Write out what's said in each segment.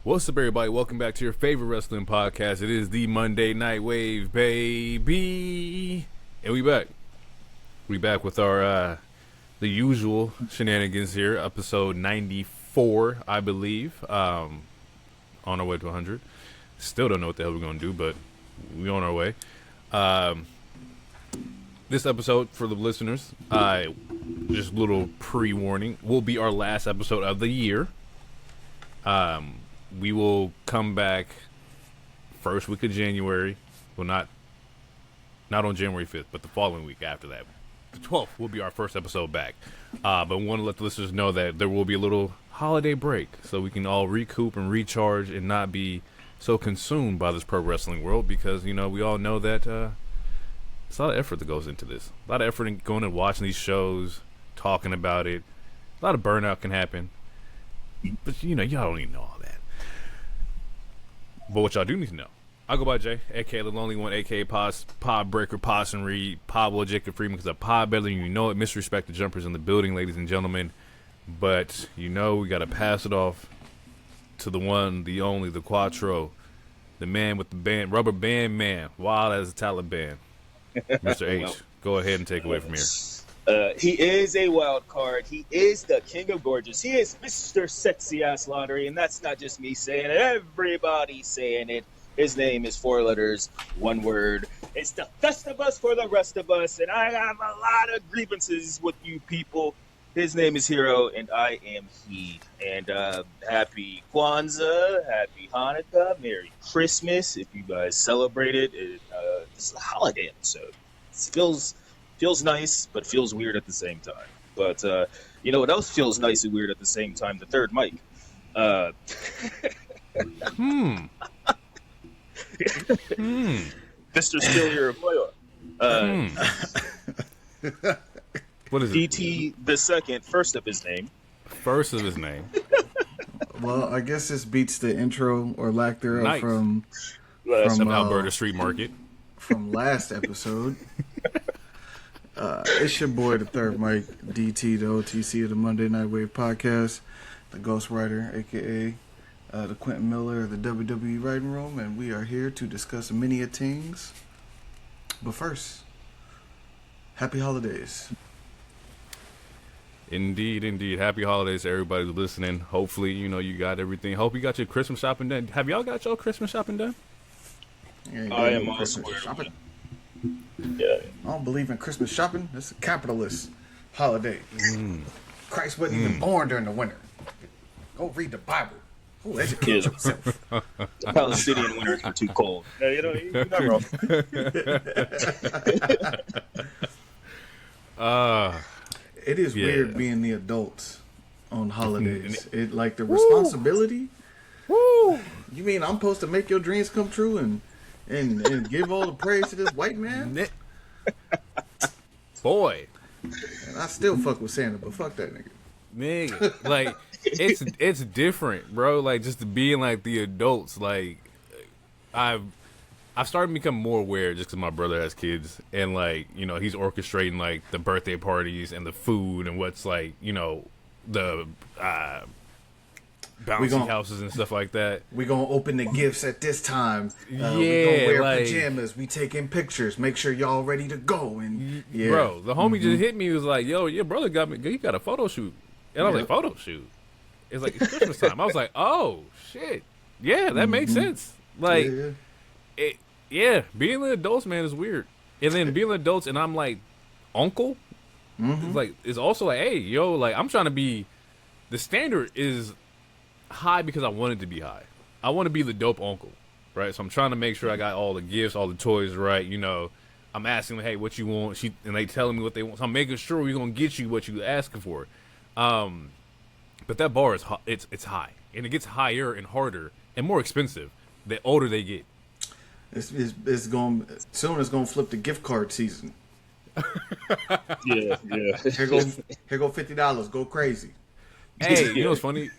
What's up, everybody? Welcome back to your favorite wrestling podcast. It is the Monday Night Wave, baby, and we back. We back with our the usual shenanigans here. Episode 94, I believe. On our way to 100. Still don't know what the hell we're gonna do, but we on our way. This episode for the listeners, just a little pre-warning, will be our last episode of the year. We will come back first week of January. Well, not on January 5th, but the following week after that. The 12th will be our first episode back. But we want to let the listeners know that there will be a little holiday break so we can all recoup and recharge and not be so consumed by this pro wrestling world because, you know, we all know that it's a lot of effort that goes into this. A lot of effort in going and watching these shows, talking about it. A lot of burnout can happen. But, you know, y'all don't even know all that. But what y'all do need to know, I go by Jay, a.k.a. the lonely one, a.k.a. Pod Breaker, Possum Reed, Pablo Jacob Freeman, because a pod better than you know it. Misrespected jumpers in the building, ladies and gentlemen. But, you know, we got to pass it off to the one, the only, the Quattro, the man with the band, rubber band man, wild as a Taliban. Mr. H, go ahead and take away from here. He is a wild card. He is the king of gorgeous. He is Mr. Sexy Ass Laundry, and that's not just me saying it. Everybody's saying it. His name is 4 letters, 1 word. It's the Festivus for the rest of us, and I have a lot of grievances with you people. His name is Hero, and I am he. And happy Kwanzaa, happy Hanukkah, Merry Christmas. If you guys celebrate it, this is a holiday episode. It feels nice, but feels weird at the same time. But you know what else feels nice and weird at the same time? The third mic. Mr. Still Here Player. What is it? DT the second, first of his name. First of his name. Well, I guess this beats the intro or lack thereof from Alberta Street Market. From last episode. It's your boy, the third Mike, DT, the OTC of the Monday Night Wave podcast, the Ghost Writer, a.k.a. The Quentin Miller of the WWE Writing Room, and we are here to discuss many a things. But first, happy holidays. Indeed, indeed. Happy holidays to everybody who's listening. Hopefully, you know, you got everything. Hope you got your Christmas shopping done. Have y'all got your Christmas shopping done? I am on Christmas shopping. Yeah. I don't believe in Christmas shopping. It's a capitalist holiday. Christ wasn't even born during the winter. Go read the Bible. Go educate yourself. Palestinian winters are too cold. No, you're not wrong. It is weird being the adults on holidays. It like the responsibility. Woo! You mean I'm supposed to make your dreams come true and give all the praise to this white man? Boy. And I still fuck with Santa, but fuck that nigga. Nigga. Like, it's different, bro. Like, just to being like the adults, like I've started to become more aware just because my brother has kids and like, you know, he's orchestrating like the birthday parties and the food and what's like, you know, the bouncy houses and stuff like that. We gonna open the gifts at this time. We gonna wear pajamas. We taking pictures. Make sure y'all ready to go. And bro, the homie just hit me. He was like, "Yo, your brother he got a photo shoot." And I was like, "Photo shoot?" It's like, it's Christmas time. I was like, "Oh shit, yeah, that makes sense." Like, being the adults, man, is weird. And then being the adults, and I'm like, uncle. It's like, it's also like, hey, yo, like I'm trying to be. The standard is high because I want it to be high. I want to be the dope uncle, right? So I'm trying to make sure I got all the gifts, all the toys right. You know, I'm asking them, hey, what you want? And they telling me what they want. So I'm making sure we're gonna get you what you asking for. But that bar is it's high, and it gets higher and harder and more expensive the older they get. It's going soon. It's gonna flip the gift card season. Yeah. Here go $50. Go crazy. Hey, you know what's funny?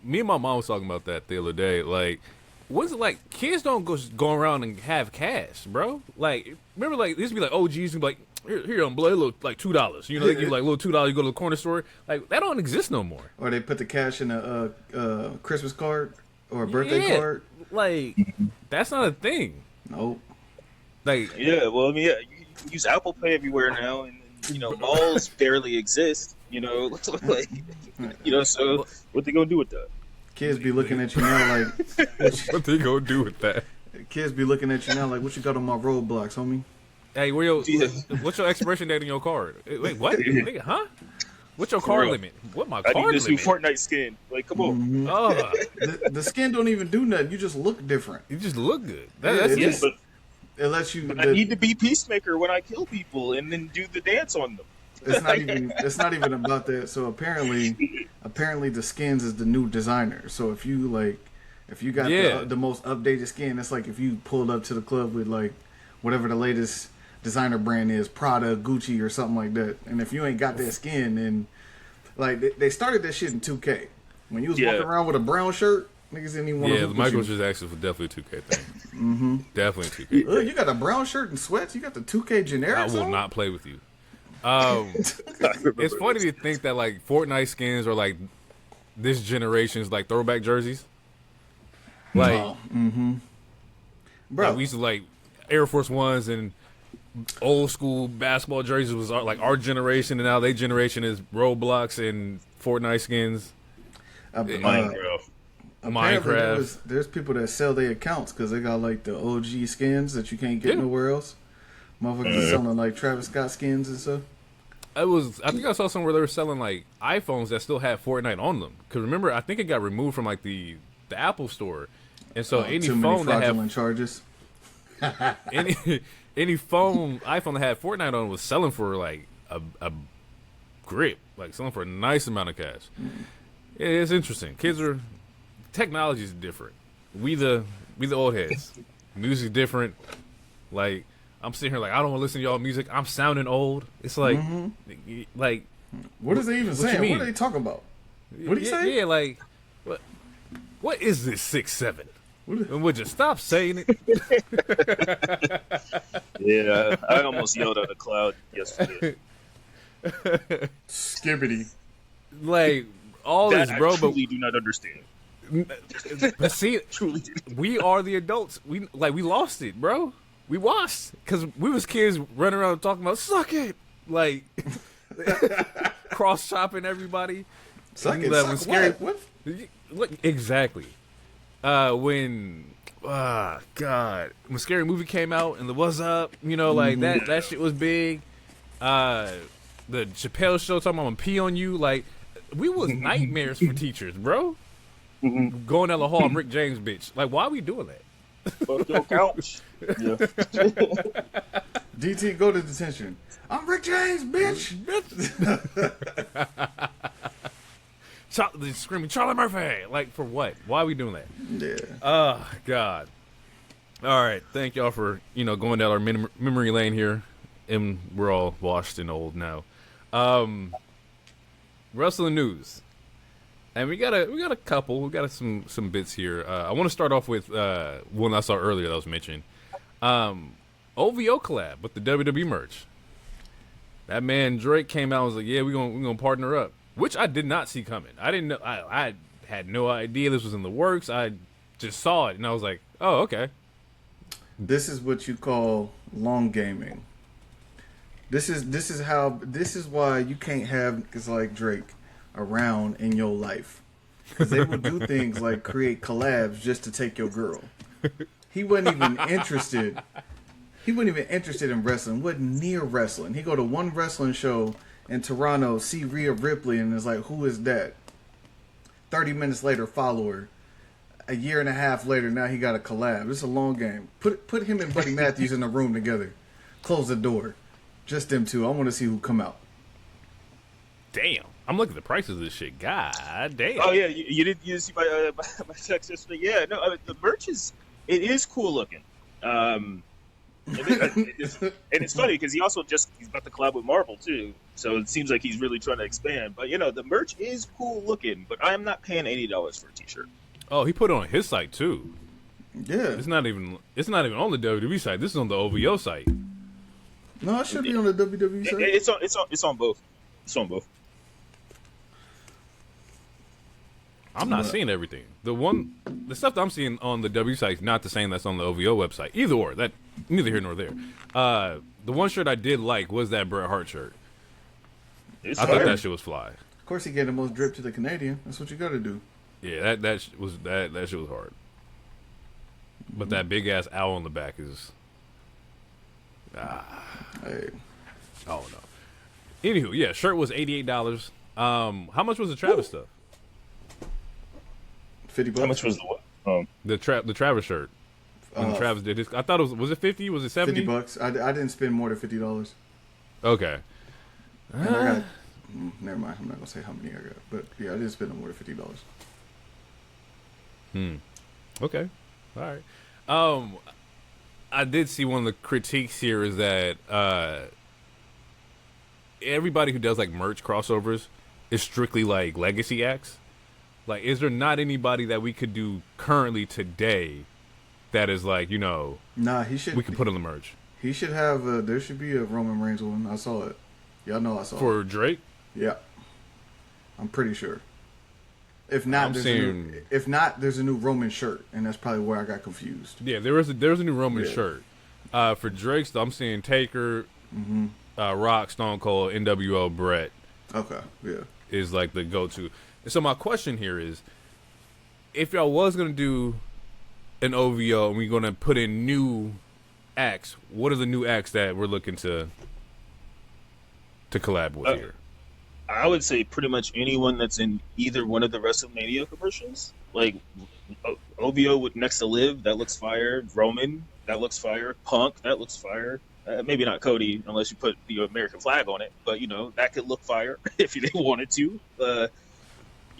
Me and my mom was talking about that the other day. Like, what's it like? Kids don't go around and have cash, bro. Like, remember, like, this used to be like OGs and be like, here, I'm like $2. You know, they give you like little $2. You go to the corner store. Like, that don't exist no more. Or they put the cash in a Christmas card. or a birthday card. Like, that's not a thing. Nope. Like, yeah, well, I mean, yeah, you can use Apple Pay everywhere now, and malls barely exist. Like, so what they gonna do with that? Kids be looking at you now like, what they gonna do with that? Kids be looking at you now like, what you got on my roadblocks, homie? Hey, what's your expiration date on your card? Wait, what? Nigga, huh? What's your card limit? What my card limit? I need this new Fortnite skin. Like, come on. Mm-hmm. The skin don't even do nothing. You just look different. You just look good. That's it. But it lets you. I need to be Peacemaker when I kill people and then do the dance on them. It's not even about that. So apparently the skins is the new designer. So if you got the most updated skin, it's like if you pulled up to the club with like whatever the latest designer brand is, Prada, Gucci, or something like that. And if you ain't got that skin, then like they started that shit in 2K. When you was walking around with a brown shirt, niggas didn't even want to. Yeah, the microtransactions was definitely a 2K thing. Mm-hmm. Definitely a 2K. Look, you got a brown shirt and sweats. You got the 2K generic. I will not play with you. It's funny to think that like Fortnite skins are like this generation's like throwback jerseys. Like, bro, like we used to like Air Force Ones and old school basketball jerseys was like our generation, and now their generation is Roblox and Fortnite skins. Minecraft. There's people that sell their accounts because they got like the OG skins that you can't get nowhere else. Motherfuckers selling like Travis Scott skins and stuff. I think I saw somewhere they were selling like iPhones that still had Fortnite on them. Because remember, I think it got removed from like the Apple Store, and so any phone that had charges. any phone iPhone that had Fortnite on was selling for like a grip, like selling for a nice amount of cash. Yeah, it's interesting. Technology is different. We the old heads. Music's different. Like I'm sitting here like I don't want to listen to y'all music. I'm sounding old. It's like like what is they even saying? What are they talking about? What do you say? Yeah, like what is this 6'7"? And would you stop saying it? Yeah, I almost yelled at a cloud yesterday. Skibbity. Like all that this, bro. I truly do not understand. But see, we are the adults. We lost it, bro. We lost because we was kids running around talking about suck it, like cross chopping everybody. Suck it. Suck scary. What? Look, exactly. When Scary Movie came out and the What's Up, like that shit was big. The Chappelle Show talking about I'm gonna pee on you, like we was nightmares for teachers, bro. Going down the hall, I'm Rick James, bitch. Like, why are we doing that? Fuck your couch. Yeah. DT, go to detention. I'm Rick James, bitch. Screaming Charlie Murphy. Like, for what? Why are we doing that? Yeah. Oh, God. All right. Thank y'all for, going down our memory lane here. And we're all washed and old now. Wrestling news. And we got a couple. We got some bits here. I want to start off with one I saw earlier that was mentioned. OVO collab with the WWE merch. That man Drake came out and was like, "Yeah, we're gonna partner up," which I did not see coming. I didn't know. I had no idea this was in the works. I just saw it and I was like, "Oh, okay." This is what you call long gaming. This is why you can't have niggas like Drake around in your life, because they would do things like create collabs just to take your girl. He wasn't even interested. He wasn't even interested in wrestling. Wasn't near wrestling. He go to one wrestling show in Toronto, see Rhea Ripley, and is like, "Who is that?" 30 minutes later, follow her. A year and a half later, now he got a collab. It's a long game. Put him and Buddy Matthews in a room together. Close the door. Just them two. I want to see who come out. Damn. I'm looking at the prices of this shit. God damn. Oh yeah, you didn't see my text yesterday. Yeah, no, the merch it is cool looking. And it's funny because he's about to collab with Marvel too, so it seems like he's really trying to expand. But the merch is cool looking, but I am not paying $80 for a t-shirt. Oh, he put it on his site too. Yeah, it's not even on the WWE site. This is on the OVO site. No, it should be on the WWE site. It's on both. It's on both. I'm not seeing everything. The stuff that I'm seeing on the W site is not the same that's on the OVO website. Either or, that neither here nor there. The one shirt I did like was that Bret Hart shirt. I thought that shit was fly. Of course, he gave the most drip to the Canadian. That's what you got to do. Yeah, that shit was hard. But that big ass owl on the back is. Hey. I don't know. Anywho, yeah, shirt was $88. How much was the Travis stuff? $50. How much was the what? The Travis shirt. When Travis did his, I thought it was it 50? Was it 70? $50. I didn't spend more than $50. Okay. And I got, never mind. I'm not gonna say how many I got, but yeah, I didn't spend more than $50. Okay. All right. I did see one of the critiques here is that everybody who does like merch crossovers is strictly like legacy acts. Like, is there not anybody that we could do currently today that is like, Nah, he should. We could put on the merch. He should have. There should be a Roman Reigns one. I saw it. Y'all know I saw it. For Drake? Yeah, I'm pretty sure. If not, there's a new Roman shirt, and that's probably where I got confused. Yeah, there was a new Roman shirt. For Drake's, I'm seeing Taker, Rock, Stone Cold, NWO, Brett. Okay, yeah. Is like the go-to. And so my question here is, if y'all was gonna do an OVO and we're gonna put in new acts, what are the new acts that we're looking to collab with here? I would say pretty much anyone that's in either one of the WrestleMania commercials. Like OVO with Next to Live, that looks fire. Roman, that looks fire. Punk, that looks fire. Maybe not Cody, unless you put the American flag on it. But that could look fire if they wanted to.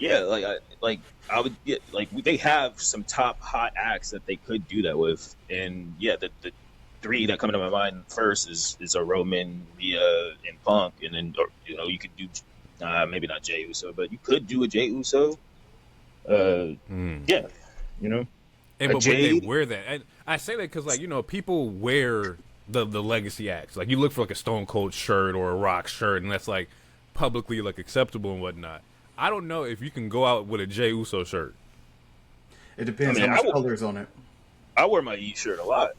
I would get they have some top hot acts that they could do that with, and the three that come to my mind first is a Roman, Rhea, and Punk, and then you could do maybe not Jey Uso, but you could do a Jey Uso. And but would they wear that? And I say that because people wear the legacy acts. Like, you look for like a Stone Cold shirt or a Rock shirt, and that's like publicly like acceptable and whatnot. I don't know if you can go out with a Jey Uso shirt. It depends how much color's on it. I wear my E shirt a lot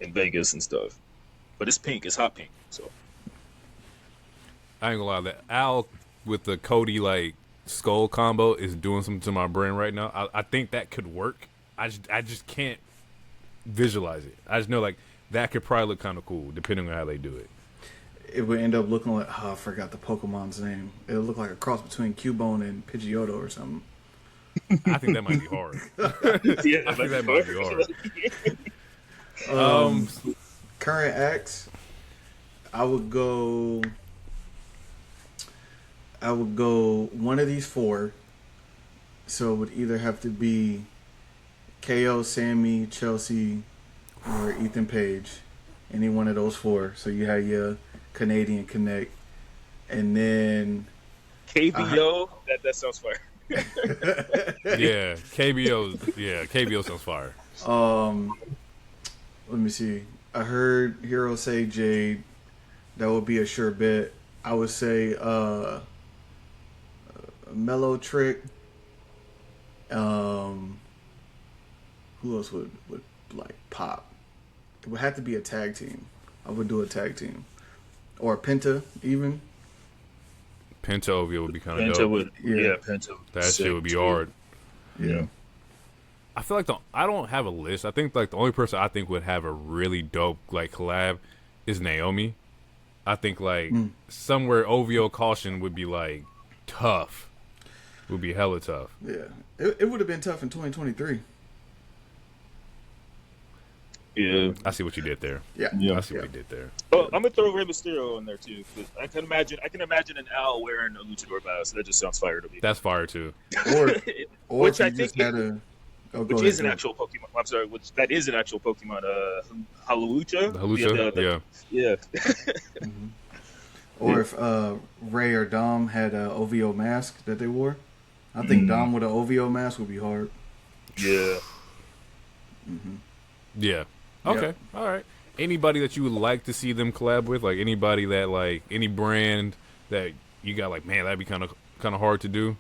in Vegas and stuff, but it's pink. It's hot pink. So I ain't gonna lie, that Al with the Cody like skull combo is doing something to my brain right now. I think that could work. I just can't visualize it. I just know like that could probably look kind of cool depending on how they do it. It would end up looking like, I forgot the Pokemon's name. It would look like a cross between Cubone and Pidgeotto or something. I think that might be hard. I think that might be hard. Current acts, I would go one of these four. So it would either have to be KO, Sammy, Chelsea, or Ethan Page. Any one of those four. So you have your Canadian Connect, and then KBO. That sounds fire. Yeah, KBO sounds fire. Let me see. I heard Hero say Jade. That would be a sure bet. I would say Mellow Trick. Who else would like pop? It would have to be a tag team. I would do a tag team. Or Penta, even. Penta OVO would be kind of dope. Penta. That shit would be hard. Yeah. I feel like I don't have a list. I think like the only person I think would have a really dope like collab is Naomi. I think like somewhere OVO Caution would be like tough. Would be hella tough. Yeah. It would have been tough in 2023. Yeah, I see what you did there. Yeah, I see what you did there. Oh, I'm gonna throw Rey Mysterio in there too. I can imagine an owl wearing a luchador mask. That just sounds fire to me. That's fire too. Or which I think which is an actual Pokemon. I'm sorry, that is an actual Pokemon. Halucha. The Halucha. Yeah. Mm-hmm. Or if Ray or Dom had an OVO mask that they wore, I think Dom with an OVO mask would be hard. Yeah. Yeah. Okay. Yep. All right. Anybody that you would like to see them collab with, like anybody that like any brand that you got, like, man, that'd be kind of hard to do.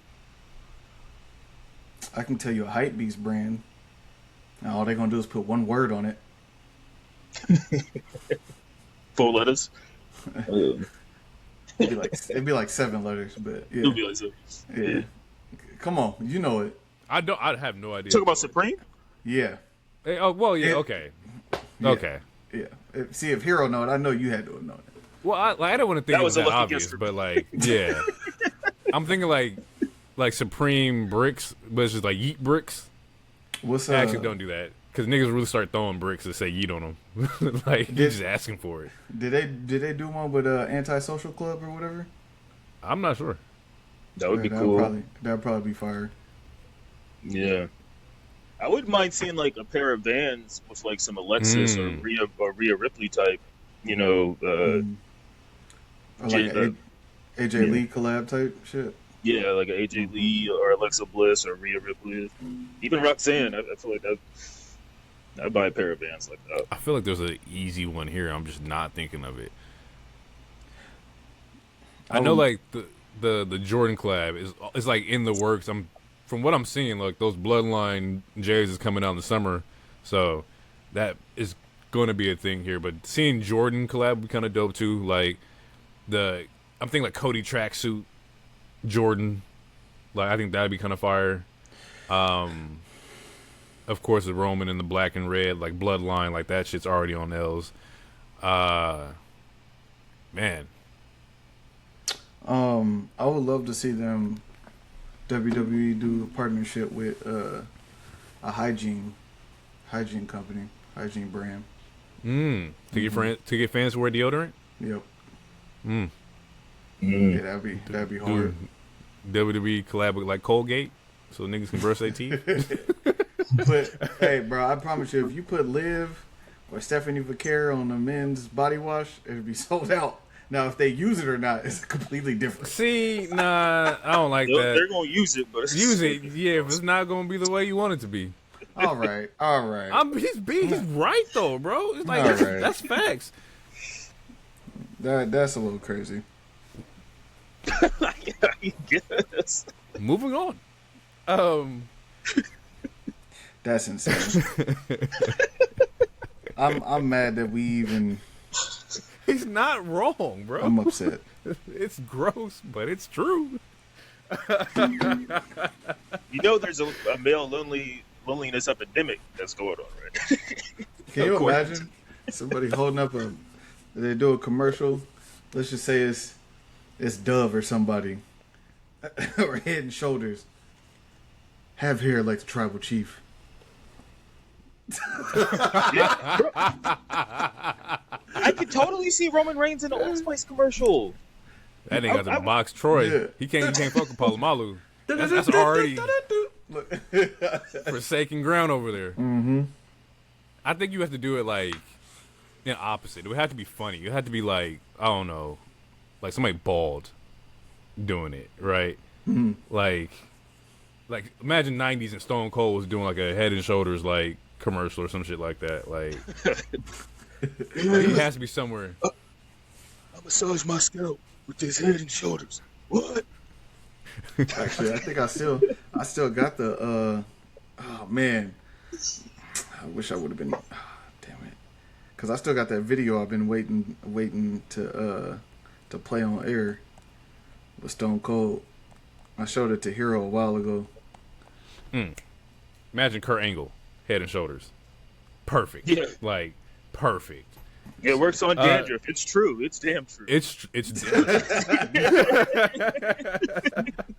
I can tell you a Hypebeast brand. And all they're gonna do is put one word on it. 4 letters. It'd be like 7 letters, but yeah. It'll be like 7. Yeah. Come on, you know it. I have no idea. Talk about Supreme? Yeah. Hey, oh well, yeah. Okay. Yeah. Okay. Yeah. See, if Hero know it, I know you had to have known it. Well, I don't want to think That it was was a that lucky obvious, guess for but me. like, yeah, I'm thinking like Supreme bricks, but it's just like yeet bricks. What's Actually, don't do that because niggas really start throwing bricks and say yeet on them. Like you're just asking for it. Did they do one with Antisocial Club or whatever? I'm not sure. That would be cool. That'd probably be fire. Yeah. I wouldn't mind seeing like a pair of Vans with like some Alexis or Rhea Ripley type, Or like AJ Lee collab type shit. Yeah, like an AJ Lee or Alexa Bliss or Rhea Ripley. Even Roxanne, I feel like I'd buy a pair of Vans like that. I feel like there's an easy one here. I'm just not thinking of it. I know like the Jordan collab is like in the works. From what I'm seeing, like those Bloodline J's is coming out in the summer, so that is going to be a thing here. But seeing Jordan collab would be kind of dope too. Like I'm thinking like Cody tracksuit Jordan, like I think that'd be kind of fire. Of course, the Roman in the black and red, like Bloodline, like that shit's already on L's. Man, I would love to see them WWE do a partnership with a hygiene company, hygiene brand. To get fans to wear deodorant. Yep. Yeah, that'd be hard. WWE collab with like Colgate, so niggas can brush their teeth. But hey, bro, I promise you, if you put Liv or Stephanie Vaquer on the men's body wash, it'd be sold out. Now, if they use it or not, it's completely different. See, nah, I don't like that. They're gonna use it, but use it, yeah. If it's not gonna be the way you want it to be. All right. He's right though, bro. It's like that's facts. That's a little crazy. I guess. Moving on. That's insane. I'm mad that we even. He's not wrong, bro. I'm upset. It's gross, but it's true. There's a male loneliness epidemic that's going on, right? Can you imagine somebody holding up they do a commercial? Let's just say it's Dove or somebody, or Head and Shoulders. Have hair like the tribal chief. I could totally see Roman Reigns in the Old Spice commercial. That nigga got to box Troy. Yeah. He can't fuck with Palomalu. That's already forsaken ground over there. Mm-hmm. I think you have to do it like in opposite. It would have to be funny. It had to be like, I don't know, like somebody bald doing it, right? Mm-hmm. Like imagine 90s and Stone Cold was doing like a Head and Shoulders like commercial or some shit like that. Like he has to be somewhere. I massage my scalp with this Head and Shoulders. What? Actually, I think I still got the oh man, I wish I would have been damn it, because I still got that video I've been waiting to play on air with Stone Cold. I showed it to Hero a while ago. Imagine Kurt Angle, Head and Shoulders, perfect. Yeah, like perfect. Yeah, it works on dandruff. It's true. It's damn true. It's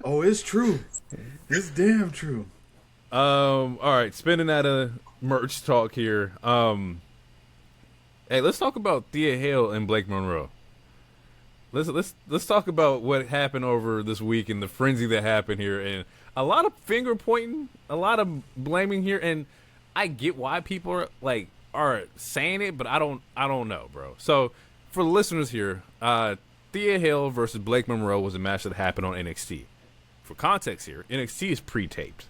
Oh, it's true. It's damn true. All right, spinning out of merch talk here. Hey, let's talk about Thea Hale and Blake Monroe. Let's talk about what happened over this week and the frenzy that happened here, and a lot of finger pointing, a lot of blaming here, and I get why people are saying it, but I don't know, bro. So for the listeners here, Thea Hale versus Blake Monroe was a match that happened on NXT. For context here, NXT is pre-taped.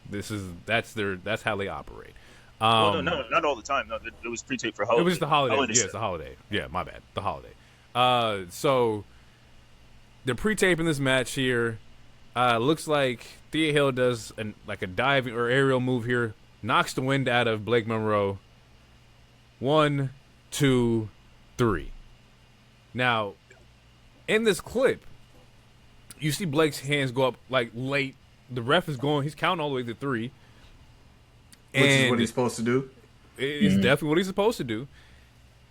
That's how they operate. No, not all the time. No, it was pre-taped for holiday. It was the holiday. Yeah, it's the holiday. Yeah, my bad. The holiday. So they're pre-taping this match here, Looks like Thea Hill does a diving or aerial move here, knocks the wind out of Blake Monroe. 1, 2, 3. Now, in this clip, you see Blake's hands go up like late. The ref is going; he's counting all the way to 3. Which is what he's supposed to do. It's definitely what he's supposed to do.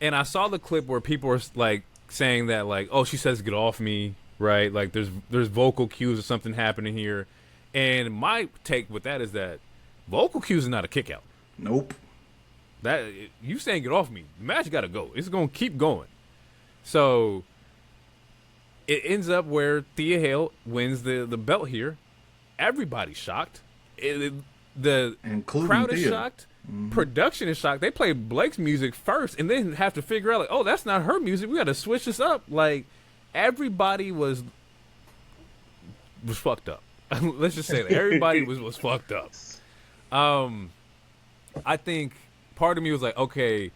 And I saw the clip where people were like saying that, like, "Oh, she says get off me," right? Like there's vocal cues or something happening here. And my take with that is that vocal cues is not a kick out. Nope. That you saying get off me, the match got to go. It's going to keep going. So it ends up where Thea Hale wins the belt here. Everybody's shocked. The Including crowd is Thea. shocked. Mm-hmm. Production is shocked. They play Blake's music first and then have to figure out, like, oh, that's not her music. We got to switch this up. Like, everybody was fucked up. Let's just say that. Everybody was fucked up. I think part of me was like, okay,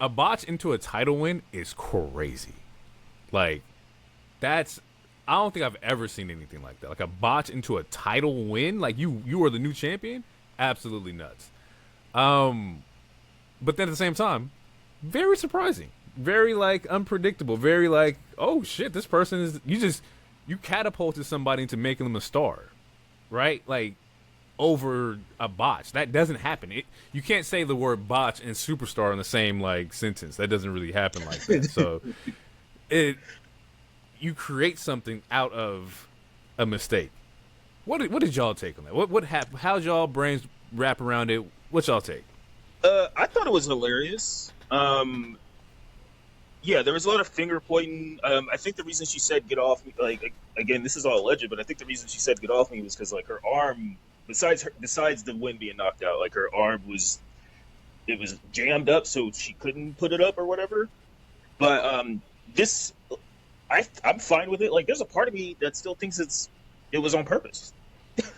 a botch into a title win is crazy. Like, I don't think I've ever seen anything like that. Like a botch into a title win, like you are the new champion, absolutely nuts. But then at the same time, very surprising, very like unpredictable, very like, oh shit, this person is you catapulted somebody into making them a star, right? Like over a botch. That doesn't happen. You can't say the word botch and superstar in the same like sentence. That doesn't really happen like that. So you create something out of a mistake. What did y'all take on that? What happened? How'd y'all brains wrap around it? What y'all take? I thought it was hilarious. Yeah, there was a lot of finger pointing. I think the reason she said "get off me," like again, this is all alleged, but I think the reason she said "get off me" was because like her arm, besides the wind being knocked out, like her arm was jammed up, so she couldn't put it up or whatever. But I'm fine with it. Like, there's a part of me that still thinks it was on purpose,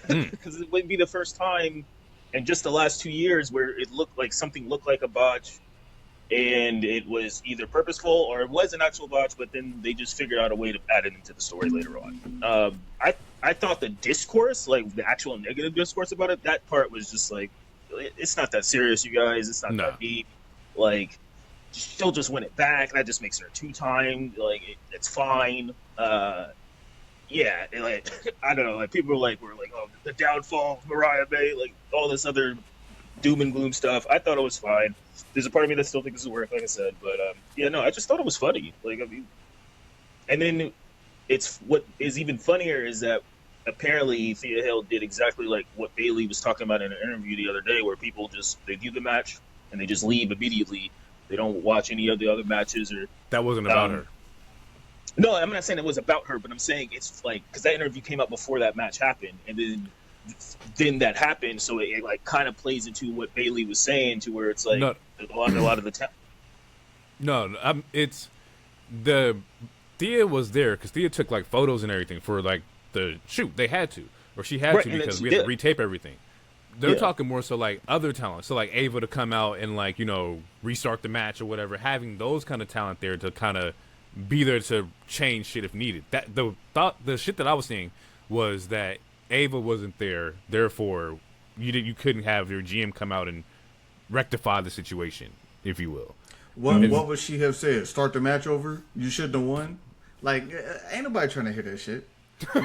because it wouldn't be the first time in just the last 2 years where it looked like something looked like a botch. And it was either purposeful or it was an actual botch, but then they just figured out a way to add it into the story later on. I thought the discourse, like the actual negative discourse about it, that part was just like, it's not that serious, you guys. It's not that deep. Like, she'll just win it back. That just makes her 2-time. Like, it's fine. Yeah, like I don't know. Like people were like, oh, the downfall of Mariah May, like all this other doom and gloom stuff. I thought it was fine. There's a part of me that still thinks it's work, like I said, but yeah, no, I just thought it was funny. Like, I mean, and then it's what is even funnier is that apparently Thea Hale did exactly like what Bayley was talking about in an interview the other day, where people they view the match and they just leave immediately. They don't watch any of the other matches or that wasn't about her. No, I'm not saying it was about her, but I'm saying it's like because that interview came out before that match happened, and then that happened, so it like kind of plays into what Bayley was saying, to where it's like a lot of the time. It's the Thea was there because Thea took like photos and everything for like the shoot. They had to, or she had to because we had to retape everything. They're talking more so like other talent, so like Ava to come out and like restart the match or whatever. Having those kind of talent there to kind of be there to change shit if needed. That the shit that I was seeing was that Ava wasn't there, therefore you couldn't have your GM come out and rectify the situation, if you will. What would she have said? Start the match over? You shouldn't have won? Like, ain't nobody trying to hear that shit. It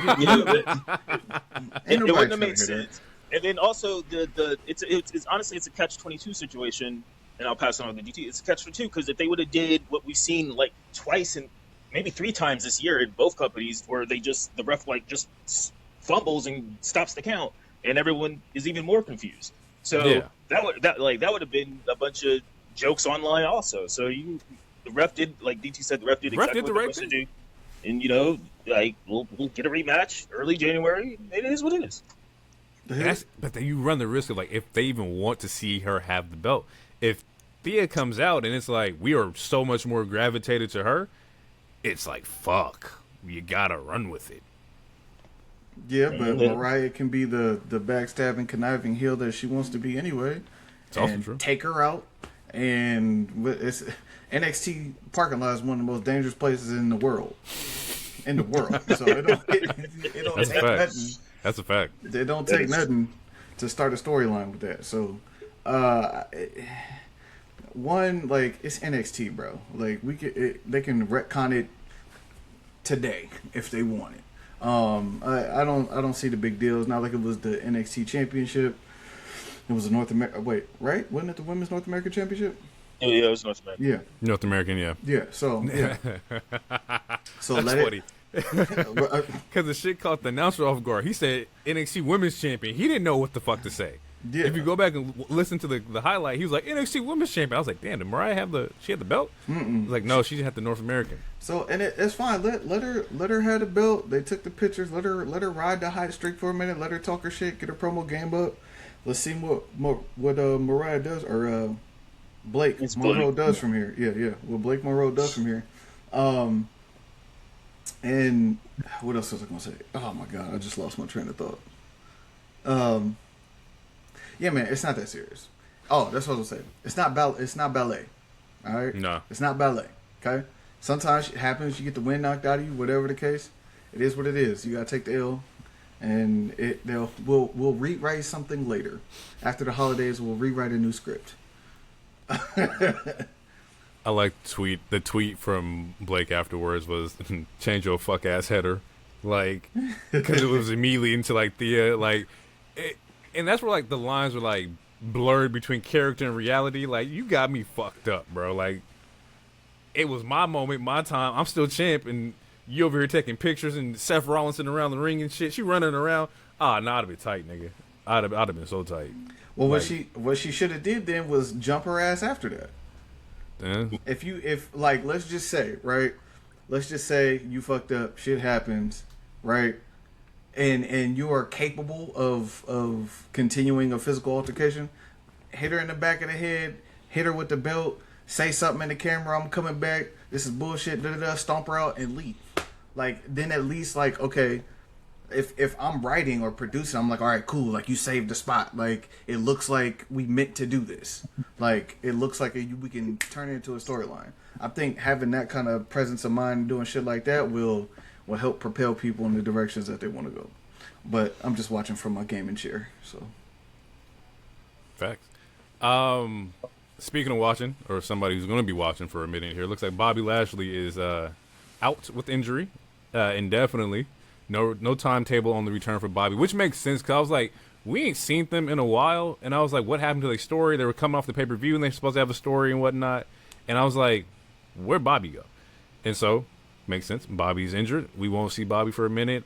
wouldn't have made sense. And then also it's honestly it's a catch-22 situation, and I'll pass it on to DT. It's a catch-22 because if they would have did what we've seen like twice and maybe 3 times this year in both companies, where the ref like just fumbles and stops the count, and everyone is even more confused. So that would have been a bunch of jokes online also. So the ref did, like DT said, the ref did exactly what the ref did, and like we'll get a rematch early January. It is what it is. But then you run the risk of like if they even want to see her have the belt, if Thea comes out and it's like we are so much more gravitated to her, it's like fuck, you gotta run with it. Yeah, but Mariah can be the backstabbing, conniving heel that she wants to be anyway. It's also true. Take her out, and NXT parking lot is one of the most dangerous places in the world. in the world. So it don't That's a take fact. nothing. That's a fact. It don't take nothing to start a storyline with that. So, one, like, it's NXT, bro. Like, they can retcon it today if they want it. I don't see the big deal. It's not like it was the NXT Championship. It was a North America. Wait, right? Wasn't it the Women's North American Championship? Yeah, it was North American. Yeah, North American, yeah. yeah. So yeah. So That's let funny. it. Because the shit caught the announcer off guard. He said NXT Women's Champion. He didn't know what the fuck to say. Yeah. If you go back and listen to the highlight, he was like NXT Women's Champion. I was like, damn, did Mariah have she had the belt? Mm-mm. Like, no, she had the North American. So and it's fine. Let her have the belt. They took the pictures. Let her ride the hot streak for a minute. Let her talk her shit. Get her promo game up. Let's see what Mariah does or Blake Monroe does from here. Yeah. What Blake Monroe does from here. And what else was I gonna say? Oh my god, I just lost my train of thought. Yeah, man, it's not that serious. Oh, that's what I was gonna say. It's not ballet. All right. No. It's not ballet. Okay. Sometimes it happens. You get the wind knocked out of you. Whatever the case, it is what it is. You gotta take the L, and we'll rewrite something later. After the holidays, we'll rewrite a new script. I like the tweet from Blake afterwards was change your fuck ass header, like, because it was immediately into like and that's where like the lines were like blurred between character and reality. Like, you got me fucked up, bro. Like, it was my moment, my time. I'm still champ, and you over here taking pictures and Seth Rollins sitting around the ring and shit. She running around. I'd have been tight, nigga. I'd have been so tight. Well, like, what she should have did then was jump her ass after that. If let's just say, right? Let's just say you fucked up, shit happens, right? And you are capable of continuing a physical altercation. Hit her in the back of the head, hit her with the belt, say something in the camera, I'm coming back, this is bullshit, stomp her out and leave. Like, then at least, like, okay, if I'm writing or producing, I'm like, all right, cool, like, you saved the spot. Like, it looks like we meant to do this. Like, it looks like we can turn it into a storyline. I think having that kind of presence of mind and doing shit like that will help propel people in the directions that they want to go. But I'm just watching from my gaming chair, so. Facts. Speaking of watching, or somebody who's going to be watching for a minute here, it looks like Bobby Lashley is out with injury indefinitely. No timetable on the return for Bobby, which makes sense because I was like, we ain't seen them in a while, and I was like, what happened to their story? They were coming off the pay-per-view, and they're supposed to have a story and whatnot, and I was like, where'd Bobby go? And so, makes sense. Bobby's injured. We won't see Bobby for a minute.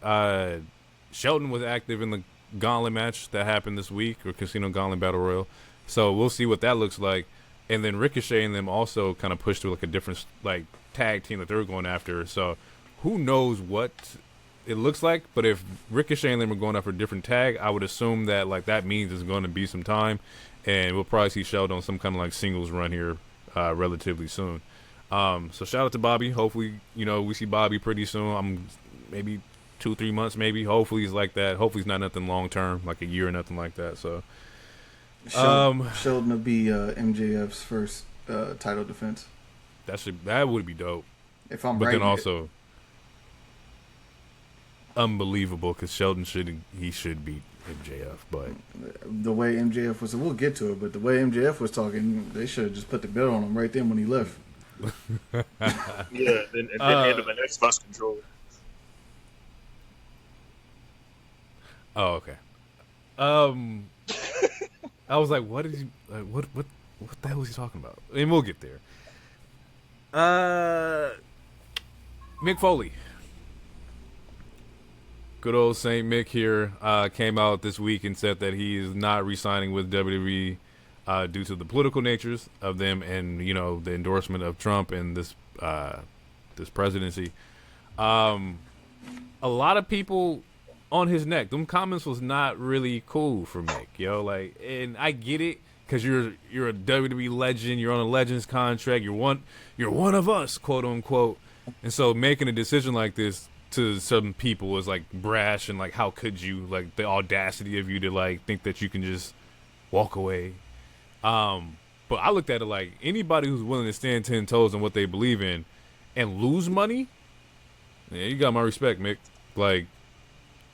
Shelton was active in the Gauntlet match that happened this week, or Casino Gauntlet Battle Royal, so we'll see what that looks like. And then Ricochet and them also kind of pushed to like a different like tag team that they were going after, so who knows what it looks like. But if Ricochet and them are going after a different tag, I would assume that like that means it's going to be some time, and we'll probably see Sheldon on some kind of like singles run here relatively soon. So shout out to Bobby. Hopefully, we see Bobby pretty soon. Maybe 2-3 months, maybe. Hopefully he's like that. Hopefully it's not nothing long term, like a year or nothing like that. So Sheldon will be MJF's first title defense. That would be dope. If I'm but right, then also unbelievable because Sheldon should beat MJF, but the way MJF was, we'll get to it. But the way MJF was talking, they should have just put the belt on him right then when he left. Yeah, and then hand him an Xbox controller. Oh, okay. I was like, what is he? What the hell is he talking about? And we'll get there. Mick Foley, good old Saint Mick here, came out this week and said that he is not re-signing with WWE due to the political natures of them and the endorsement of Trump and this presidency. A lot of people on his neck. Them comments was not really cool for Mick, like, and I get it because you're a WWE legend, you're on a Legends contract, you're one of us, quote unquote, and so making a decision like this to some people is like brash and like, how could you, like, the audacity of you to like think that you can just walk away. But I looked at it like anybody who's willing to stand 10 toes on what they believe in and lose money, Yeah, you got my respect, Mick. Like,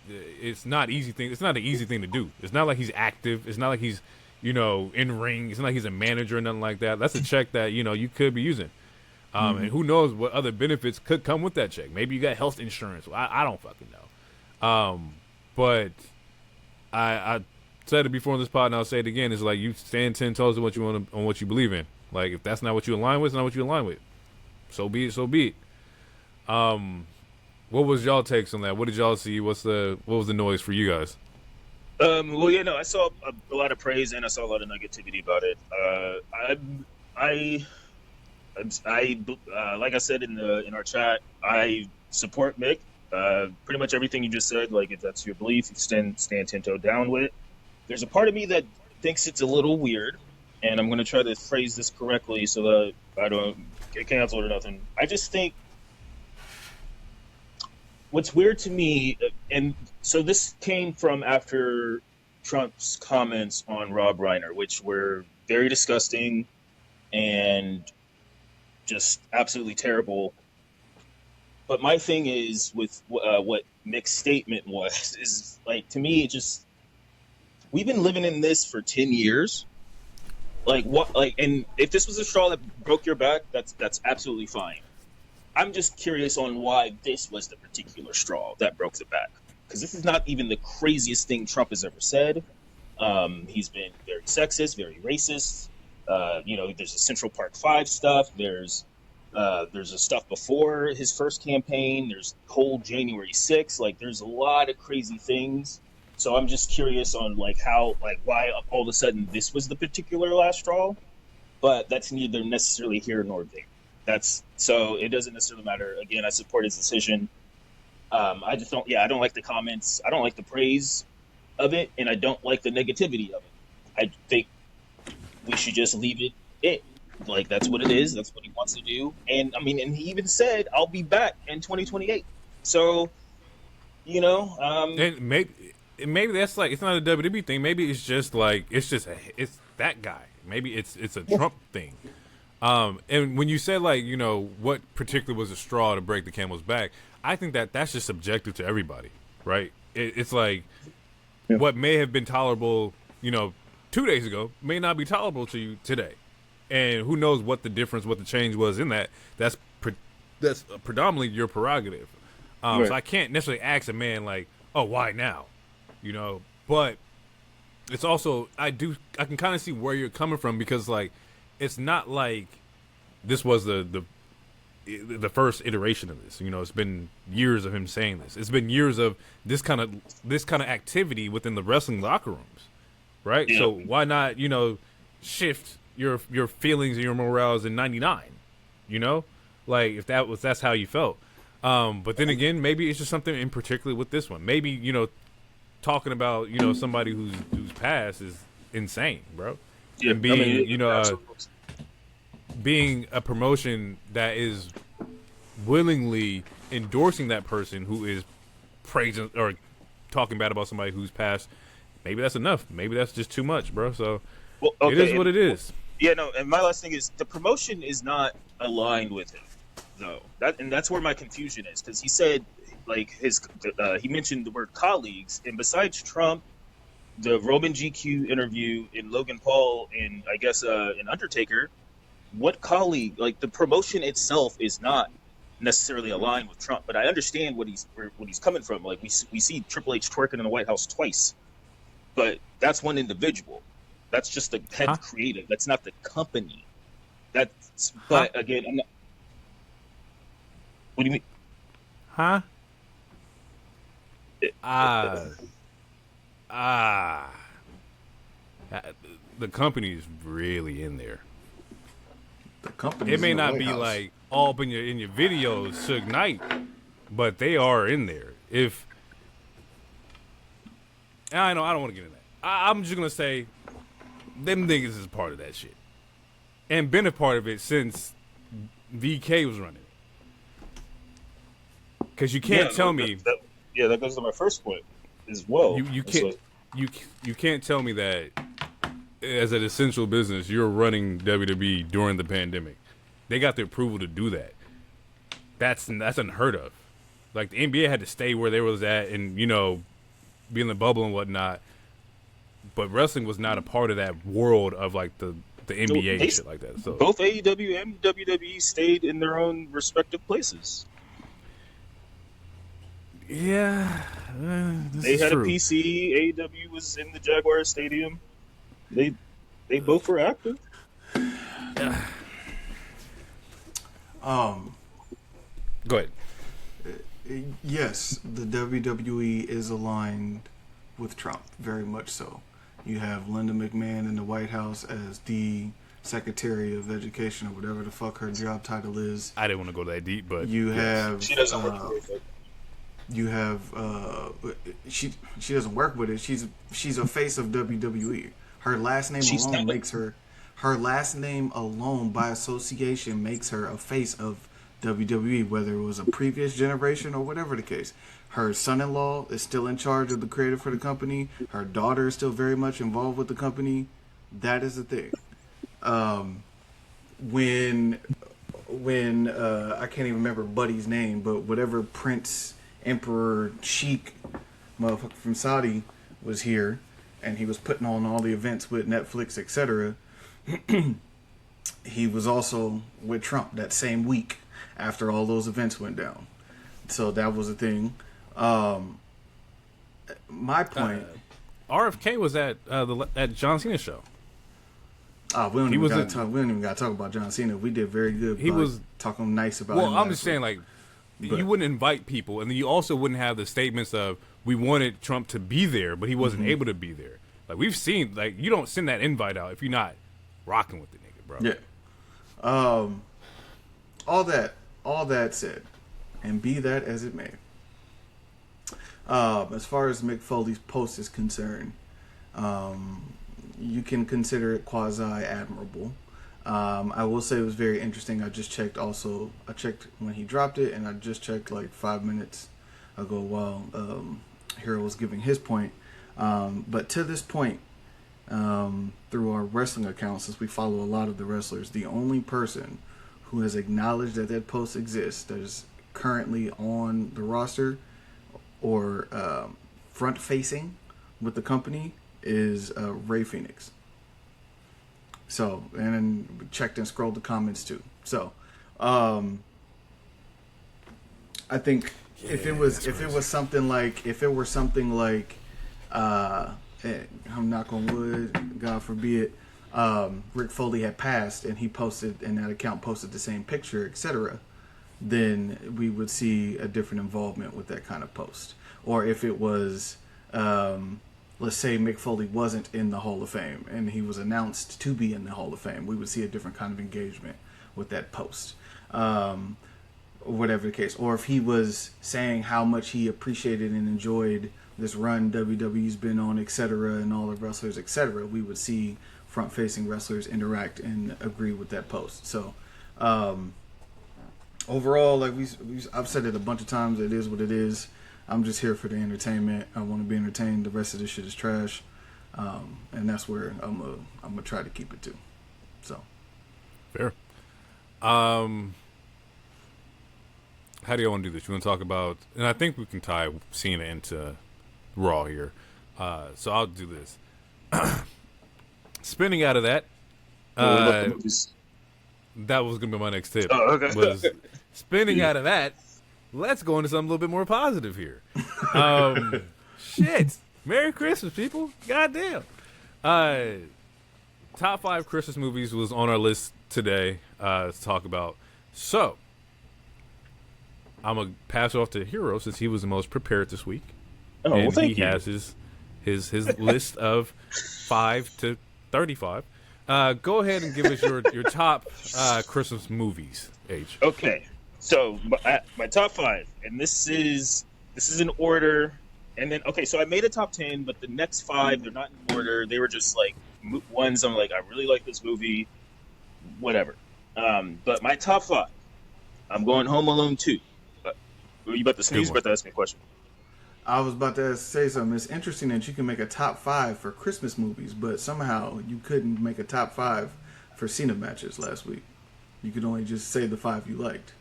it's not easy thing. It's not an easy thing to do. It's not like he's active. It's not like he's, in ring. It's not like he's a manager or nothing like that. That's a check that you could be using. And who knows what other benefits could come with that check? Maybe you got health insurance. I don't fucking know. But I said it before on this pod, and I'll say it again. It's like you stand 10 toes on what you want on what you believe in. Like if that's not what you align with, it's not what you align with. So be it. So be it. What was y'all takes on that? What did y'all see? What was the noise for you guys? Well, I saw a lot of praise and I saw a lot of negativity about it. I like I said in our chat, I support Mick. Pretty much everything you just said. Like if that's your belief, you stand 10-toe down with it. There's a part of me that thinks it's a little weird, and I'm going to try to phrase this correctly so that I don't get canceled or nothing. I just think what's weird to me, and so this came from after Trump's comments on Rob Reiner, which were very disgusting and just absolutely terrible. But my thing is with what Mick's statement was, is like, to me, it just, we've been living in this for 10 years. Like what? Like, and if this was a straw that broke your back, that's absolutely fine. I'm just curious on why this was the particular straw that broke the back, because this is not even the craziest thing Trump has ever said. He's been very sexist, very racist. There's the Central Park 5 stuff. There's the stuff before his first campaign. There's whole January 6th. Like, there's a lot of crazy things. So I'm just curious on why all of a sudden this was the particular last straw. But that's neither necessarily here nor there. So it doesn't necessarily matter. Again, I support his decision. I just don't. Yeah, I don't like the comments. I don't like the praise of it, and I don't like the negativity of it. I think we should just leave it. Like, that's what it is. That's what he wants to do. And I mean, and he even said, "I'll be back in 2028." So, and maybe that's like, it's not a WWE thing. Maybe it's just like it's that guy. Maybe it's a Trump thing. And when you said what particularly was a straw to break the camel's back, I think that's just subjective to everybody, right? It's like what may have been tolerable, 2 days ago may not be tolerable to you today. And who knows what the difference, what the change was in that. That's predominantly your prerogative. Right. So I can't necessarily ask a man like, oh, why now? But it's also, I can kind of see where you're coming from, because it's not like this was the first iteration of this. It's been years of him saying this. It's been years of this kind of activity within the wrestling locker rooms, right? Yeah. So why not, shift your feelings and your morals in '99? Like if that's how you felt. But then again, maybe it's just something in particular with this one. Maybe talking about somebody who's passed is insane, bro. Yeah, And being being a promotion that is willingly endorsing that person who is praising or talking bad about somebody who's passed, maybe that's enough. Maybe that's just too much, bro. So it is what it is. Yeah, no. And my last thing is, the promotion is not aligned with him, though. That's where my confusion is, because he said he mentioned the word colleagues, and besides Trump, the Roman GQ interview, in Logan Paul, and I guess in Undertaker, what colleague? Like, the promotion itself is not necessarily aligned with Trump, but I understand what he's coming from. Like, we see Triple H twerking in the White House twice, but that's one individual. That's just the head creative. That's not the company. But again, I'm not. What do you mean? Huh? The company is really in there. The company. It may not be like all up in your videos, Suge Knight, but they are in there. I don't want to get into that. I'm just gonna say, them niggas is part of that shit, and been a part of it since VK was running it. Because you can't tell me. That goes to my first point as well. You can't tell me that as an essential business you're running WWE during the pandemic. They got the approval to do that. That's unheard of. Like the NBA had to stay where they was at, and be in the bubble and whatnot. But wrestling was not a part of that world of like the NBA and shit like that. So both AEW and WWE stayed in their own respective places. Yeah, they had true. a PC. AEW was in the Jaguar Stadium. They both were active. Go ahead. Yes, the WWE is aligned with Trump, very much so. You have Linda McMahon in the White House as the Secretary of Education or whatever the fuck her job title is. I didn't want to go that deep, but you have she doesn't work with it. You have she doesn't work with it. She's a face of WWE. Her last name alone makes her. Her last name alone, by association, makes her a face of WWE, whether it was a previous generation or whatever the case. Her son-in-law is still in charge of the creative for the company. Her daughter is still very much involved with the company. That is the thing. When I can't even remember Buddy's name, but whatever Prince, Emperor, Sheik, motherfucker from Saudi was here, and he was putting on all the events with Netflix, etc. He was also with Trump that same week after all those events went down. So that was a thing. My point. RFK was at John Cena's show. We don't even got to talk about John Cena. We did very good. He was talking nice about him. Well, I'm just saying, like, you wouldn't invite people, and then you also wouldn't have the statements of we wanted Trump to be there, but he wasn't able to be there. Like we've seen, like you don't send that invite out if you're not rocking with the nigga, bro. Yeah. All that said, and be that as it may. As far as Mick Foley's post is concerned, you can consider it quasi-admirable. I will say it was very interesting. I checked when he dropped it, and I just checked like 5 minutes ago while Hero was giving his point. But to this point, through our wrestling accounts, since we follow a lot of the wrestlers, the only person who has acknowledged that post exists, that is currently on the roster or front-facing with the company, is Ray Phoenix. So, and then we checked and scrolled the comments too. So, I think if it were something like, I'm knock on wood, God forbid, Rick Foley had passed and he posted, and that account posted the same picture, etc., then we would see a different involvement with that kind of post. Or if it was, let's say Mick Foley wasn't in the Hall of Fame and he was announced to be in the Hall of Fame, we would see a different kind of engagement with that post. Whatever the case. Or if he was saying how much he appreciated and enjoyed this run WWE's been on, etc., and all the wrestlers, etc., we would see front-facing wrestlers interact and agree with that post. So, overall, like I've said it a bunch of times, it is what it is. I'm just here for the entertainment. I want to be entertained. The rest of this shit is trash, and that's where I'm gonna try to keep it to. So, fair. How do you want to do this? You want to talk about, and I think we can tie Cena into Raw here. So I'll do this. Spinning out of that, that was gonna be my next tip. Oh, okay. Was spinning out of that. Let's go into something a little bit more positive here. Shit. Merry Christmas, people. Goddamn. Top 5 Christmas movies was on our list today to talk about. So, I'm going to pass it off to Hero since he was the most prepared this week. Oh, and well, thank you. He has his list of 5 to 35. Go ahead and give us your top Christmas movies, H. Okay. So my top 5, and this is in order, and then so I made a top 10, but the next 5 they're not in order. They were just like ones I'm like I really like this movie, whatever. But my top 5, I'm going Home Alone 2. Were you about to sneeze? About to ask me a question? I was about to say something. It's interesting that you can make a top 5 for Christmas movies, but somehow you couldn't make a top 5 for Cena matches last week. You could only just say the 5 you liked.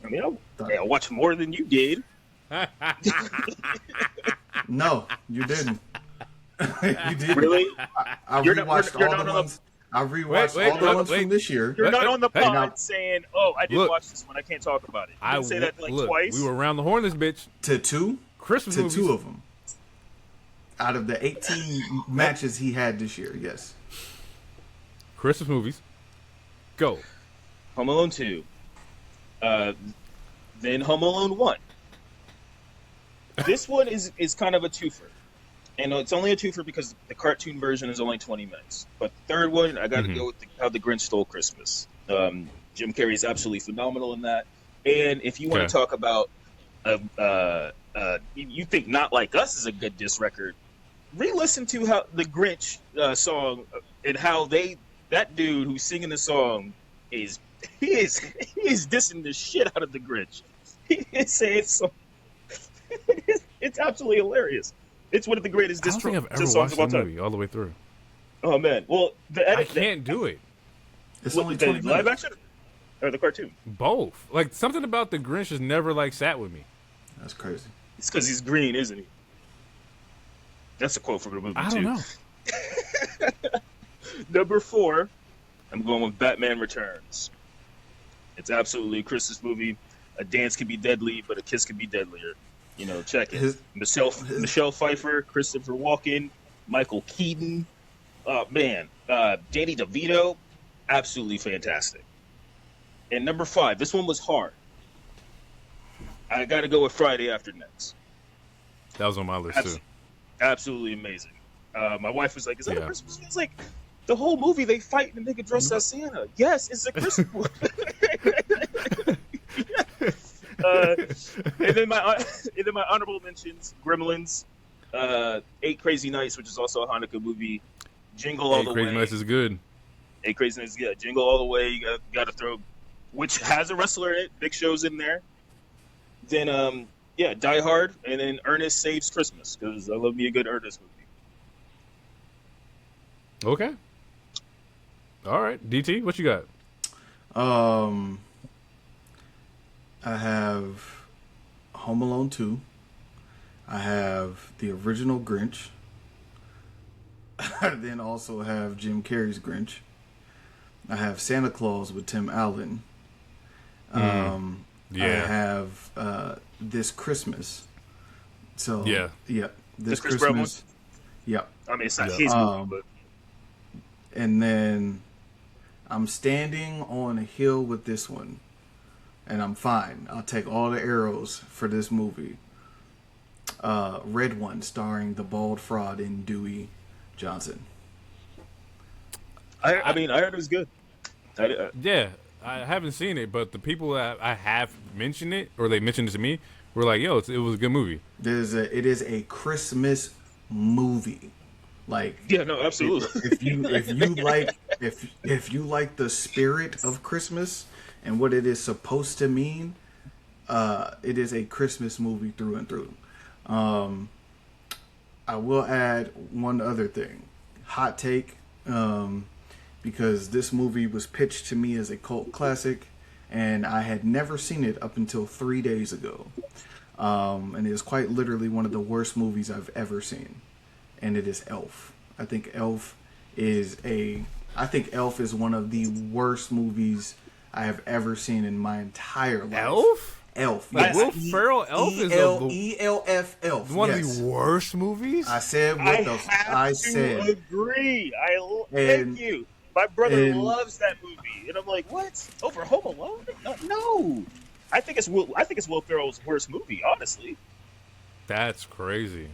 I mean, I watched more than you did. No, you didn't. You didn't. Really? I rewatched all the ones. I rewatched all the ones from this year. You're not on the Hey, pod saying, "Oh, I didn't watch this one. I can't talk about it." You didn't say that twice. We were around the horn, this bitch. To two of them. Out of the 18 matches he had this year, yes. Christmas movies. Go. Home Alone 2. Then Home Alone 1. This one is kind of a twofer. And it's only a twofer because the cartoon version is only 20 minutes. But the third one, I got to go with How the Grinch Stole Christmas. Jim Carrey is absolutely phenomenal in that. And if you want to talk about, you think Not Like Us is a good diss record, re-listen to how the Grinch song and how that dude who's singing the song is dissing the shit out of the Grinch. He is saying so. It's absolutely hilarious. It's one of the greatest diss songs of all time. I don't think I've ever watched the movie all the way through. Oh man, well the edit, I can't do it. It's only 20 minutes. Live action or the cartoon? Both. Like something about the Grinch has never like sat with me. That's crazy. It's because he's green, isn't he? That's a quote from the movie I don't know. Number 4, I'm going with Batman Returns. It's absolutely a Christmas movie. A dance can be deadly, but a kiss can be deadlier. You know, check it. Michelle Pfeiffer, Christopher Walken, Michael Keaton. Danny DeVito, absolutely fantastic. And number 5, this one was hard. I got to go with Friday After Next. That was on my list too. Absolutely amazing. My wife was like, "Is that a Christmas movie?" It's like the whole movie they fight and the nigga dressed as Santa. Yes, it's a Christmas movie. And then my honorable mentions: Gremlins, 8 Crazy Nights, which is also a Hanukkah movie. Jingle All the Way. 8 Crazy Nights is good. 8 Crazy Nights, yeah. Jingle All the Way. You got to throw, which has a wrestler in it. Big Show's in there. Then Die Hard, and then Ernest Saves Christmas, because I love me a good Ernest movie. Okay. All right, DT, what you got? I have Home Alone 2. I have the original Grinch. I then also have Jim Carrey's Grinch. I have Santa Claus with Tim Allen. I have This Christmas. So This Christmas. Yep. I mean, it's not his movie, but. And then I'm standing on a hill with this one, and I'm fine. I'll take all the arrows for this movie. Red One, starring the bald fraud in Dewey Johnson. I heard it was good. Yeah, I haven't seen it, but the people that I have mentioned it, or they mentioned it to me, were like, "Yo, it was a good movie." It is a Christmas movie. Like, yeah, no, absolutely. If you like the spirit of Christmas and what it is supposed to mean, it is a Christmas movie through and through. I will add one other thing, hot take, because this movie was pitched to me as a cult classic, and I had never seen it up until 3 days ago, and it is quite literally one of the worst movies I've ever seen. And it is Elf. I think Elf is one of the worst movies I have ever seen in my entire life. Elf. Like Will Ferrell Elf is ELF Elf. One of the worst movies. I said what I said. Agree. Thank you. My brother loves that movie, and I'm like, what? Over Home Alone? No. I think it's Will Ferrell's worst movie, honestly. That's crazy.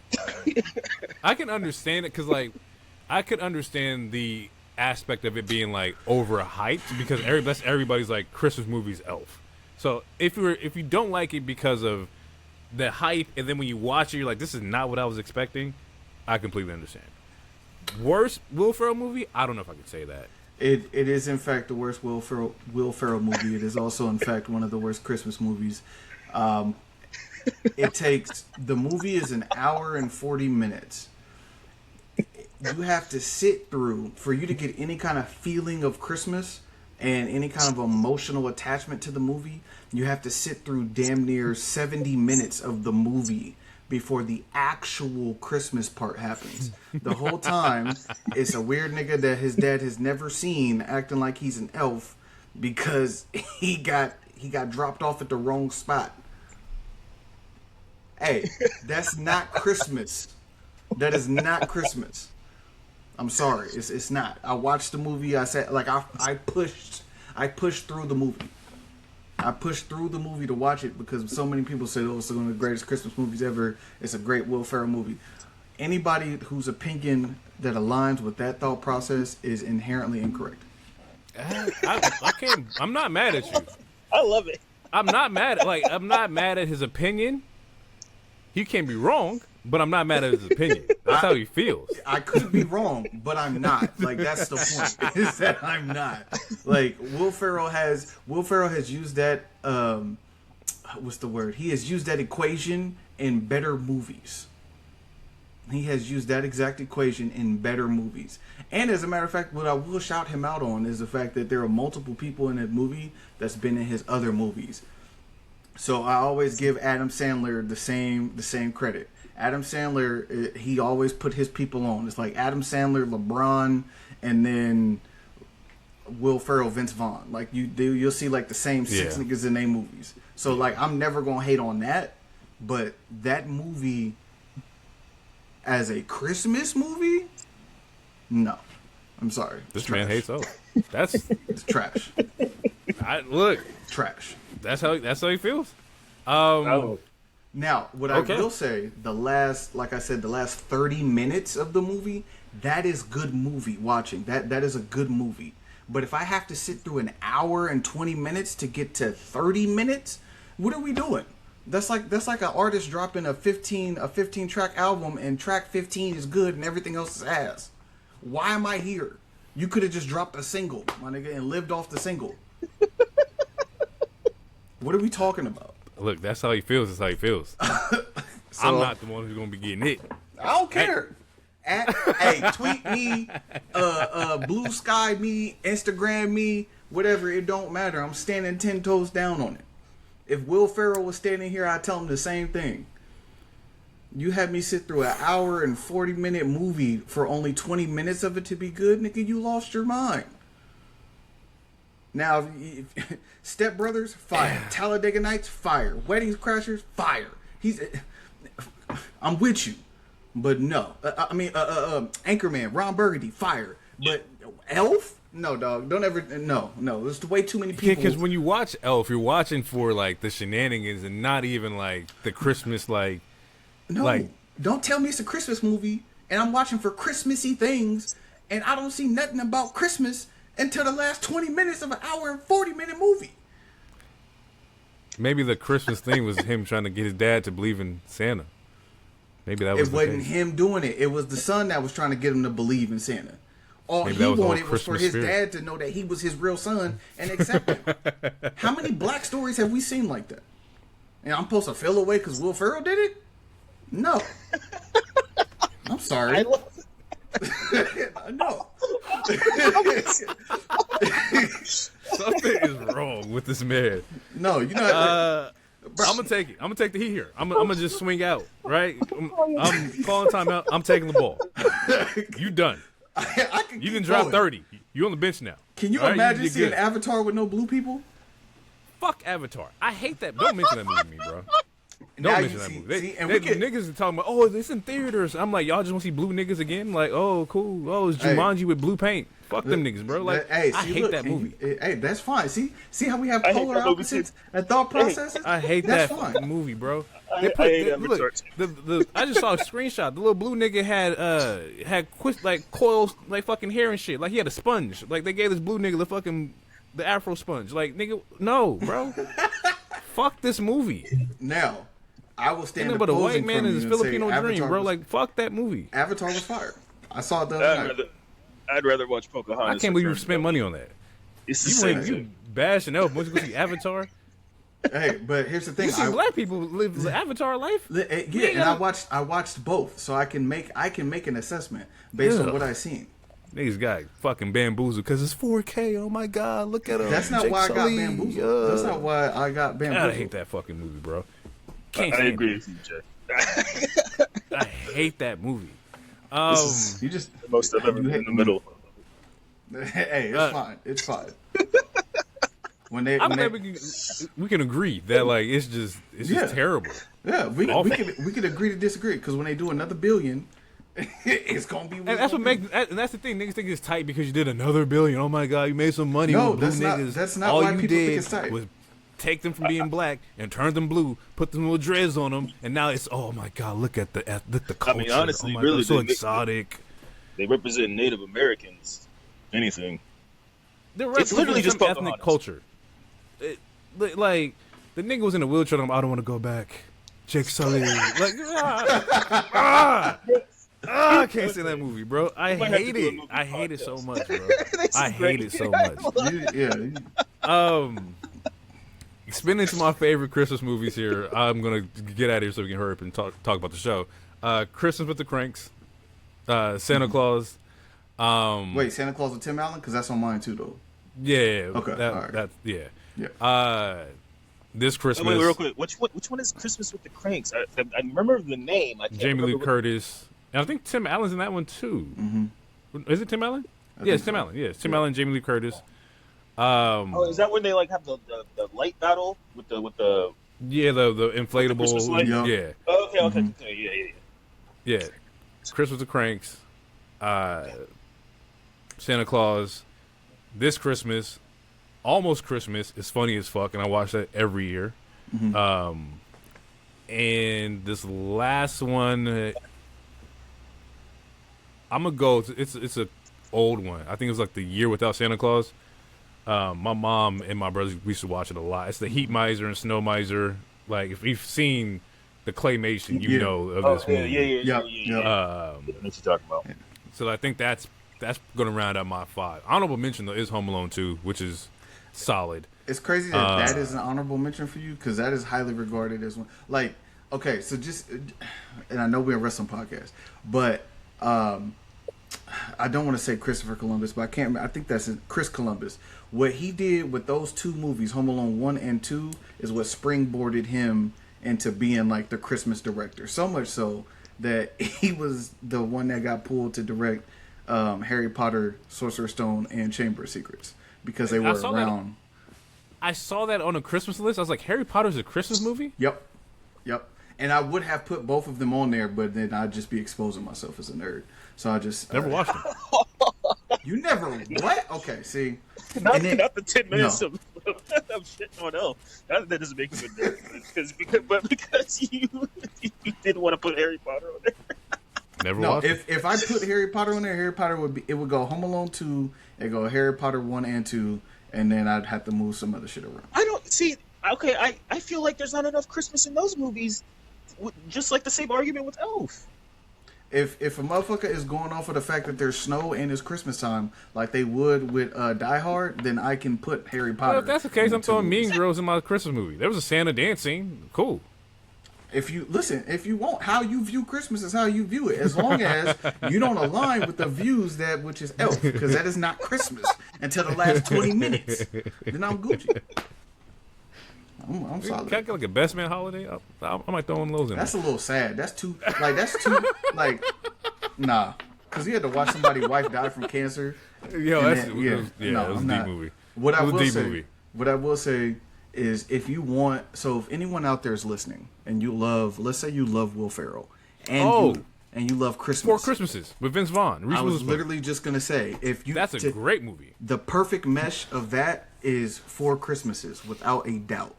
I can understand it because, like, I could understand the aspect of it being like overhyped because everybody's like Christmas movies Elf. So if you don't like it because of the hype, and then when you watch it, you're like, this is not what I was expecting. I completely understand. Worst Will Ferrell movie? I don't know if I could say that. It is in fact the worst Will Ferrell movie. It is also in fact one of the worst Christmas movies. The movie is an hour and 40 minutes. You have to sit through for you to get any kind of feeling of Christmas and any kind of emotional attachment to the movie, you have to sit through damn near 70 minutes of the movie before the actual Christmas part happens. The whole time, it's a weird nigga that his dad has never seen acting like he's an elf because he got dropped off at the wrong spot. Hey, that's not Christmas. That is not Christmas. I'm sorry, it's not. I watched the movie. I said, like, I pushed through the movie. I pushed through the movie to watch it because so many people said, "Oh, it's one of the greatest Christmas movies ever." It's a great Will Ferrell movie. Anybody whose opinion that aligns with that thought process is inherently incorrect. I can't. I'm not mad at you. I love it. I'm not mad at his opinion. He can be wrong, but I'm not mad at his opinion. That's how he feels. I could be wrong, but I'm not. Like, that's the point. Is that I'm not. Like, Will Ferrell has used that what's the word? He has used that equation in better movies. He has used that exact equation in better movies. And as a matter of fact, what I will shout him out on is the fact that there are multiple people in that movie that's been in his other movies. So I always give Adam Sandler the same credit. Adam Sandler, he always put his people on. It's like Adam Sandler, LeBron, and then Will Ferrell, Vince Vaughn. Like you'll see like the same six niggas in their movies. So like I'm never gonna hate on that, but that movie as a Christmas movie, no. I'm sorry. This man hates O's. It's trash. Trash. That's how he feels. Now, what I will say, the last 30 minutes of the movie, that is good movie watching. That is a good movie. But if I have to sit through an hour and 20 minutes to get to 30 minutes, what are we doing? That's like an artist dropping a 15 track album and track 15 is good and everything else is ass. Why am I here? You could have just dropped a single, my nigga, and lived off the single. What are we talking about? Look, that's how he feels. That's how he feels. So, I'm not the one who's gonna be getting it. I don't care. Hey, tweet me, blue sky me, Instagram me, whatever. It don't matter. I'm standing 10 toes down on it. If Will Ferrell was standing here, I'd tell him the same thing. You had me sit through an hour and 40-minute movie for only 20 minutes of it to be good, nigga. You lost your mind. Now, Step Brothers, fire. Talladega Nights, fire. Wedding Crashers, fire. I'm with you, but no. Anchorman, Ron Burgundy, fire. But Elf, no, dog. Don't ever. No. There's way too many people. Because when you watch Elf, you're watching for like the shenanigans and not even like the Christmas like. No, don't tell me it's a Christmas movie and I'm watching for Christmassy things and I don't see nothing about Christmas until the last 20 minutes of an hour and 40-minute movie. Maybe the Christmas thing was him trying to get his dad to believe in Santa. Maybe that was it. Wasn't him doing it. It was the son that was trying to get him to believe in Santa. All he wanted was for his dad to know that he was his real son and accept him. How many black stories have we seen like that? And I'm supposed to feel away because Will Ferrell did it? No. I'm sorry. No. Something is wrong with this man. No, you know. I'm gonna take it. I'm gonna take the heat here. I'm gonna just swing out. Right. I'm calling timeout. I'm taking the ball. You done? You can drop 30. You on the bench now. Can you imagine seeing Avatar with no blue people? Fuck Avatar. I hate that. Don't mention that movie to me, bro. Don't mention that movie. Niggas are talking about, oh, it's in theaters. I'm like, y'all just want to see blue niggas again? Like, oh, cool. Oh, it's Jumanji with blue paint. Fuck them niggas, bro. Like, I hate that movie. Hey, that's fine. See how we have polar opposites and thought processes? I hate that fucking movie, bro. I just saw a screenshot. The little blue nigga had coils, like fucking hair and shit. Like he had a sponge. Like they gave this blue nigga the Afro sponge. Like nigga, no, bro. Fuck this movie. Now, I will stand. But a white man is his Filipino dream, bro. Like fuck that movie. Avatar was fire. I saw it the other night. I'd rather watch Pocahontas. I can't believe you spent money on that. It's the same you bashing Elf. Once you go see Avatar. Hey, but here's the thing: you see black people live the Avatar life. Yeah, and I watched both, so I can make an assessment based on what I've seen. Niggas got fucking bamboozled because it's 4K. Oh my god, look at him. That's not why I got bamboozled. That's not why I got bamboozled. I hate that fucking movie, bro. I agree with you, Jay. I hate that movie. You just The most I've ever been in the middle. Hey, it's fine. It's fine. We can agree that like it's just terrible. Yeah, we can agree to disagree because when they do another billion, it's gonna be. And that's what makes. And that's the thing. Niggas think it's tight because you did another billion. Oh my god, you made some money. No, with blue that's niggas. not. That's not all why you people did think it's tight. was take them from being black and turn them blue, put them little dreads on them, and now it's oh my god, look at the culture. I mean, honestly, oh my really, god, so exotic. They represent Native Americans. Anything. It's literally just ethnic culture. Like the nigga was in a wheelchair. I don't want to go back. Jake Sully, like I can't say that movie, bro. I hate it. I hate it so much, bro. I hate it so much. Spinning to my favorite Christmas movies here. I'm gonna get out of here so we can hurry up and talk about the show. Christmas with the Cranks, Santa Claus. Wait, Santa Claus with Tim Allen? Because that's on mine too, though. Yeah. Okay. That's Yeah. This Christmas. Wait, real quick. Which one is Christmas with the Cranks? I remember the name. I can't Jamie Lee remember Curtis. And I think Tim Allen's in that one too. Mm-hmm. Is it Tim Allen? Yeah, it's Tim Allen. Yeah, it's Tim Allen, Jamie Lee Curtis. Is that when they like have the light battle with the the inflatable Christmas light? Yeah. Oh, okay. Yeah. Christmas with the Cranks. Santa Claus. This Christmas. Almost Christmas is funny as fuck, and I watch that every year. Mm-hmm. And this last one, I'm gonna go. It's a old one. I think it was like The Year Without Santa Claus. My mom and my brothers we used to watch it a lot. It's the Heat Miser and Snow Miser. Like if you've seen the claymation, you know of this movie. Yeah. What you talking about? So I think that's gonna round out my 5. Honorable mention though is Home Alone 2, which is solid. It's crazy that is an honorable mention for you because that is highly regarded as one. Like, okay, so just, and I know we're a wrestling podcast, but I don't want to say Christopher Columbus, but I can't. I think that's Chris Columbus. What he did with those two movies, Home Alone 1 and 2, is what springboarded him into being like the Christmas director. So much so that he was the one that got pulled to direct Harry Potter, Sorcerer's Stone, and Chamber of Secrets. Because they were around. I saw that on a Christmas list. I was like, Harry Potter's a Christmas movie? Yep. And I would have put both of them on there, but then I'd just be exposing myself as a nerd. So I just... Never watched them. You never... What? Okay, see. Not the 10 minutes of shitting on Elf. That doesn't make you a nerd. Because you didn't want to put Harry Potter on there. Never watched it. If I put Harry Potter on there, Harry Potter would go Home Alone 2, it'd go Harry Potter 1 and 2, and then I'd have to move some other shit around. I don't see. Okay, I feel like there's not enough Christmas in those movies. Just like the same argument with Elf. If a motherfucker is going off of the fact that there's snow and it's Christmas time, like they would with Die Hard, then I can put Harry Potter. Well, if that's the case, I'm throwing Mean Girls in my Christmas movie. There was a Santa dance scene. Cool. If you want how you view Christmas is how you view it, as long as you don't align with the views which is Elf, because that is not Christmas until the last 20 minutes. Then I'm Gucci. I'm solid. Can I get like a Best Man holiday? I might throw one of those in. That's a little sad. That's too nah. Because you had to watch somebody's wife die from cancer. Yo, it was a deep movie. What I will say is if anyone out there is listening and you love, let's say you love Will Ferrell and you love Christmas. 4 Christmases with Vince Vaughn. I was literally just going to say, that's a great movie. The perfect mesh of that is 4 Christmases without a doubt.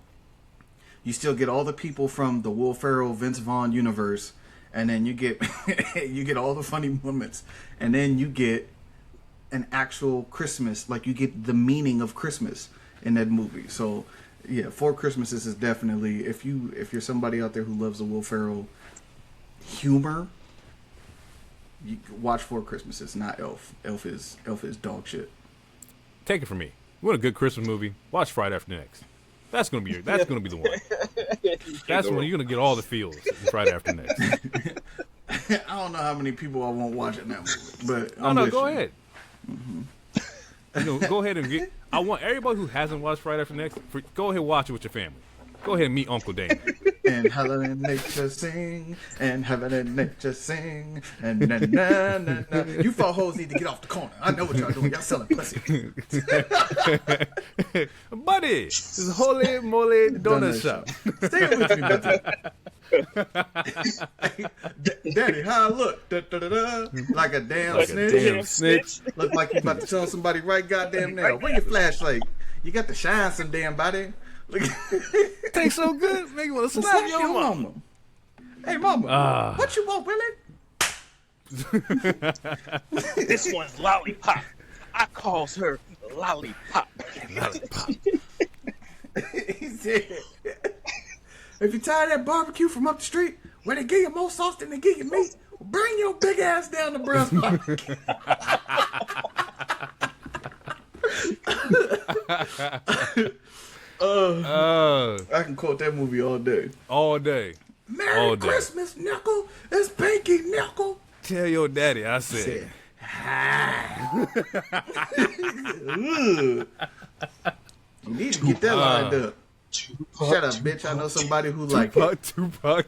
You still get all the people from the Will Ferrell, Vince Vaughn universe, and then you get all the funny moments, and then you get an actual Christmas, like you get the meaning of Christmas in that movie. So, yeah, 4 Christmases is definitely if you're somebody out there who loves the Will Ferrell humor, you watch 4 Christmases, not Elf. Elf is dog shit. Take it from me. You want a good Christmas movie? Watch Friday After Next. That's gonna be the one. That's when you're gonna get all the feels Friday After Next. I don't know how many people I won't watch it now, but go ahead. Go ahead and get. I want everybody who hasn't watched Friday After Next, go ahead and watch it with your family. Go ahead and meet Uncle Damon. And heaven and nature sing, and heaven and nature sing, and na na na na. You four hoes need to get off the corner. I know what y'all doing. Y'all selling pussy. Buddy, this is Holy Moly Donut Shop. Stay with me, buddy. Daddy, how I look? Da, da, da, da. Like a damn snitch. Look like you about to tell somebody right goddamn now. Bring your flashlight. You got to shine some damn body. Tastes so good, make you want to slap your mama. Hey, mama, what you want, Willie? This one's lollipop. I calls her lollipop. Lollipop. He said, if you tired of that barbecue from up the street, where they give you more sauce than they give you meat, bring your big ass down to breast park. I can quote that movie all day. All day. Merry Christmas, Nickel. It's Pinky Nickel. Tell your daddy I said. You need to get that lined up. Tupac, Shut up, bitch. I know somebody who like it. Tupac.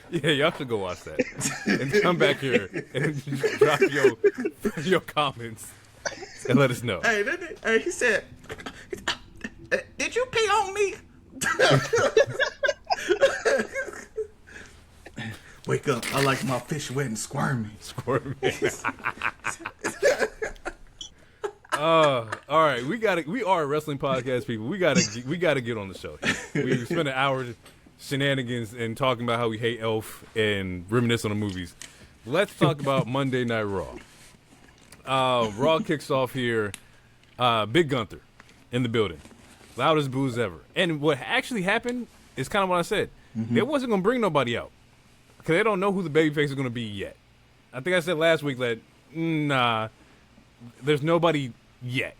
Yeah, y'all should go watch that. And come back here and drop your comments and let us know. Hey, he said, did you pee on me? Wake up. I like my fish wet and squirmy. All right, we are a wrestling podcast people. We gotta get on the show. We spent an hour shenanigans and talking about how we hate Elf and reminisce on the movies. Let's talk about Monday Night Raw. Raw kicks off here. Big Gunther in the building, loudest boos ever. And what actually happened is kind of what I said. They wasn't gonna bring nobody out because they don't know who the babyface is gonna be yet. I think I said last week that nah, there's nobody yet.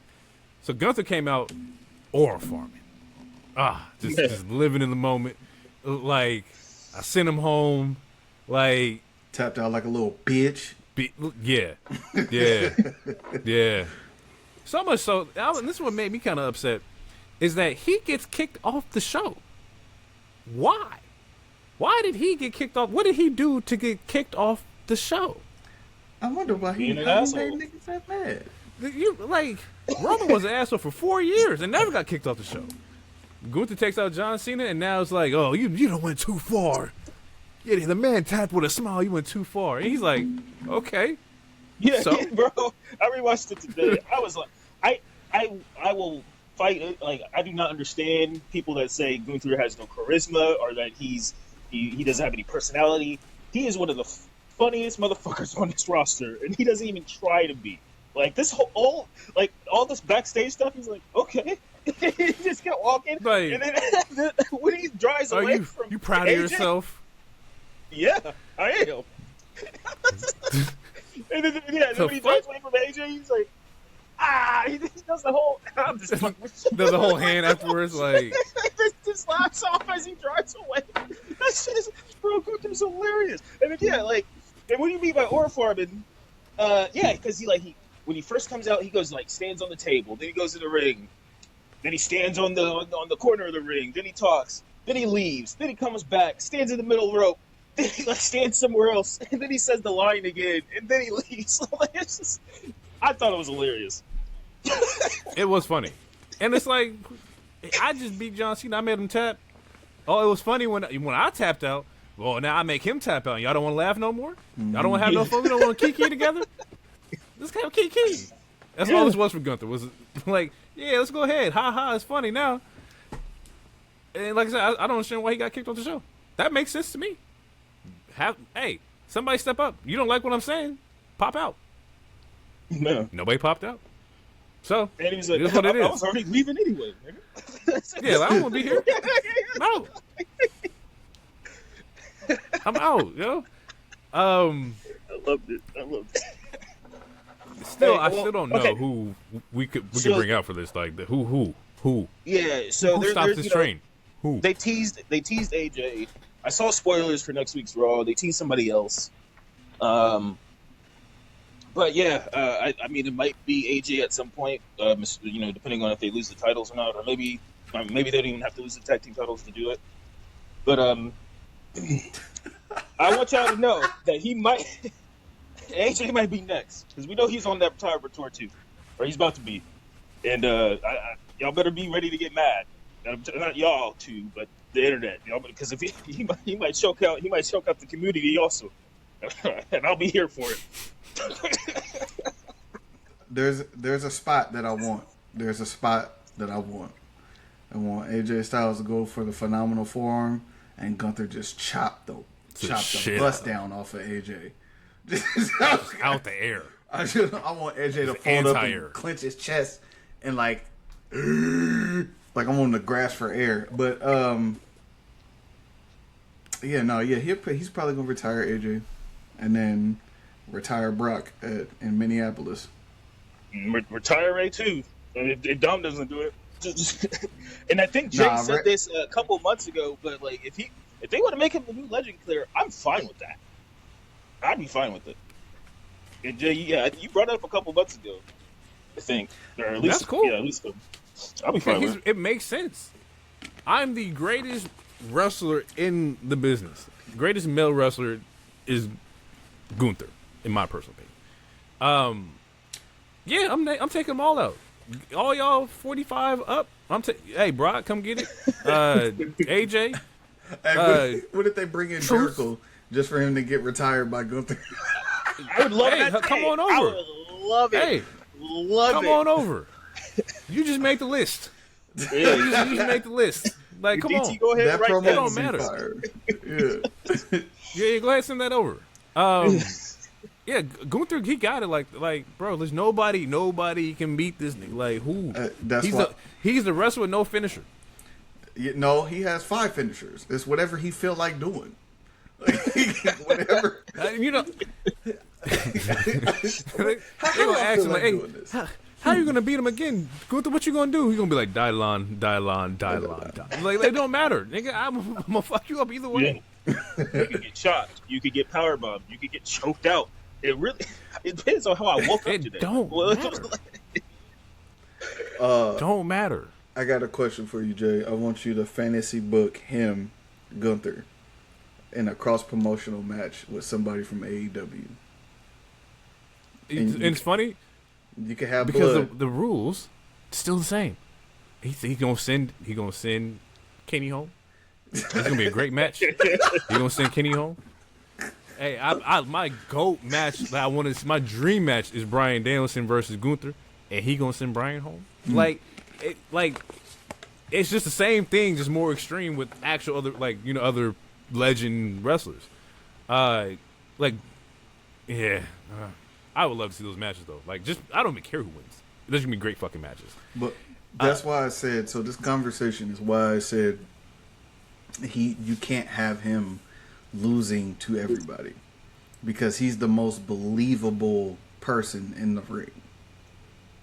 So Gunther came out aura farming. Just living in the moment. Like, I sent him home. Like, tapped out like a little bitch. Yeah. So much so, and this is what made me kind of upset, is that he gets kicked off the show. Why? Why did he get kicked off? What did he do to get kicked off the show? I wonder why he made niggas that mad. Roman was an asshole for 4 years and never got kicked off the show. Gunther takes out John Cena, and now it's like, oh, you done went too far. Yeah, the man tapped with a smile. You went too far. And he's like, okay. Yeah, so? Bro. I rewatched it today. I was like, I will fight it. Like, I do not understand people that say Gunther has no charisma or that he doesn't have any personality. He is one of the funniest motherfuckers on this roster, and he doesn't even try to be. Like, this all this backstage stuff, he's like, okay. He just kept walking, like, and then when he drives away from you proud AJ, of yourself? Yeah, I am. And then when he drives away from AJ, he's like, he does the whole. I'm just fucking with you. Does the whole hand afterwards, like. just laughs off as he drives away. That shit is, bro, Gunther's hilarious. And then and what do you mean by aura farming? Because when he first comes out, he goes stands on the table, then he goes to the ring. Then he stands on the corner of the ring. Then he talks. Then he leaves. Then he comes back, stands in the middle rope. Then he stands somewhere else. And then he says the line again. And then he leaves. I thought it was hilarious. It was funny, and it's like I just beat John Cena. I made him tap. Oh, it was funny when I tapped out. Well, now I make him tap out. Y'all don't want to laugh no more. Y'all don't want to have no fun. We don't want to kiki together. Let's have kiki. That's all this was for Gunther. Was like. Yeah, let's go ahead. Ha ha, it's funny now. And like I said, I don't understand why he got kicked off the show. That makes sense to me. Hey, somebody step up. You don't like what I'm saying? Pop out. No. Nobody popped out. So, and he was like, it is what it is. I was already leaving anyway. Yeah, I don't want to be here. I'm out. I'm out, yo. I loved it. I still don't know who we could bring out for this. Like the who. Yeah. So who stops this train? Who? They teased AJ. I saw spoilers for next week's Raw. They teased somebody else. But yeah, I mean, it might be AJ at some point. Depending on if they lose the titles or not, or maybe they don't even have to lose the tag team titles to do it. But I want y'all to know that AJ might be next because we know he's on that retirement tour too, or he's about to be. And y'all better be ready to get mad. Not y'all too, but the internet. Because if he might choke out the community also, and I'll be here for it. There's a spot that I want. I want AJ Styles to go for the phenomenal forearm, and Gunther just chop the bust down off of AJ. Out the air. I want AJ to fold up and clench his chest and like I'm on the grass for air. But he's probably gonna retire AJ and then retire Brock in Minneapolis. Retire Ray too. If Dom doesn't do it. And I think Jay said this a couple months ago, but like if they want to make him the new Legend Killer, I'm fine with that. I'd be fine with it. And Jay, you brought it up a couple months ago, I think. Or at least, that's cool. Yeah, at least I'll be fine with it. It makes sense. I'm the greatest wrestler in the business. The greatest male wrestler is Gunther, in my personal opinion. I'm taking them all out. All y'all 45 up. Hey, Brock, come get it. AJ. Hey, what if they bring in Jericho just for him to get retired by Gunther? I would love that. Come on over. I would love it. Hey, come on over. You just make the list. Yeah. you just make the list. Like, come on. Go ahead, that promo don't matter. Yeah, go ahead and send that over. Yeah, Gunther, he got it. Like, bro, there's nobody can beat this nigga. Like, who? He's the wrestler with no finisher. No, he has 5 finishers. It's whatever he feel like doing. Whatever. They gonna ask him like, "Hey, how you gonna beat him again, Gunther? What you gonna do?" He's gonna be like, "Dylon." Like, they don't matter, nigga. I'm gonna fuck you up either way. Yeah. You could get chopped. You could get powerbombed. You could get choked out. It depends on how I woke up today. Don't matter. I got a question for you, Jay. I want you to fantasy book him, Gunther, in a cross-promotional match with somebody from AEW. And it's funny. You can have because the rules still the same. He gonna send Kenny home. It's gonna be a great match. He gonna send Kenny home. Hey, my GOAT match that I want to see, my dream match is Bryan Danielson versus Gunther, and he gonna send Bryan home. It's just the same thing, just more extreme with actual other legend wrestlers. I would love to see those matches though. Like, just I don't even care who wins. There's gonna be great fucking matches. But that's why I said. So this conversation is why I said you can't have him losing to everybody because he's the most believable person in the ring.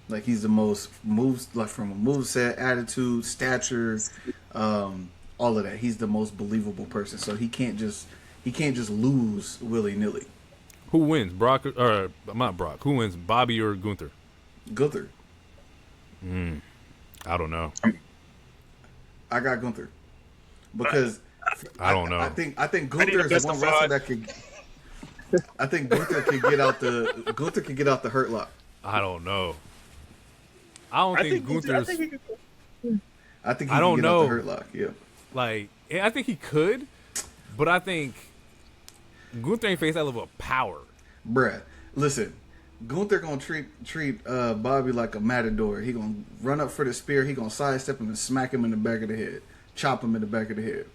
Like, he's the most moves, like from a moveset, attitude, stature, all of that. He's the most believable person. So he can't just lose willy nilly. Who wins, Brock or not Brock? Who wins, Bobby or Gunther? Gunther. I don't know. I got Gunther because I don't know. I think Gunther is one wrestler that could. I think Gunther can get out the hurt lock. I don't know. I think Gunther's. I think he can get know. out the hurt lock. Yeah. Like, I think he could, but I think Gunther ain't face that level of power. Bruh, listen. Gunther gonna treat Bobby like a matador. He gonna run up for the spear. He gonna sidestep him and smack him in the back of the head. Chop him in the back of the head.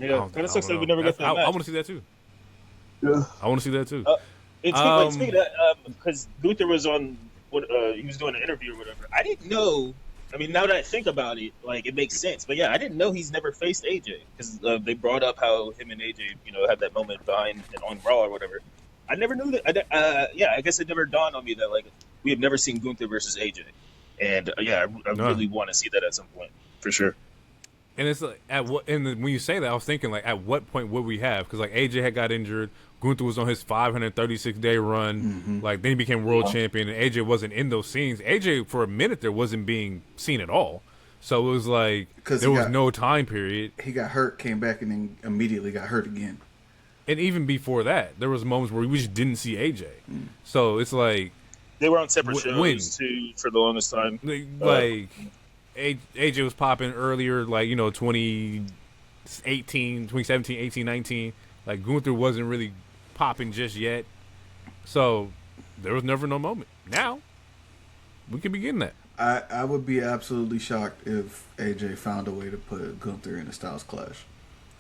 Yeah, kind of sucks that we never got that match. I want to see that too. Yeah. I want to see that too. Speaking of that, because Gunther was on, he was doing an interview or whatever. I didn't know. I mean, now that I think about it, like, it makes sense. But yeah, I didn't know he's never faced AJ because they brought up how him and AJ, had that moment behind and on Raw or whatever. I never knew that. I guess it never dawned on me that, like, we have never seen Gunther versus AJ, and I really want to see that at some point for sure. And it's like when you say that, I was thinking like, at what point would we have? Because like AJ had got injured, Gunther was on his 536-day run, like then he became world champion, and AJ wasn't in those scenes. AJ for a minute there wasn't being seen at all, so it was like there was no time period. He got hurt, came back, and then immediately got hurt again. And even before that, there was moments where we just didn't see AJ. So it's like they were on separate shows too for the longest time. Like AJ was popping earlier, like 2017, 18, 19. Like Gunther wasn't really popping just yet, so there was never no moment. Now we could be getting that. I would be absolutely shocked if AJ found a way to put Gunther in a Styles Clash.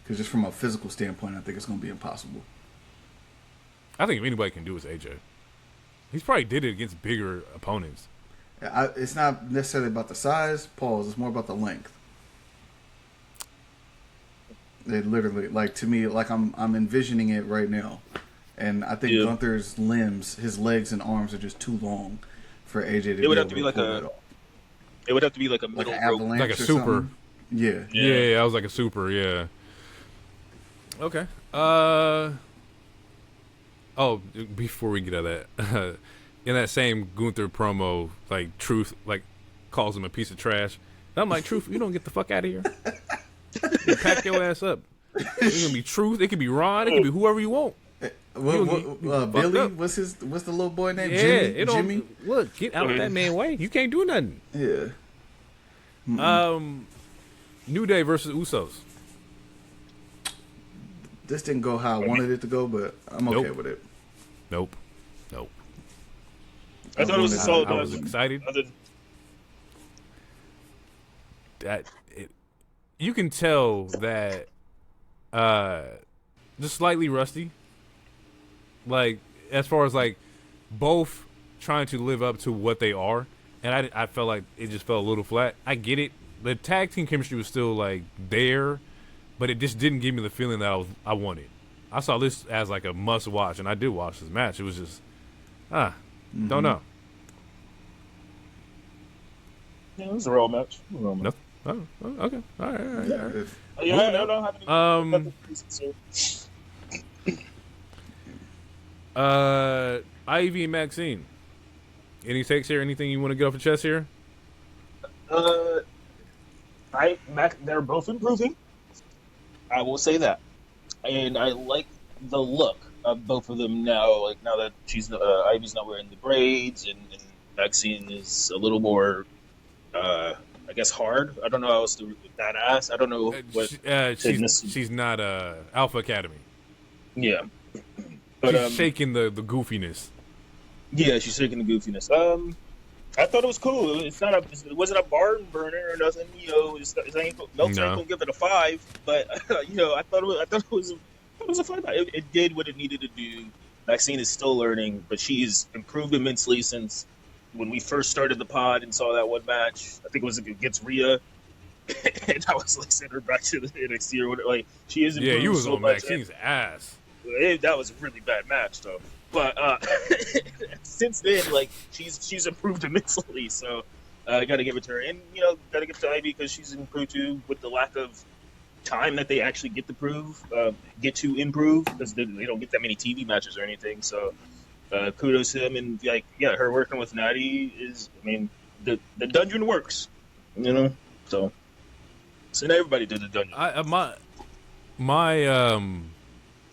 Because just from a physical standpoint, I think it's going to be impossible. I think if anybody can do it, it's AJ. He's probably did it against bigger opponents. It's not necessarily about the size, Paul's. It's more about the length. They literally, like, to me, like I'm envisioning it right now. And I think Gunther's limbs, his legs and arms are just too long for AJ to It would have to be like a middle rope. Like a super. Something. Yeah. Yeah, I was like a super, yeah. Okay. Oh, before we get out of that, in that same Gunther promo, like Truth, like calls him a piece of trash. And I'm like, Truth, you don't get the fuck out of here. You pack your ass up. It's gonna be Truth. It could be Ron. It could be whoever you want. Billy, what's the little boy name? Yeah, Jimmy. Look, get out of that man way. You can't do nothing. Yeah. New Day versus Usos. This didn't go how I wanted it to go, but I'm okay with it. Nope. I thought it was a solid. I was excited. You can tell that just slightly rusty. Like, as far as like both trying to live up to what they are, and I felt like it just fell a little flat. I get it. The tag team chemistry was still like there, but it just didn't give me the feeling that I wanted. I saw this as like a must watch, and I did watch this match. It was just don't know. Yeah, it was a Raw match. No. Oh, okay. All right. Yeah, I don't have any. Ivy and Maxine. Any takes here? Anything you want to get off the chest here? They're both improving. I will say that, and I like the look of both of them now. Like now that Ivy's not wearing the braids, and Maxine is a little more, I guess, hard. I don't know how else to badass. I don't know what. She's not Alpha Academy. Yeah, but she's shaking the goofiness. Yeah, she's shaking the goofiness. I thought it was cool. It wasn't a barn burner or nothing. Meltzer ain't gonna give it a 5, but I thought it was a fun match. It did what it needed to do. Maxine is still learning, but she's improved immensely since when we first started the pod and saw that one match. I think it was against Rhea, and I was like, send her back to the NXT or whatever. Like she is improved. Yeah, you was so on much. Maxine's ass. That was a really bad match, though. But since then, like she's improved immensely. So I got to give it to her, and got to give it to Ivy because she's improved too with the lack of time that they actually get to improve because they don't get that many TV matches or anything. So kudos to them, and her working with Natty is, the dungeon works, So now everybody did the dungeon. My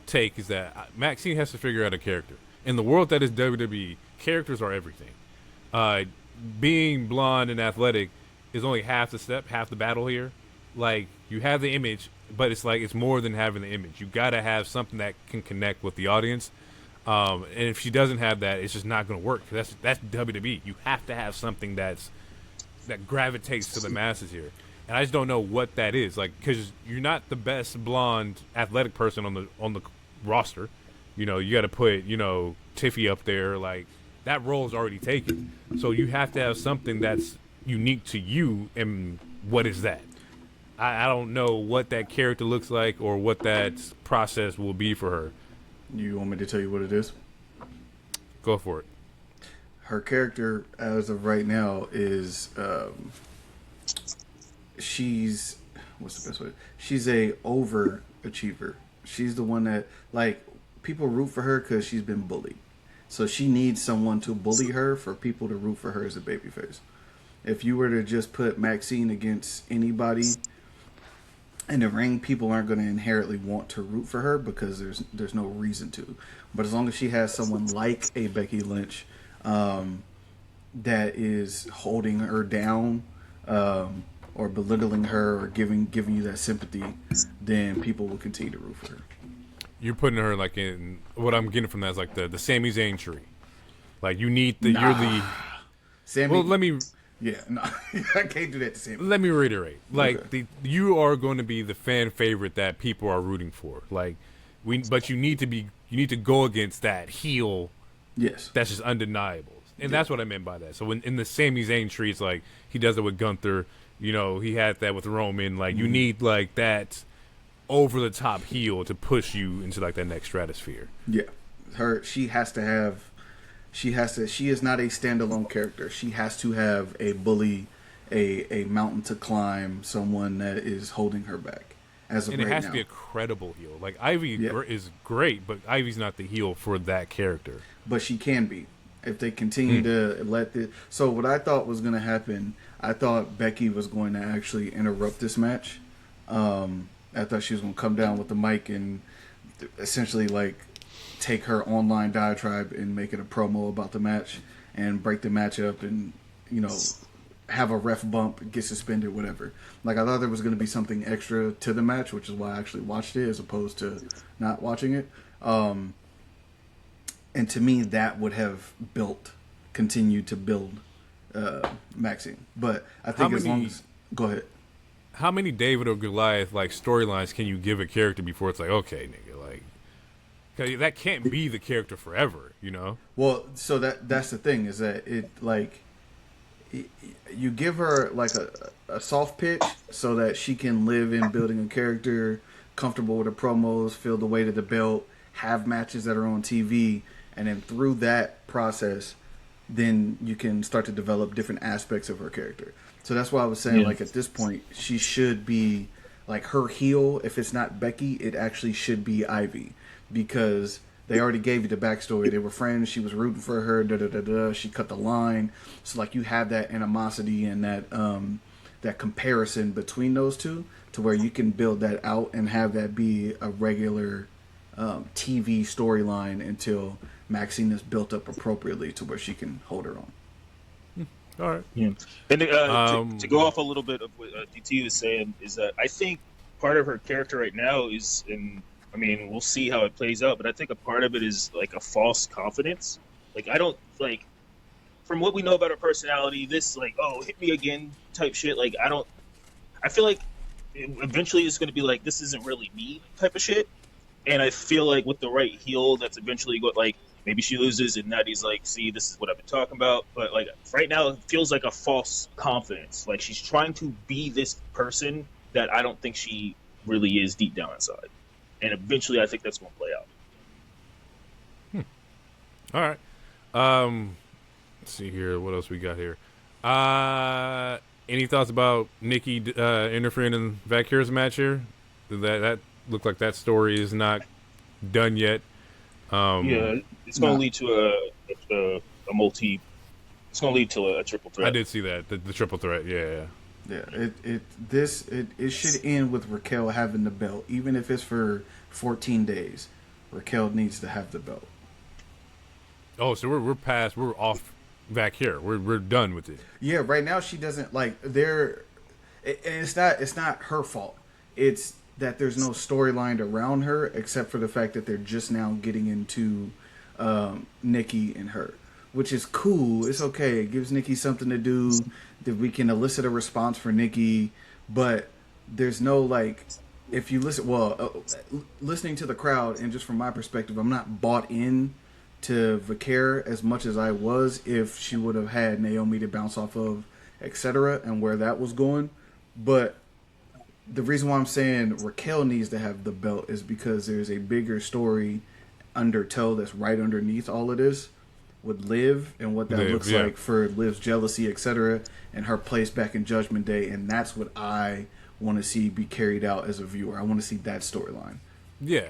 take is that Maxine has to figure out a character. In the world that is WWE, characters are everything. Being blonde and athletic is only half the step, half the battle here. Like, you have the image, but it's more than having the image. You got to have something that can connect with the audience. And if she doesn't have that, it's just not going to work. That's WWE. You have to have something that gravitates to the masses here. And I just don't know what that is. Like, because you're not the best blonde athletic person on the roster. You got to put Tiffy up there. Like, that role is already taken. So you have to have something that's unique to you. And what is that? I don't know what that character looks like or what that process will be for her. You want me to tell you what it is? Go for it. Her character, as of right now, is what's the best way? She's a overachiever. She's the one that like people root for her because she's been bullied. So she needs someone to bully her for people to root for her as a babyface. If you were to just put Maxine against anybody in the ring, people aren't going to inherently want to root for her because there's no reason to. But as long as she has someone like a Becky Lynch that is holding her down or belittling her or giving you that sympathy, then people will continue to root for her. You're putting her like in what I'm getting from that is like the Sami Zayn tree. Like you need the you're the Sammy. Well, let me. Yeah, no, I can't do that to Sammy. Let me reiterate. Like Okay. you are going to be the fan favorite that people are rooting for. Like but you need to go against that heel. Yes. That's just undeniable. And that's what I meant by that. So in the Sami Zayn tree, it's like he does it with Gunther. You know, he had that with Roman. Like you need like that over the top heel to push you into like that next stratosphere. Yeah. She is not a standalone character. She has to have a bully, a mountain to climb, someone that is holding her back. As of And it right has now. to be a credible heel. Like Ivy Yeah. is great, but Ivy's not the heel for that character. But she can be if they continue to let the. So what I thought was going to happen, I thought Becky was going to actually interrupt this match. I thought she was going to come down with the mic and essentially like take her online diatribe and make it a promo about the match and break the match up and have a ref bump, get suspended, whatever. Like I thought there was going to be something extra to the match, which is why I actually watched it as opposed to not watching it. And to me, that would have continued to build Maxine. But I think as long as... Go ahead. How many David or Goliath like storylines can you give a character before it's like, okay, nigga, like, 'cause that can't be the character forever, you know? Well, so that's the thing is that it like you give her like a soft pitch so that she can live in building a character, comfortable with the promos, feel the weight of the belt, have matches that are on TV, and then through that process, then you can start to develop different aspects of her character. So that's why I was saying, like, at this point, she should be, like, her heel, if it's not Becky, it actually should be Ivy. Because they already gave you the backstory. They were friends. She was rooting for her. Da-da-da-da. She cut the line. So, like, you have that animosity and that comparison between those two to where you can build that out and have that be a regular TV storyline until Maxine is built up appropriately to where she can hold her own. All right. Yeah. And to go off a little bit of what DT was saying is that I think part of her character right now is, I mean, we'll see how it plays out, but I think a part of it is like a false confidence. Like, I don't, like, from what we know about her personality, this, like, oh, hit me again type shit, like, I feel like eventually it's going to be like, this isn't really me type of shit. And I feel like with the right heel, that's eventually going, like, maybe she loses, and Natty's like, see, this is what I've been talking about. But, like, right now, it feels like a false confidence. Like, she's trying to be this person that I don't think she really is deep down inside. And eventually, I think that's going to play out. All right. Let's see here. What else we got here? Any thoughts about Nikki interfering in Valkyrie's match here? That look like that story is not done yet. Yeah, it's going to lead to a multi. It's going to lead to a triple threat. I did see that the triple threat. Yeah. Yeah, it should end with Raquel having the belt, even if it's for 14 days. Raquel needs to have the belt. Oh, so we're off back here. We're done with it. Yeah, right now she doesn't like and it's not her fault. It's that there's no storyline around her except for the fact that they're just now getting into Nikki and her, which is cool. It's okay. It gives Nikki something to do that we can elicit a response for Nikki, but there's no like. If you listen, listening to the crowd and just from my perspective, I'm not bought in to Valkyrie as much as I was if she would have had Naomi to bounce off of, etc., and where that was going. But the reason why I'm saying Raquel needs to have the belt is because there's a bigger story undertow that's right underneath all of this with Liv and what that looks like for Liv's jealousy, etc., and her place back in Judgment Day, and that's what I want to see be carried out as a viewer. I want to see that storyline. Yeah,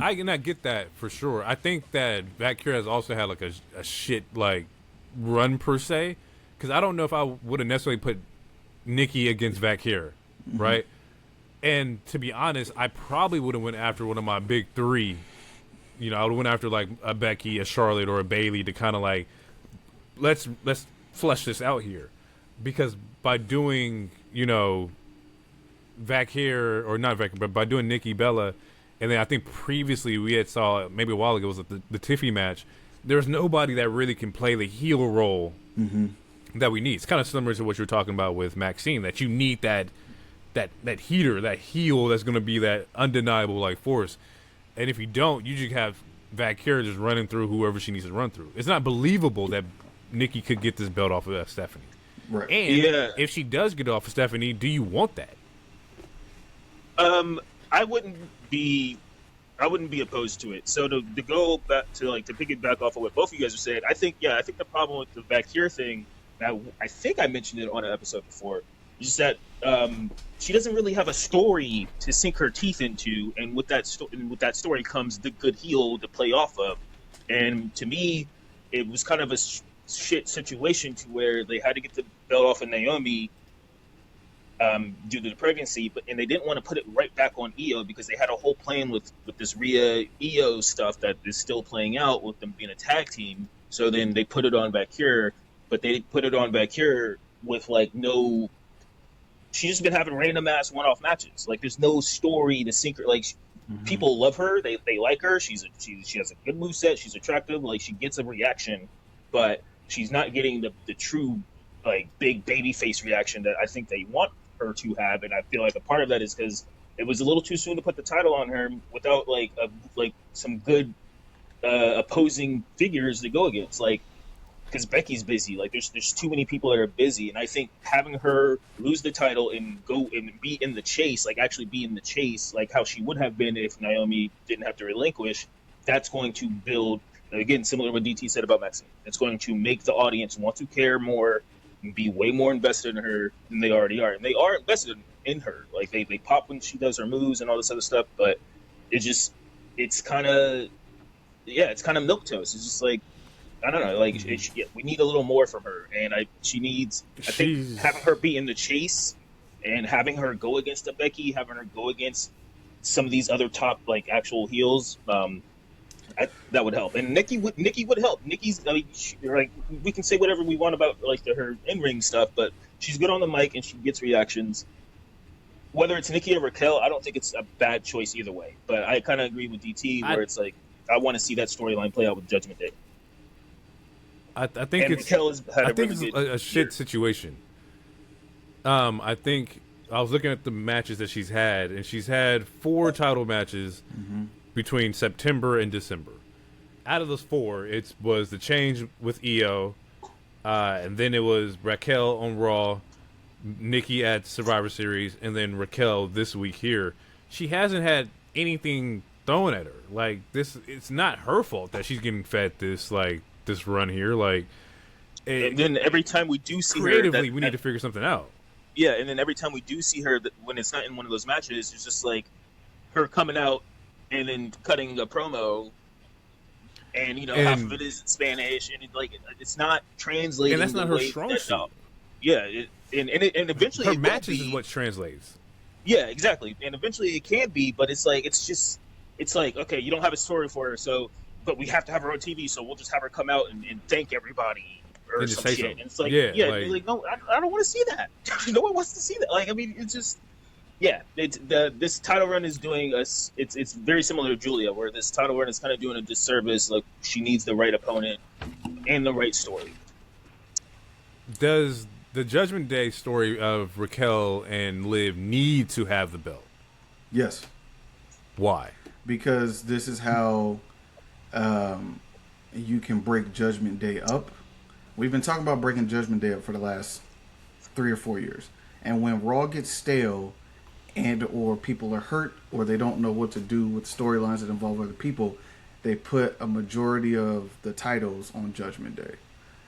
I get that for sure. I think that Valkyrie has also had like a shit like run per se, because I don't know if I would have necessarily put Nikki against Valkyrie, right? And to be honest, I probably would have went after one of my big three. You know, I would have went after like a Becky, a Charlotte, or a Bayley to kind of like let's flesh this out here, because by doing Valkyrie or not Valkyrie, but by doing Nikki Bella. And then I think previously we had saw maybe a while ago was the Tiffy match. There's nobody that really can play the heel role that we need. It's kind of similar to what you're talking about with Maxine, that you need that heater, that heel that's going to be that undeniable like force. And if you don't, you just have Valkyrie just running through whoever she needs to run through. It's not believable that Nikki could get this belt off of Stephanie. Right. And if she does get it off of Stephanie, do you want that? I wouldn't be opposed to it. So to go back to piggyback off of what both of you guys are saying, I think the problem with the Valkyrie thing, now I think I mentioned it on an episode before, is that she doesn't really have a story to sink her teeth into, and with that story comes the good heel to play off of. And to me, it was kind of a shit situation to where they had to get the belt off of Naomi due to the pregnancy, and they didn't want to put it right back on Io because they had a whole plan with this Rhea Io stuff that is still playing out with them being a tag team. So then they put it on Valkyrie, but they put it on Valkyrie with like no. She's just been having random ass one-off matches. Like there's no story to sink her. Like people love her, they like her. She has a good moveset. She's attractive. Like she gets a reaction, but she's not getting the true like big baby face reaction that I think they want her to have. And I feel like a part of that is because it was a little too soon to put the title on her without like some good opposing figures to go against. Like because Becky's busy. Like there's too many people that are busy, and I think having her lose the title and go and be in the chase, like actually be in the chase, like how she would have been if Naomi didn't have to relinquish, that's going to build. Again, similar to what DT said about Maxine, it's going to make the audience want to care more and be way more invested in her than they already are. And they are invested in her. Like, they pop when she does her moves and all this other stuff, but it's kind of milquetoast. It's just like, I don't know, like, we need a little more from her. And I think having her be in the chase and having her go against a Becky, having her go against some of these other top, like, actual heels, that would help, and Nikki would help. Nikki's like we can say whatever we want about like her in-ring stuff, but she's good on the mic and she gets reactions. Whether it's Nikki or Raquel, I don't think it's a bad choice either way. But I kind of agree with DT where it's like I want to see that storyline play out with Judgment Day. I think it's Raquel has had it's a shit situation. I think I was looking at the matches that she's had, and she's had 4 title matches. Between September and December. Out of those 4, it was the change with Io, and then it was Raquel on Raw, Nikki at Survivor Series, and then Raquel this week here. She hasn't had anything thrown at her. Like this, it's not her fault that she's getting fed this run here. Like, and then every time we do see creatively, her, we need to figure something out. Yeah, and then every time we do see her, when it's not in one of those matches, it's just like her coming out and then cutting a promo, and half of it is in Spanish, and it's not translating. And that's not her strong suit. Yeah, and eventually her matches is what translates. Yeah, exactly, and eventually it can be, but it's like okay, you don't have a story for her, but we have to have her on TV, so we'll just have her come out and thank everybody or and some shit. Something. And it's like, no, I don't want to see that. No one wants to see that. Like, I mean, it's just. Yeah, this title run is doing us. It's very similar to Julia, where this title run is kind of doing a disservice. Like she needs the right opponent and the right story. Does the Judgment Day story of Raquel and Liv need to have the belt? Yes. Why? Because this is how you can break Judgment Day up. We've been talking about breaking Judgment Day up for the last 3 or 4 years, and when Raw gets stale. And or people are hurt or they don't know what to do with storylines that involve other people, they put a majority of the titles on Judgment Day.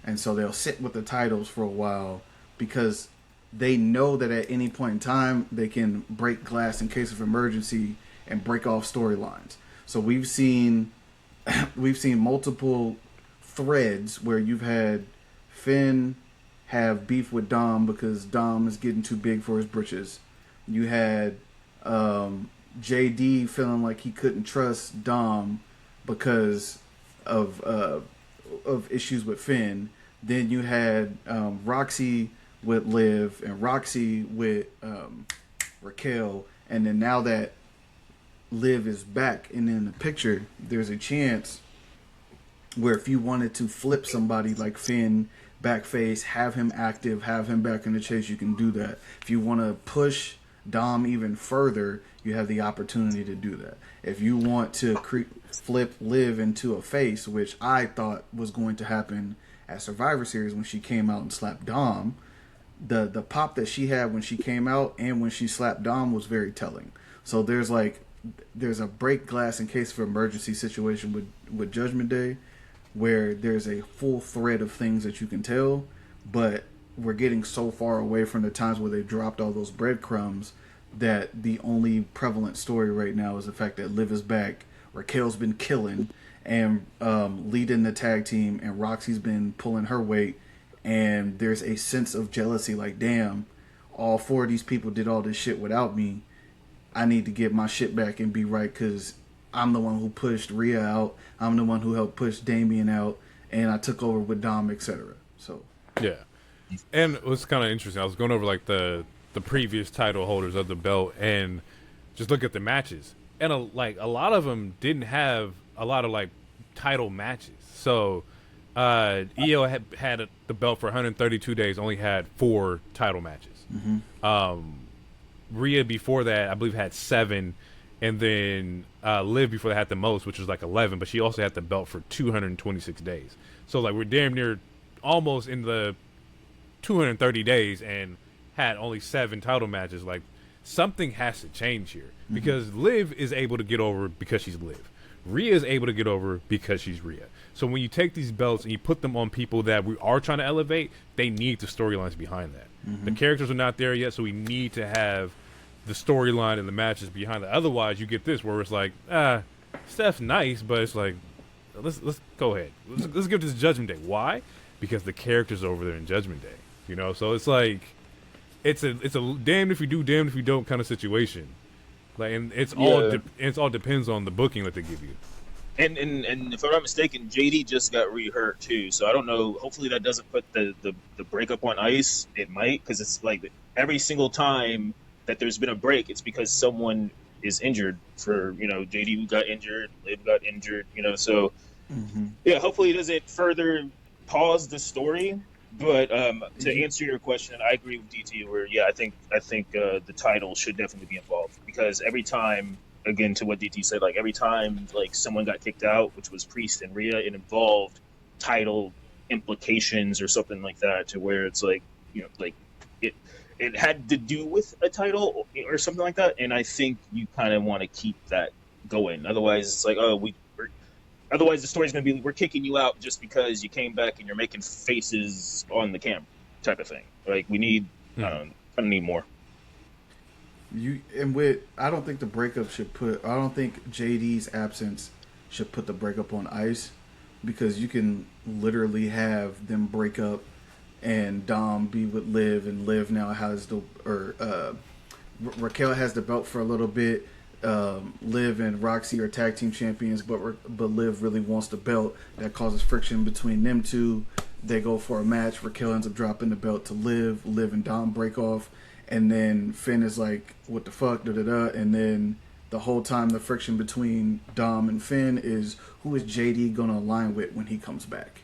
And so they'll sit with the titles for a while because they know that at any point in time they can break glass in case of emergency and break off storylines. So we've seen multiple threads where you've had Finn have beef with Dom because Dom is getting too big for his britches. You had JD feeling like he couldn't trust Dom because of issues with Finn. Then you had Roxy with Liv and Roxy with Raquel, and then now that Liv is back and in the picture, there's a chance where if you wanted to flip somebody like Finn backface, have him active, have him back in the chase, you can do that. If you want to push Dom even further, you have the opportunity to do that. If you want to flip Liv into a face, which I thought was going to happen at Survivor Series when she came out and slapped Dom, the pop that she had when she came out and when she slapped Dom was very telling. So there's a break glass in case of emergency situation with Judgment Day, where there's a full thread of things that you can tell, but we're getting so far away from the times where they dropped all those breadcrumbs that the only prevalent story right now is the fact that Liv is back, Raquel's been killing and leading the tag team, and Roxy's been pulling her weight, and there's a sense of jealousy like, damn, all four of these people did all this shit without me. I need to get my shit back and be right because I'm the one who pushed Rhea out. I'm the one who helped push Damian out, and I took over with Dom, etc. So yeah, and it was kind of interesting. I was going over like the previous title holders of the belt and just look at the matches, and a lot of them didn't have a lot of like title matches. So EO had the belt for 132 days, only had 4 title matches. Mm-hmm. Rhea before that, I believe, had 7. And then Liv before that had the most, which was like 11, but she also had the belt for 226 days. So like we're damn near almost in the 230 days and had only 7 title matches. Like something has to change here because Liv is able to get over because she's Liv. Rhea is able to get over because she's Rhea. So when you take these belts and you put them on people that we are trying to elevate, they need the storylines behind that. The characters are not there yet, so we need to have the storyline and the matches behind it. Otherwise, you get this where it's like, Steph's nice, but it's like, let's go ahead. Let's give this Judgment Day. Why? Because the characters are over there in Judgment Day. You know, so it's like, it's a damned if you do, damned if you don't kind of situation. Like, and it's all depends on the booking that they give you. And if I'm not mistaken, JD just got re-hurt too. So I don't know. Hopefully that doesn't put the breakup on ice. It might, because it's like every single time that there's been a break, it's because someone is injured. For JD got injured, Liv got injured. So yeah, hopefully it doesn't further pause the story. But to answer your question, I agree with DT. Where I think the title should definitely be involved, because every time, again to what DT said, like every time like someone got kicked out, which was Priest and Rhea, it involved title implications or something like that, to where it's like like it had to do with a title or something like that. And I think you kind of want to keep that going. Otherwise, it's like, otherwise the story's going to be, we're kicking you out just because you came back and you're making faces on the camera type of thing. Like we need, I don't need more. I don't think the breakup I don't think JD's absence should put the breakup on ice, because you can literally have them break up and Dom be with Liv, and Liv now has Raquel has the belt for a little bit. Liv and Roxy are tag team champions, but Liv really wants the belt. That causes friction between them two. They go for a match. Raquel ends up dropping the belt to Liv. Liv and Dom break off, and then Finn is like, "What the fuck?" And then the whole time the friction between Dom and Finn is, who is JD gonna align with when he comes back?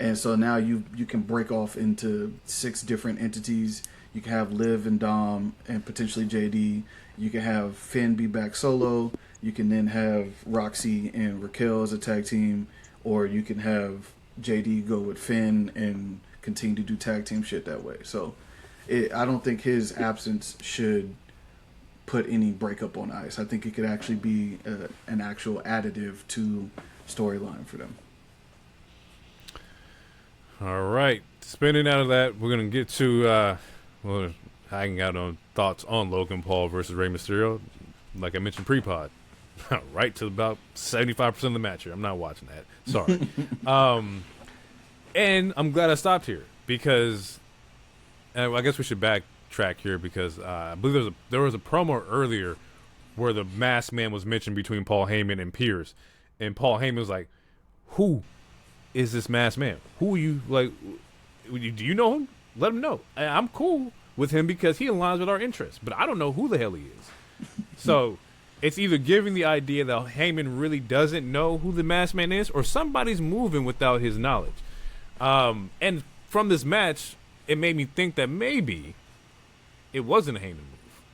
And so now you can break off into 6 different entities. You can have Liv and Dom and potentially JD. You can have Finn be back solo. You can then have Roxy and Raquel as a tag team. Or you can have JD go with Finn and continue to do tag team shit that way. So I don't think his absence should put any breakup on ice. I think it could actually be an actual additive to storyline for them. All right, spinning out of that, we're going to get to Well, hanging out on thoughts on Logan Paul versus Rey Mysterio, like I mentioned pre-pod, right to about 75% of the match here. I'm not watching that. Sorry. And I'm glad I stopped here because I guess we should backtrack here because I believe there was a promo earlier where the masked man was mentioned between Paul Heyman and Pierce, and Paul Heyman was like, "Who is this masked man? Who are you? Like, do you know him? Let him know. I'm cool with him because he aligns with our interests, but I don't know who the hell he is." So it's either giving the idea that Heyman really doesn't know who the masked man is, or somebody's moving without his knowledge. And from this match, it made me think that maybe it wasn't a Heyman move.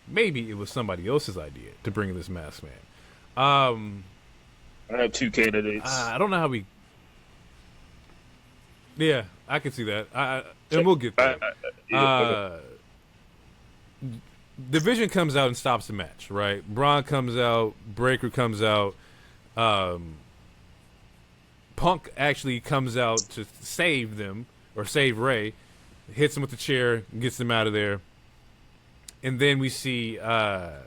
Maybe it was somebody else's idea to bring in this masked man. I have two candidates. I don't know how we. Yeah, I can see that. And we'll get there. Okay. Division comes out and stops the match, right? Bron comes out, Breakker comes out, Punk actually comes out to save them, or save Rey, hits him with the chair, gets them out of there. And then we see Heyman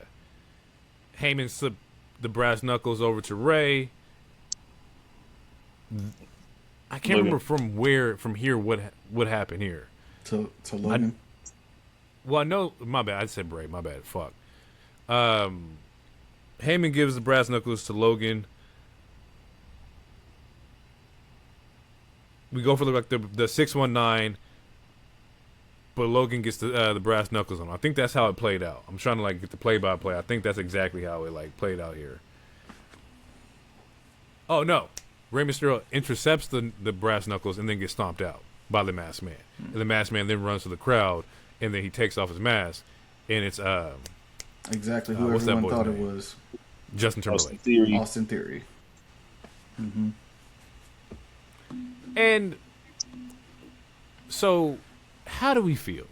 slip the brass knuckles over to Rey. I can't remember from here what happened here. To Logan. Well, I know, my bad. I said Bray. My bad. Fuck. Heyman gives the brass knuckles to Logan. We go for the 619, but Logan gets the brass knuckles on. I think that's how it played out. I'm trying to get the play-by-play. I think that's exactly how it played out here. Oh no, Rey Mysterio intercepts the brass knuckles and then gets stomped out by the masked man. And the masked man then runs to the crowd. And then he takes off his mask, and it's exactly who everyone thought it was. Justin Timberlake. Austin Theory. Mm-hmm. And so, how do we feel?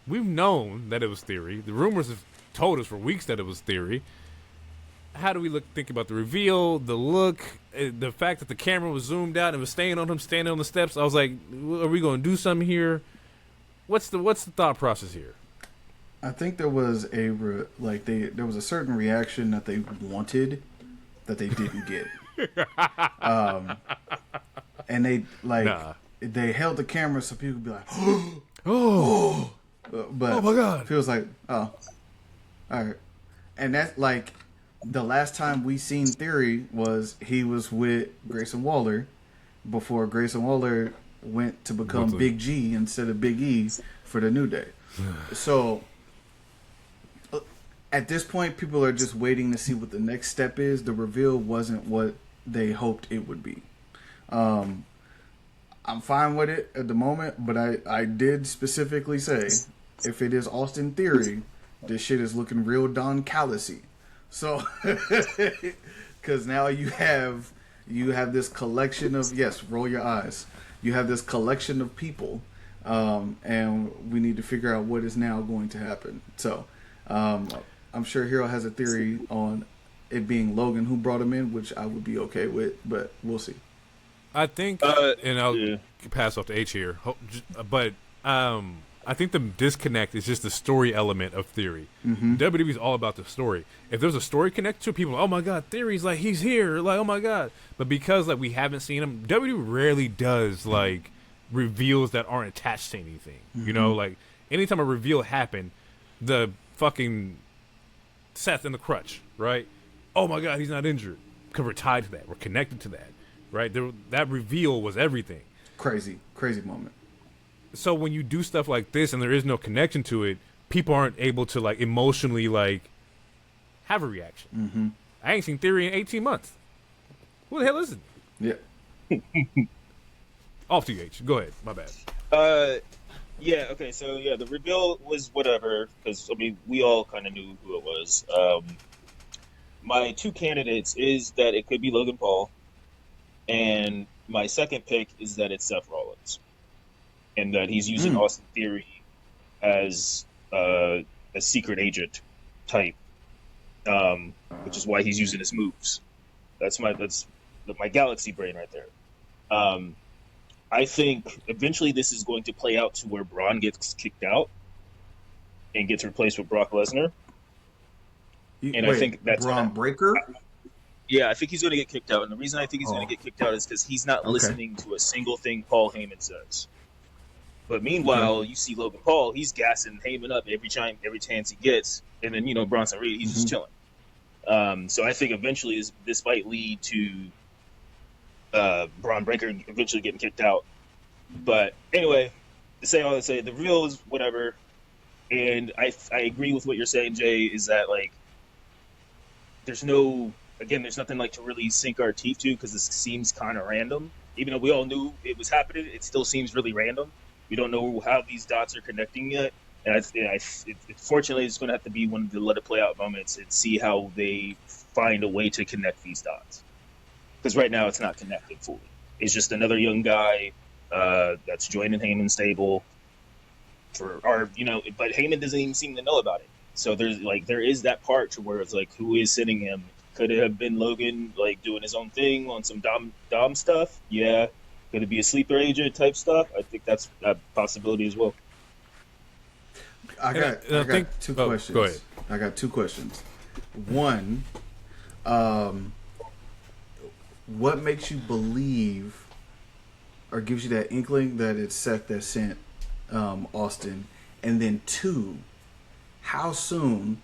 We've known that it was Theory. The rumors have told us for weeks that it was Theory. How do we think about the reveal, the look, the fact that the camera was zoomed out and was staying on him, standing on the steps? I was like, are we going to do something here? What's the thought process here? I think there was there was a certain reaction that they wanted that they didn't get, and they held the camera so people could be like, oh, but oh my god, it feels like all right, and that's like the last time we seen Theory was he was with Grayson Waller before Grayson Waller went to become Big G instead of Big E for the New Day. So at this point, people are just waiting to see what the next step is. The reveal wasn't what they hoped it would be. I'm fine with it at the moment, but I did specifically say if it is Austin Theory, this shit is looking real Don Callis-y. So because now you have this collection of, yes, roll your eyes. You have this collection of people, and we need to figure out what is now going to happen. So, I'm sure Hero has a theory on it being Logan who brought him in, which I would be okay with, but we'll see. I think, and I'll pass off to H here, but I think the disconnect is just the story element of Theory. Mm-hmm. WWE's all about the story. If there's a story connected to people, oh my god, Theory's he's here, oh my god. But because we haven't seen him, WWE rarely does reveals that aren't attached to anything. Mm-hmm. You know, anytime a reveal happened, the fucking Seth in the crutch, right? Oh my god, he's not injured. Because we're tied to that. We're connected to that, right? That reveal was everything. Crazy moment. So when you do stuff like this and there is no connection to it, people aren't able to emotionally have a reaction. Mm-hmm. I ain't seen Theory in 18 months. Who the hell is it? Yeah. Off to you, H. Go ahead. My bad. Yeah. Okay. So the reveal was whatever because we all kind of knew who it was. My two candidates is that it could be Logan Paul, and my second pick is that it's Seth Rollins. And that he's using Austin Theory as a secret agent type, which is why he's using his moves. That's my galaxy brain right there. I think eventually this is going to play out to where Bron gets kicked out, and gets replaced with Brock Lesnar. I think that's Bron Breakker. Yeah, I think he's going to get kicked out, and the reason I think he's going to get kicked out is because he's not listening to a single thing Paul Heyman says. But meanwhile, you see Logan Paul, he's gassing Heyman up every chance he gets, and then Bronson Reed, he's just chilling. So I think eventually this might lead to Bron Breakker eventually getting kicked out. But anyway, to say all I say, the real is whatever. And I agree with what you're saying, Jay, is that, like, there's nothing like to really sink our teeth to because this seems kind of random. Even though we all knew it was happening, it still seems really random. We don't know how these dots are connecting yet. And fortunately, it's going to have to be one of the let it play out moments and see how they find a way to connect these dots. Because right now, it's not connected fully. It's just another young guy that's joining Heyman's stable. But Heyman doesn't even seem to know about it. So there is that part to where it's like, who is sitting him? Could it have been Logan, like, doing his own thing on some Dom stuff? Yeah. Could it be a sleeper agent type stuff? I think that's a possibility as well. I got two questions. Go ahead. I got two questions. One, what makes you believe or gives you that inkling that it's Seth that sent Austin? And then two, how soon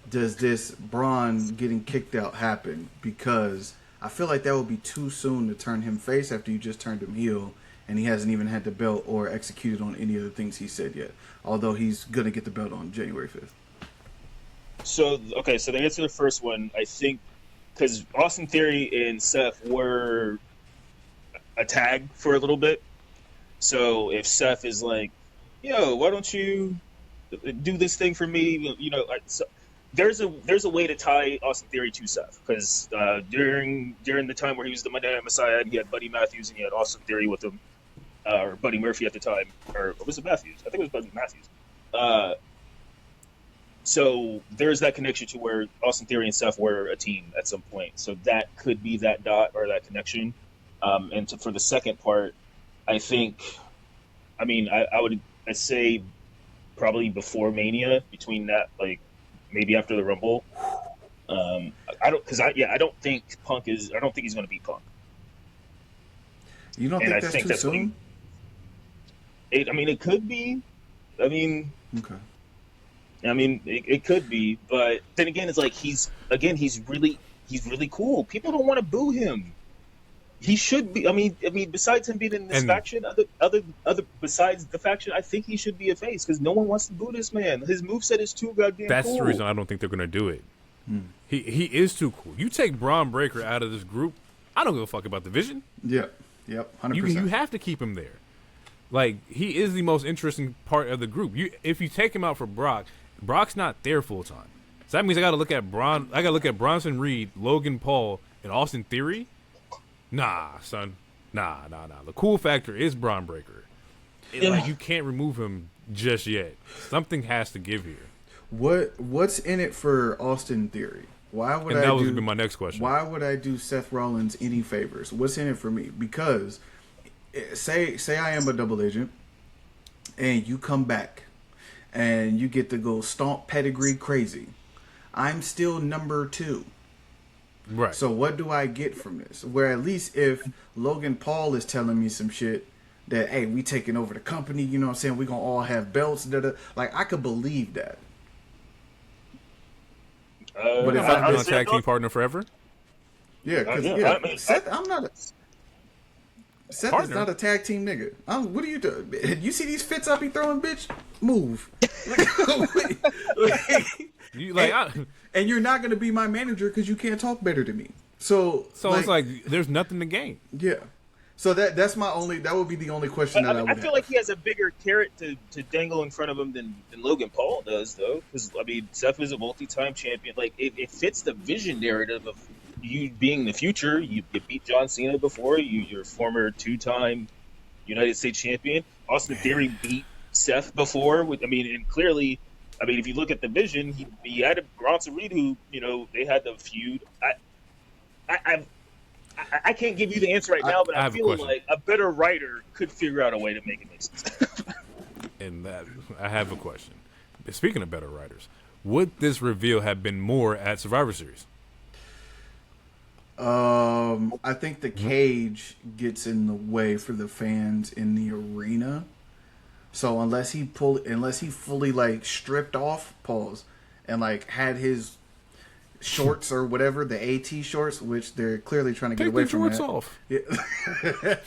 does this Bron getting kicked out happen? Because I feel like that would be too soon to turn him face after you just turned him heel, and he hasn't even had the belt or executed on any of the things he said yet. Although he's going to get the belt on January 5th. So the answer to the first one, I think, because Austin Theory and Seth were a tag for a little bit. So if Seth is like, yo, why don't you do this thing for me? There's a way to tie Austin Theory to Seth, because during the time where he was the Monday Night Messiah, he had Buddy Matthews and he had Austin Theory with him, or Buddy Murphy at the time, or was it Matthews? I think it was Buddy Matthews. So there's that connection to where Austin Theory and Seth were a team at some point. So that could be that dot or that connection. For the second part, I would say probably before Mania, between that, like, maybe after the Rumble. I don't think he's going to beat Punk. You don't think that's too soon? It could be. Okay. It could be, but then again, it's like he's really cool. People don't want to boo him. He should be. Besides him being in this faction, other besides the faction, I think he should be a face because no one wants to boo this man. His moveset is too goddamn cool. That's the reason I don't think they're going to do it. He is too cool. You take Bron Breakker out of this group, I don't give a fuck about the vision. Yep, 100%. You have to keep him there. Like, he is the most interesting part of the group. If you take him out for Brock's not there full time. So that means I got to look at Bronson Reed, Logan Paul, and Austin Theory. Nah, son. Nah. The cool factor is Bron Breakker. Like, you can't remove him just yet. Something has to give here. What's in it for Austin Theory? That was going to be my next question. Why would I do Seth Rollins any favors? What's in it for me? Because say I am a double agent and you come back and you get to go stomp pedigree crazy. I'm still number 2. Right. So what do I get from this? Where at least if Logan Paul is telling me some shit that, hey, we taking over the company, you know what I'm saying? We're going to all have belts. Like, I could believe that. But if I'm a tag team partner forever? Yeah, because Seth, Seth is not a tag team nigga. What are you doing? You see these fits I be throwing, bitch? Move. And you're not going to be my manager because you can't talk better than me. So it's like there's nothing to gain. Yeah. So that would be the only question that I would have. I feel like he has a bigger carrot to dangle in front of him than Logan Paul does, though. Because, Seth is a multi-time champion. Like, it fits the vision narrative of you being the future. You beat John Cena before. You're a former 2-time United States champion. Austin Theory beat Seth before. And clearly, if you look at the vision, he had Bronson Reed, who, they had the feud. I can't give you the answer right now, but I feel like a better writer could figure out a way to make it make sense. And I have a question. speaking of better writers, would this reveal have been more at Survivor Series? I think the cage gets in the way for the fans in the arena. So unless he fully like stripped off, and like had his shorts or whatever, the AT shorts, which they're clearly trying to get away from. Take the shorts off. Yeah.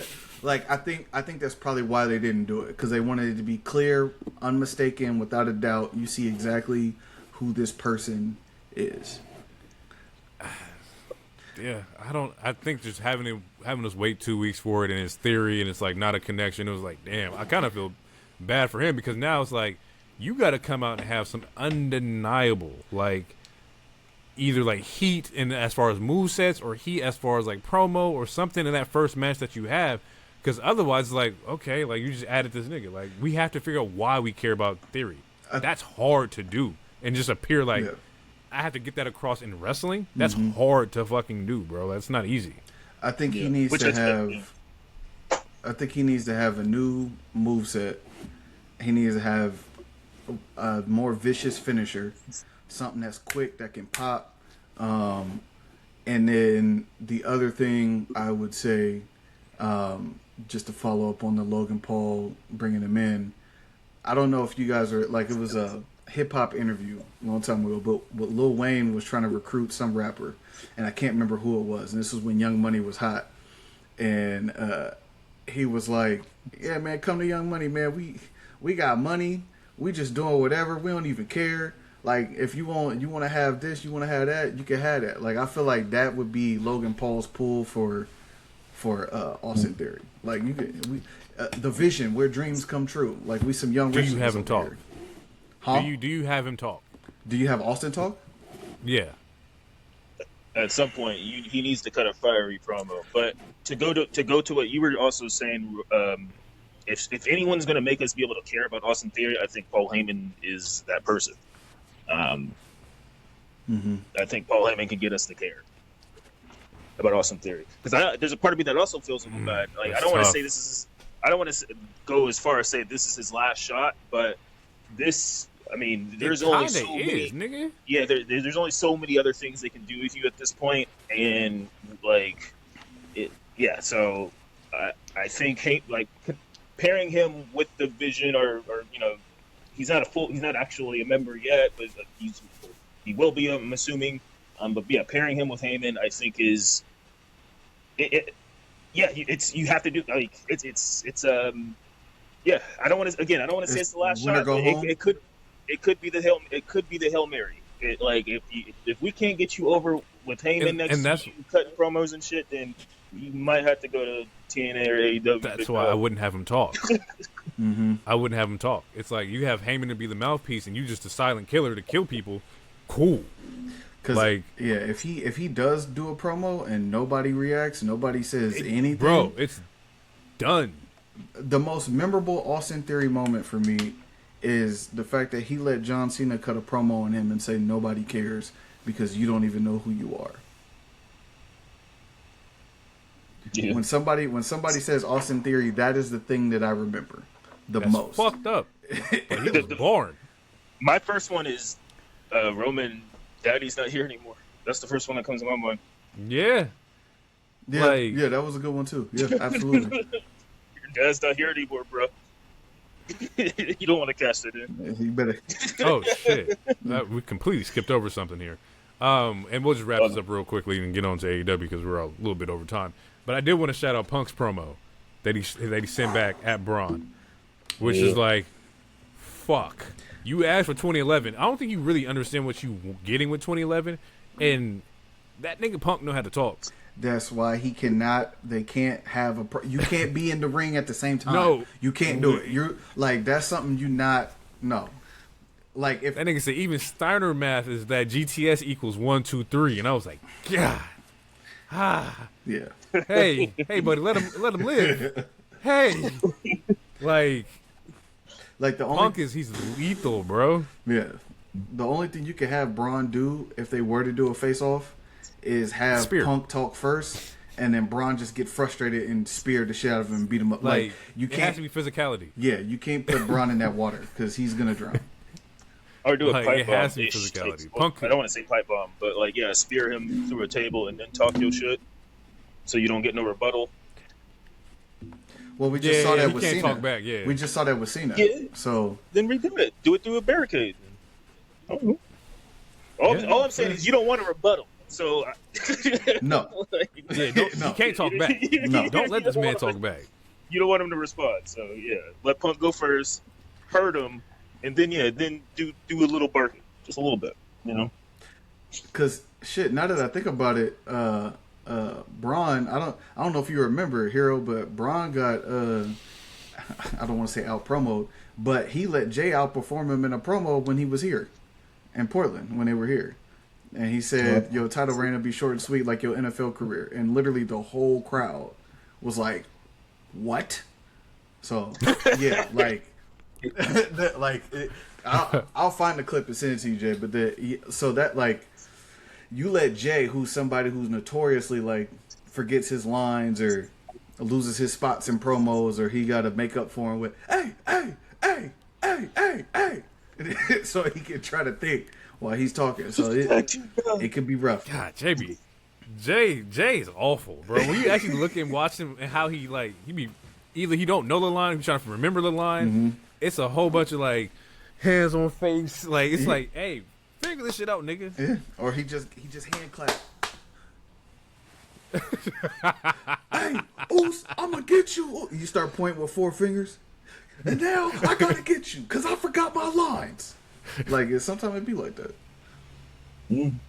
Like I think that's probably why they didn't do it, because they wanted it to be clear, unmistaken, without a doubt. You see exactly who this person is. Yeah, I think just having us wait 2 weeks for it and his theory and it's like not a connection. It was like, damn, I kind of feel bad for him, because now it's like you got to come out and have some undeniable like either like heat in as far as movesets or heat as far as like promo or something in that first match that you have, because otherwise it's like, okay, like you just added this nigga. Like we have to figure out why we care about theory. That's hard to do and just appear like. Yeah. I have to get that across in wrestling. That's hard to fucking do, bro. That's not easy. I think he needs to have. I think he needs to have a new moveset. He needs to have a more vicious finisher, something that's quick that can pop. And then the other thing I would say, just to follow up on the Logan Paul bringing him in. I don't know if you guys are like, it was a hip-hop interview a long time ago, but Lil Wayne was trying to recruit some rapper, and I can't remember who it was, and this was when Young Money was hot, and he was like, yeah, man, come to Young Money, man, we got money, we just doing whatever, we don't even care, like, if you want to have this, you want to have that, you can have that. Like, I feel like that would be Logan Paul's pull for Austin Theory. Like, the vision where dreams come true. Like, we some young. Do you have him talk? Huh? Do you have him talk? Do you have Austin talk? Yeah. At some point, he needs to cut a fiery promo. But to go to what you were also saying, if anyone's going to make us be able to care about Austin Theory, I think Paul Heyman is that person. I think Paul Heyman can get us to care about Austin Theory, because there's a part of me that also feels a little bad. Like, I don't want to say this is. I don't want to go as far as say this is his last shot, but this. I mean, there's only so many. Nigga. Yeah, there's only so many other things they can do with you at this point, and like, it. Yeah, so I think like pairing him with the Vision, or he's not actually a member yet, but he will be. I'm assuming. But yeah, pairing him with Heyman, I think is it. Yeah, you have to do like it's yeah. I don't want to say it's the last shot. It could be the Hail Mary. If we can't get you over with Heyman next to you cutting promos and shit, then you might have to go to TNA or AEW. That's why I wouldn't have him talk. I wouldn't have him talk. It's like you have Heyman to be the mouthpiece, and you just a silent killer to kill people. Cool. Like, yeah, if he does do a promo and nobody reacts, nobody says anything, bro, it's done. The most memorable Austin Theory moment for me is the fact that he let John Cena cut a promo on him and say nobody cares because you don't even know who you are. Yeah. When somebody says Austin Theory, that is the thing that I remember That's most. Fucked up. But he was born. My first one is Roman. Daddy's not here anymore. That's the first one that comes to my mind. Yeah. Yeah, that was a good one too. Yeah, absolutely. Your dad's not here anymore, bro. You don't want to cast it in. You better. Oh shit! We completely skipped over something here. And we'll just wrap this up real quickly and get on to AEW because we're a little bit over time. But I did want to shout out Punk's promo that he sent back at Bron, which is like, fuck. You asked for 2011. I don't think you really understand what you getting with 2011, and that nigga Punk know how to talk. That's why he cannot. They can't have you can't be in the ring at the same time. No, you can't do it. You're like that's something you not. No, like if that nigga said even Steiner math is that GTS equals 1, 2, 3, and I was like, God, yeah. Hey, buddy, let him live. Hey, like the Punk he's lethal, bro. Yeah, the only thing you can have Braun do if they were to do a face-off is have Spear. Punk talk first, and then Braun just get frustrated and spear the shit out of him and beat him up. Like you can't. It has to be physicality. Yeah, you can't put Braun in that water because he's gonna drown. Or do a Like, pipe it bomb. has to be physicality. Punk. I don't want to say pipe bomb, but like, yeah, spear him through a table and then talk your shit, so you don't get no rebuttal. Well, we just saw that with can't Cena. talk back. Yeah, We just saw that with Cena. Yeah. So Then redo it. Do it through a barricade. I don't know. All I'm saying is you don't want a rebuttal. So no, yeah. No. You can't talk back. No. Don't let this man talk back. You don't want him to respond. So yeah, let Punk go first, hurt him, and then do a little barking, just a little bit, you know. because shit. Now that I think about it, Braun. I don't know if you remember, Hero, but Braun got I don't want to say out promoed, but he let Jay outperform him in a promo when he was here in Portland when they were here. And he said, your title reign will be short and sweet like your NFL career. And literally the whole crowd was like, what? So, yeah, like, I'll find the clip and send it to you, Jay. But so that, like, you let Jay, who's somebody who's notoriously, like, forgets his lines or loses his spots in promos, or he got to make up for him with, hey. So he can try to think while he's talking. So it could be rough. God, Jay is awful, bro. When you actually look and watch him and how he be either he don't know the line, he's trying to remember the line. Mm-hmm. It's a whole bunch of like hands on face, like it's like, hey, figure this shit out, nigga. Yeah. Or he just hand clap. Hey, Oos, I'm gonna get you. You start pointing with 4 fingers, and now I gotta get you because I forgot my lines. Like sometimes it be like that.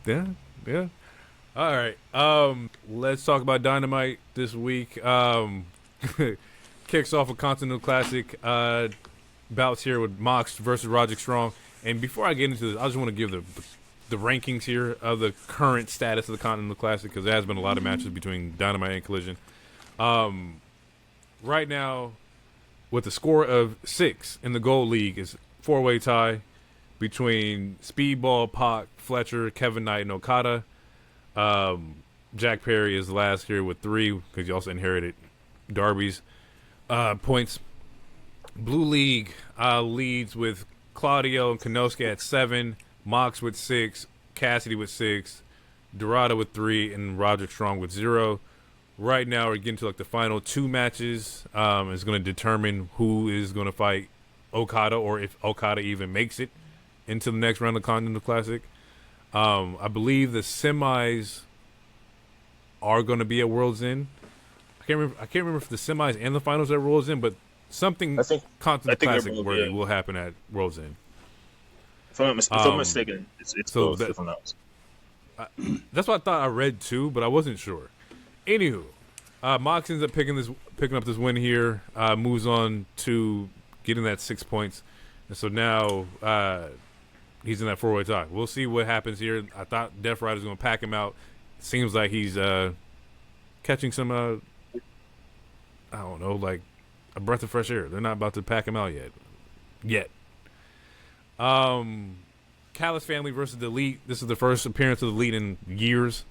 Yeah. All right. Let's talk about Dynamite this week. Kicks off a Continental Classic bouts here with Mox versus Roderick Strong. And before I get into this, I just want to give the rankings here of the current status of the Continental Classic, because there has been a lot of matches between Dynamite and Collision. Right now, with a score of 6 in the Gold League, is 4-way tie between Speedball, Pac, Fletcher, Kevin Knight, and Okada. Jack Perry is last here with 3, because he also inherited Darby's points. Blue League leads with Claudio and Konosuke at 7, Mox with 6, Cassidy with 6, Dorado with 3, and Roderick Strong with 0. Right now, we're getting to like the final 2 matches. It's going to determine who is going to fight Okada, or if Okada even makes it into the next round of the Continental Classic. I believe the semis are going to be at World's End. I can't remember if the semis and the finals are at World's End, but something Continental Classic worthy will happen at World's End. If I'm not mistaken, it's so both. If I'm not. That's what I thought I read too, but I wasn't sure. Anywho, Mox ends up picking up this win here. Moves on to getting that 6 points, and so now he's in that 4-way tie. We'll see what happens here. I thought Death Rider's going to pack him out. Seems like he's catching some, I don't know, like a breath of fresh air. They're not about to pack him out yet. Callis family versus the Elite. This is the first appearance of the Elite in years.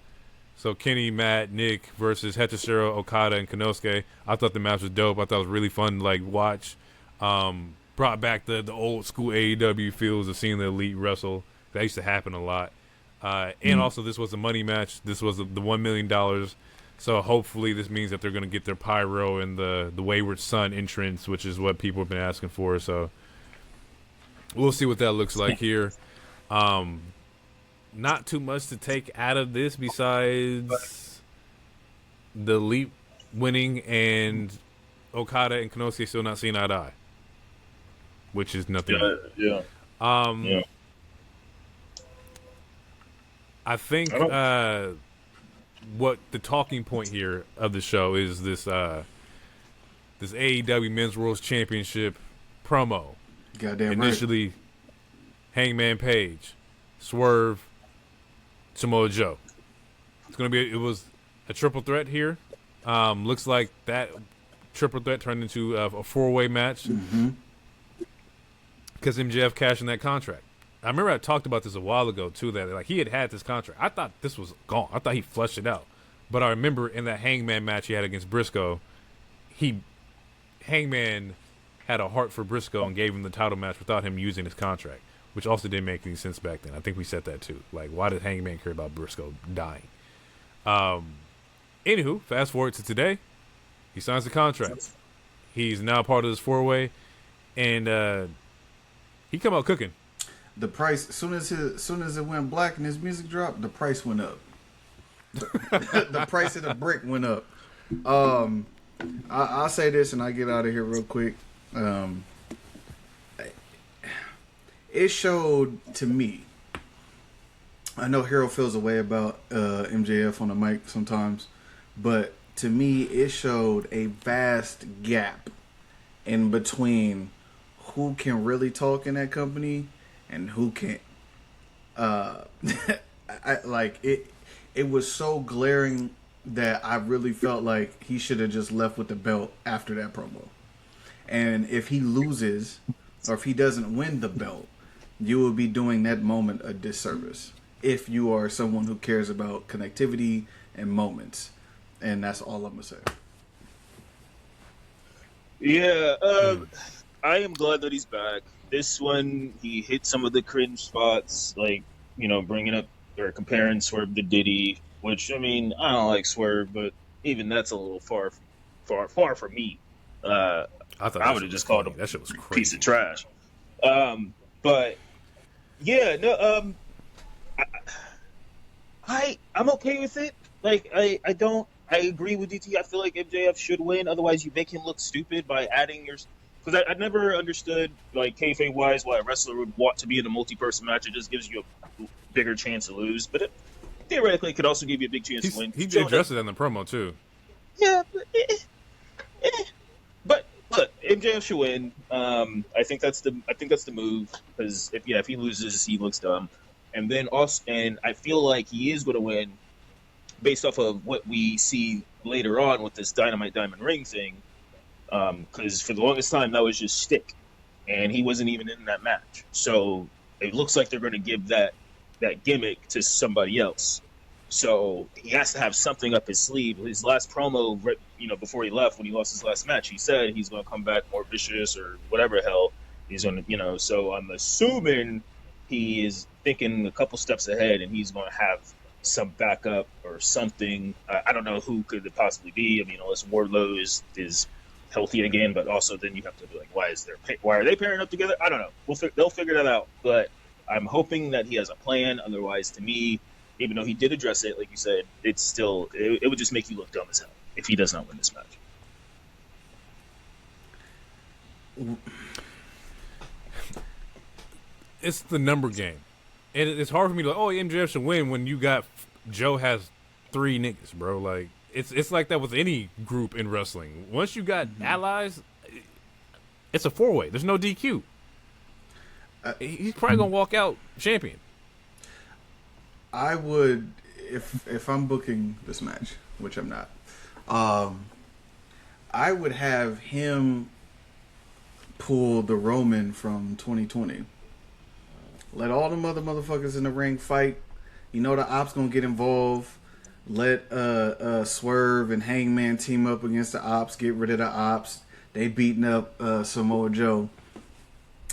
So Kenny, Matt, Nick versus Hechicero, Okada, and Konosuke. I thought the match was dope. I thought it was really fun to like watch. Brought back the old school AEW feels of seeing the Elite wrestle. That used to happen a lot. And also this was a money match. This was the $1 million. So hopefully this means that they're going to get their pyro and the Wayward Son entrance, which is what people have been asking for. So we'll see what that looks like here. Not too much to take out of this besides the Elite winning and Okada and Konosuke still not seeing eye to eye, which is nothing. Yeah. I think what the talking point here of the show is this AEW Men's World Championship promo. Goddamn Initially, Hangman Page, Swerve, Samoa Joe. It was a triple threat here. Looks like that triple threat turned into a 4-way match because MJF cashed in that contract. I remember I talked about this a while ago too. That like he had this contract. I thought this was gone. I thought he flushed it out. But I remember in that Hangman match he had against Briscoe, Hangman had a heart for Briscoe and gave him the title match without him using his contract. which also didn't make any sense back then. I think we said that too. Like, why did Hangman care about Briscoe dying? Anywho, fast forward to today. He signs the contract. He's now part of this 4-way, and he come out cooking. The price, as soon as it went black and his music dropped, the price went up. The price of the brick went up. I'll say this and I get out of here real quick. It showed to me. I know Hero feels a way about MJF on the mic sometimes, but to me, it showed a vast gap in between who can really talk in that company and who can't. It was so glaring that I really felt like he should have just left with the belt after that promo. And if he loses, or if he doesn't win the belt, you will be doing that moment a disservice. If you are someone who cares about connectivity and moments. And that's all I'm going to say. Yeah, I am glad that he's back. This one, he hit some of the cringe spots, like, bringing up or comparing Swerve to Diddy, which, I mean, I don't like Swerve, but even that's a little far from me. I would have just called him that shit was crazy. Piece of trash. But yeah, no, I'm okay with it. Like, I agree with DT. I feel like MJF should win. Otherwise, you make him look stupid by adding your. Because I never understood, like, kayfabe wise, why a wrestler would want to be in a multi-person match. It just gives you a bigger chance to lose, but theoretically, it could also give you a big chance to win. He addressed it in the promo too. Yeah, but look, MJF should win. I think that's the move because if he loses, he looks dumb. And then and I feel like he is going to win based off of what we see later on with this Dynamite Diamond Ring thing. Because for the longest time that was just stick, and he wasn't even in that match. So it looks like they're going to give that gimmick to somebody else. So he has to have something up his sleeve. His last promo, before he left, when he lost his last match, he said he's going to come back more vicious or whatever the hell he's going to. So I'm assuming he is thinking a couple steps ahead, and he's going to have some backup or something. I don't know who could it possibly be. I mean, unless Wardlow is healthy again, but also then you have to be like, why are they pairing up together? I don't know. They'll figure that out. But I'm hoping that he has a plan. Otherwise, to me, even though he did address it, like you said, it's still it would just make you look dumb as hell if he does not win this match. It's the number game, and it's hard for me to MJF should win when you got Joe has 3 niggas, bro. Like it's like that with any group in wrestling. Once you got allies, it's a 4-way. There's no DQ. He's probably gonna walk out champion. I would, if I'm booking this match, which I'm not, I would have him pull the Roman from 2020. Let all the motherfuckers in the ring fight. You know the ops gonna get involved. Let Swerve and Hangman team up against the ops. Get rid of the ops. They beating up Samoa Joe.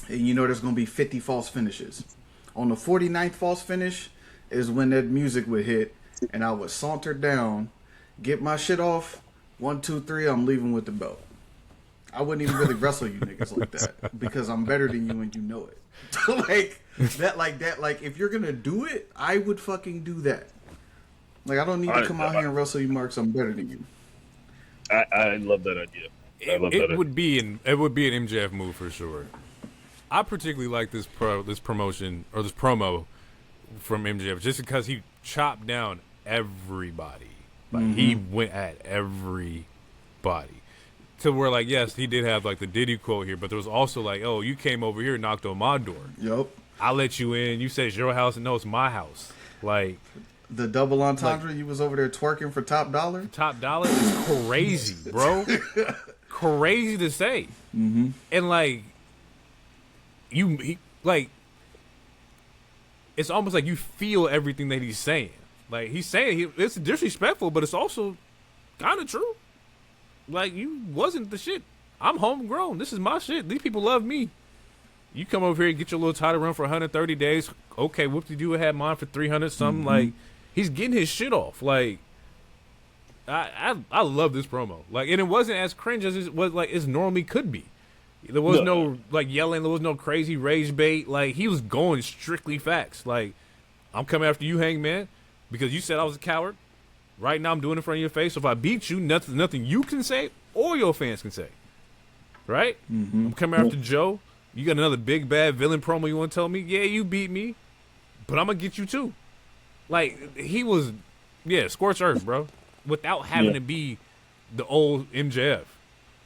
And you know there's gonna be 50 false finishes. On the 49th false finish is when that music would hit, and I would saunter down, get my shit off. 1, 2, 3. I'm leaving with the belt. I wouldn't even really wrestle you niggas like that because I'm better than you and you know it. Like if you're gonna do it, I would fucking do that. Like I don't need to come out here and wrestle you, Marks. I'm better than you. I love that idea. It would be an MJF move for sure. I particularly like this promotion or this promo from MJF just because he chopped down everybody. Like he went at everybody. To where, like, yes, he did have, like, the Diddy quote here, but there was also, like, oh, you came over here and knocked on my door. Yep. I let you in. You said it's your house, and no, it's my house. Like. The double entendre, you was over there twerking for Top Dollar? Top Dollar is crazy, bro. Crazy to say. Mm-hmm. And, like, it's almost like you feel everything that he's saying. Like, he's saying, it's disrespectful, but it's also kind of true. Like, you wasn't the shit. I'm homegrown. This is my shit. These people love me. You come over here and get your little title run for 130 days. Okay, whoop-de-doo, had mine for 300 something. Like, he's getting his shit off. Like, I love this promo. Like, and it wasn't as cringe as it was, like, it normally could be. There was no like yelling. There was no crazy rage bait. Like, he was going strictly facts. Like, I'm coming after you, Hangman, because you said I was a coward. Right now, I'm doing it in front of your face. So if I beat you, nothing you can say or your fans can say. Right? I'm coming after Joe. You got another big bad villain promo you want to tell me? Yeah, you beat me, but I'm gonna get you too. Like, he was, scorched earth, bro, without having to be the old MJF.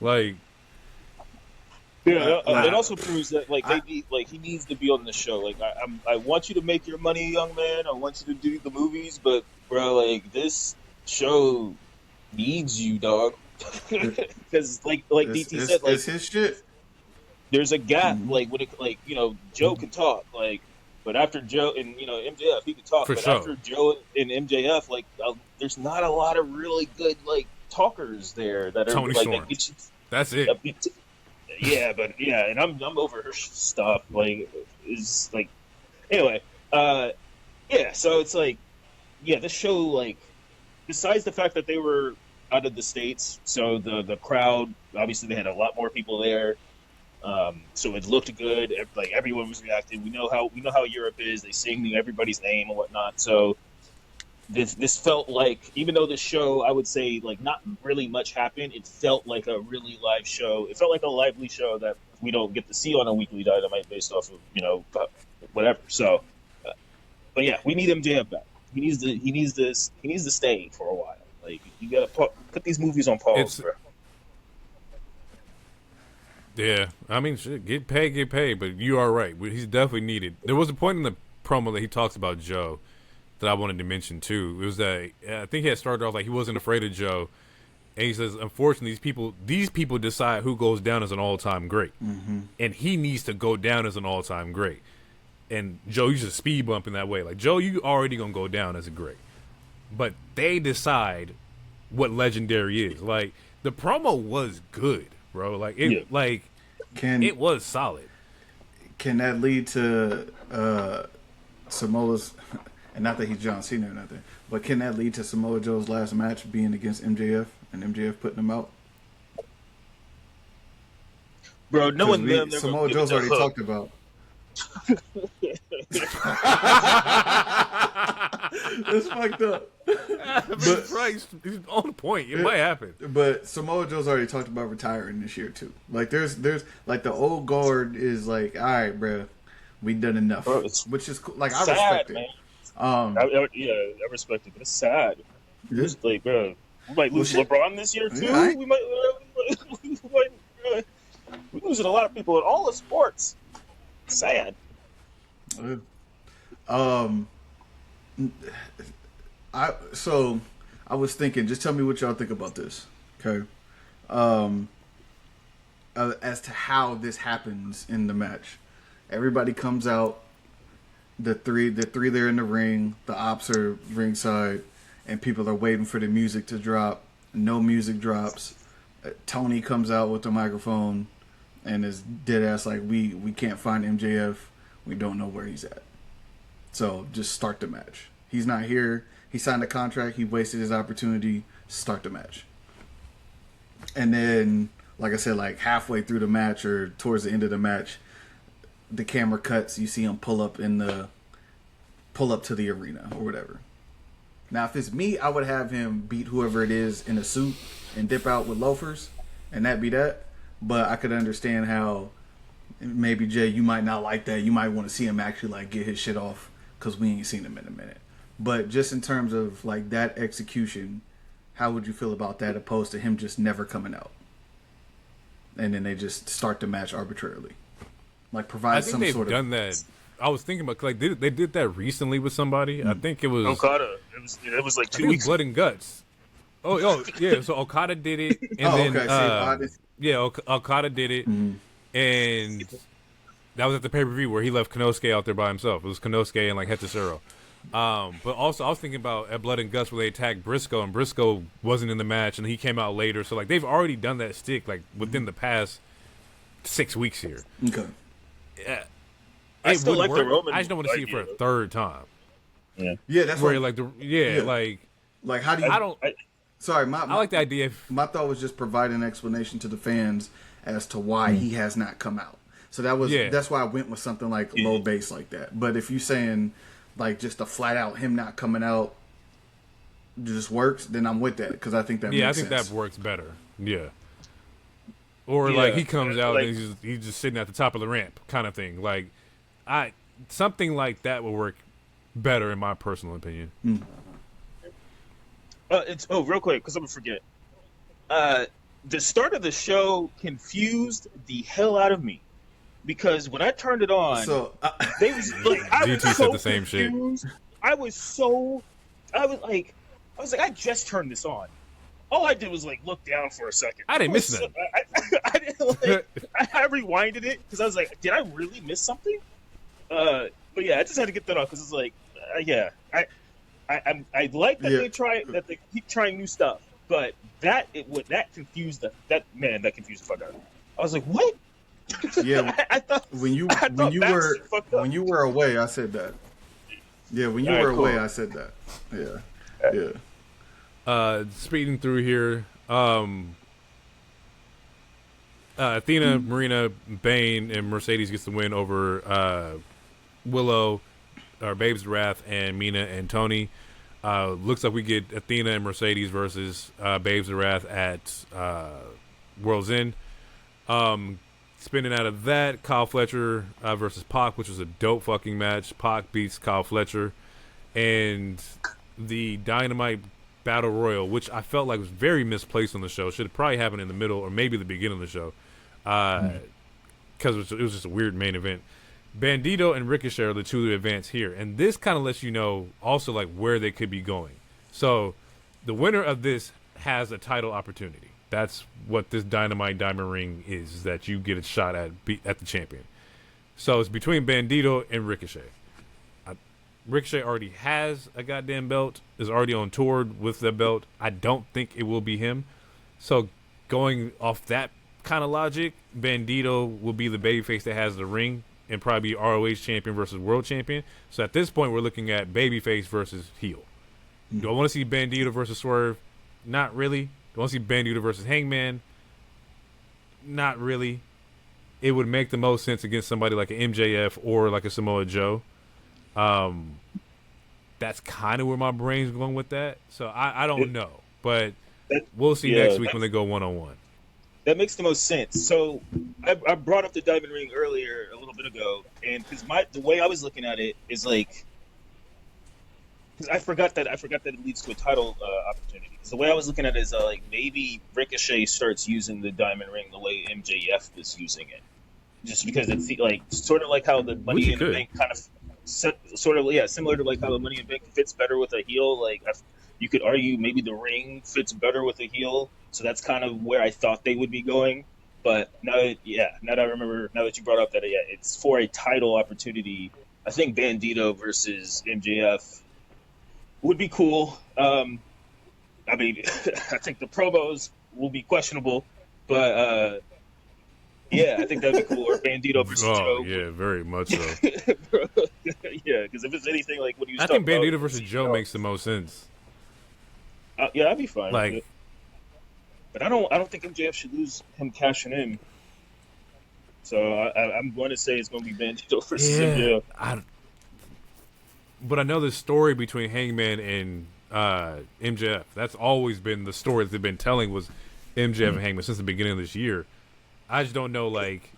Like, it also proves that he needs to be on the show. Like, I want you to make your money, young man. I want you to do the movies, but bro, like, this show needs you, dog. Because like DT said, like, it's his shit. There's a gap, like, when it, like, Joe can talk, like, but after Joe and MJF, he can talk, but after Joe and MJF, like, there's not a lot of really good, like, talkers there that are Tony like Storm. That's it. And I'm over her stuff. Like, is like, anyway, so it's like, this show, like, besides the fact that they were out of the States, so the crowd, obviously they had a lot more people there. So it looked good. Like, everyone was reacting. We know how Europe is. They sing everybody's name and whatnot. So this felt like, even though this show, I would say, like, not really much happened, it felt like a really live show. It felt like a lively show that we don't get to see on a weekly Dynamite based off of whatever. So, but yeah, we need MJF back. He needs to stay for a while. Like, you gotta put these movies on pause, bro. Yeah, I mean, shit, get paid, but you are right. He's definitely needed. There was a point in the promo that he talks about Joe that I wanted to mention, too. It was that, I think he had started off like he wasn't afraid of Joe, and he says, unfortunately, these people decide who goes down as an all-time great, and he needs to go down as an all-time great. And Joe used to speed bump in that way. Like, Joe, you already gonna go down as a great, but they decide what legendary is. Like, the promo was good, bro. Like, it was solid. Can that lead to Samoa's, and not that he's John Cena or nothing, but can that lead to Samoa Joe's last match being against MJF and MJF putting him out? Bro, no one Samoa Joe's already talked about. That's fucked up. But Christ, he's on point. It might happen. But Samoa Joe's already talked about retiring this year too. Like, there's like, the old guard is like, all right, bro, we done enough, which is cool. Like, I respect it. I respect it, but it's sad. It's like, bro, we might lose LeBron this year too. Yeah, we're losing a lot of people in all the sports. Sad. I was thinking, just tell me what y'all think about this, okay? As to how this happens in the match. Everybody comes out. The three there in the ring. The ops are ringside, and people are waiting for the music to drop. No music drops. Tony comes out with the microphone and is dead ass like, we can't find MJF. We don't know where he's at. So just start the match. He's not here. He signed a contract. He wasted his opportunity. Start the match. And then, like I said, like halfway through the match or towards the end of the match, the camera cuts. You see him pull up to the arena or whatever. Now, if it's me, I would have him beat whoever it is in a suit and dip out with loafers, and that be that. But I could understand how maybe, Jay, you might not like that. You might want to see him actually, like, get his shit off because we ain't seen him in a minute. But just in terms of, like, that execution, how would you feel about that opposed to him just never coming out? And then they just start the match arbitrarily. Like, provide some sort of... I think they've done that. I was thinking about, like, they did that recently with somebody. I think it was... Okada. It was like 2 weeks. Blood and Guts. Oh, yeah. So Okada did it, and Okada did it, and that was at the pay-per-view where he left Konosuke out there by himself. It was Konosuke and, like, Hechicero. But also, I was thinking about at Blood and Guts where they attacked Briscoe, and Briscoe wasn't in the match, and he came out later. So, like, they've already done that stick, like, within the past 6 weeks here. Okay. I it still would like work. the Roman. I just don't want to see it for a third time. Yeah, that's Where what, like how do you? I don't. Sorry, I like the idea. My thought was just provide an explanation to the fans as to why he has not come out. So that's why I went with something like low base like that. But if you're saying like just a flat out him not coming out just works, then I'm with that because I think that makes sense. That works better. Yeah. Or like he comes out and he's just sitting at the top of the ramp kind of thing. Like something like that would work better in my personal opinion. It's real quick because I'm gonna forget. The start of the show confused the hell out of me because when I turned it on, they was like, I was DT so said the same confused. shit. I was like, I just turned this on. All I did was like look down for a second. I didn't miss nothing. I didn't like. I rewinded it because I was like, did I really miss something? But yeah, I just had to get that off because it's like, I like that they keep trying new stuff, but that confused that confused the fuck out of me. I was like, what? Yeah, I thought when you were away, I said that. Yeah, when you were away, I said that. Yeah. Speeding through here, Athena, Marina, Bane, and Mercedes gets the win over Willow, Babes of Wrath, and Mina and Tony. Looks like we get Athena and Mercedes versus Babes of Wrath at World's End. Spinning out of that, Kyle Fletcher versus Pac, which was a dope fucking match. Pac beats Kyle Fletcher. And the Dynamite Battle Royal, which I felt like was very misplaced on the show. Should have probably happened in the middle or maybe the beginning of the show. Because it was just a weird main event. Bandito and Ricochet are the two that advance here. And this kind of lets you know also like where they could be going. So the winner of this has a title opportunity. That's what this Dynamite Diamond Ring is that you get a shot at the champion. So it's between Bandito and Ricochet. Ricochet already has a goddamn belt, is already on tour with the belt. I don't think it will be him. So going off that kind of logic, Bandito will be the babyface that has the ring and probably be ROH champion versus world champion. So at this point, we're looking at babyface versus heel. Do I want to see Bandito versus Swerve? Not really. Do I want to see Bandito versus Hangman? Not really. It would make the most sense against somebody like an MJF or like a Samoa Joe. That's kind of where my brain's going with that. So I don't know. But we'll see next week when they go one-on-one. That makes the most sense. So I brought up the Diamond Ring earlier a little bit ago, and because the way I was looking at it is like, because I forgot that it leads to a title opportunity. Because the way I was looking at it is like maybe Ricochet starts using the Diamond Ring the way MJF is using it, just because it's like sort of like how the Money in the Bank kind of similar to like how the Money in the Bank fits better with a heel. Like you could argue maybe the ring fits better with a heel. So that's kind of where I thought they would be going. But now that I remember, now that you brought up that, it's for a title opportunity. I think Bandito versus MJF would be cool. I mean, I think the promos will be questionable, but I think that'd be cool. Or Bandito versus Joe. Yeah, very much so. Yeah, because if it's anything like what he was I think Bandito versus Joe makes the most sense. That'd be fine. Like. But I don't think MJF should lose him cashing in. So I'm going to say it's going to be Bandito versus MJF. But I know the story between Hangman and MJF. That's always been the story that they've been telling was MJF and Hangman since the beginning of this year. I just don't know, like,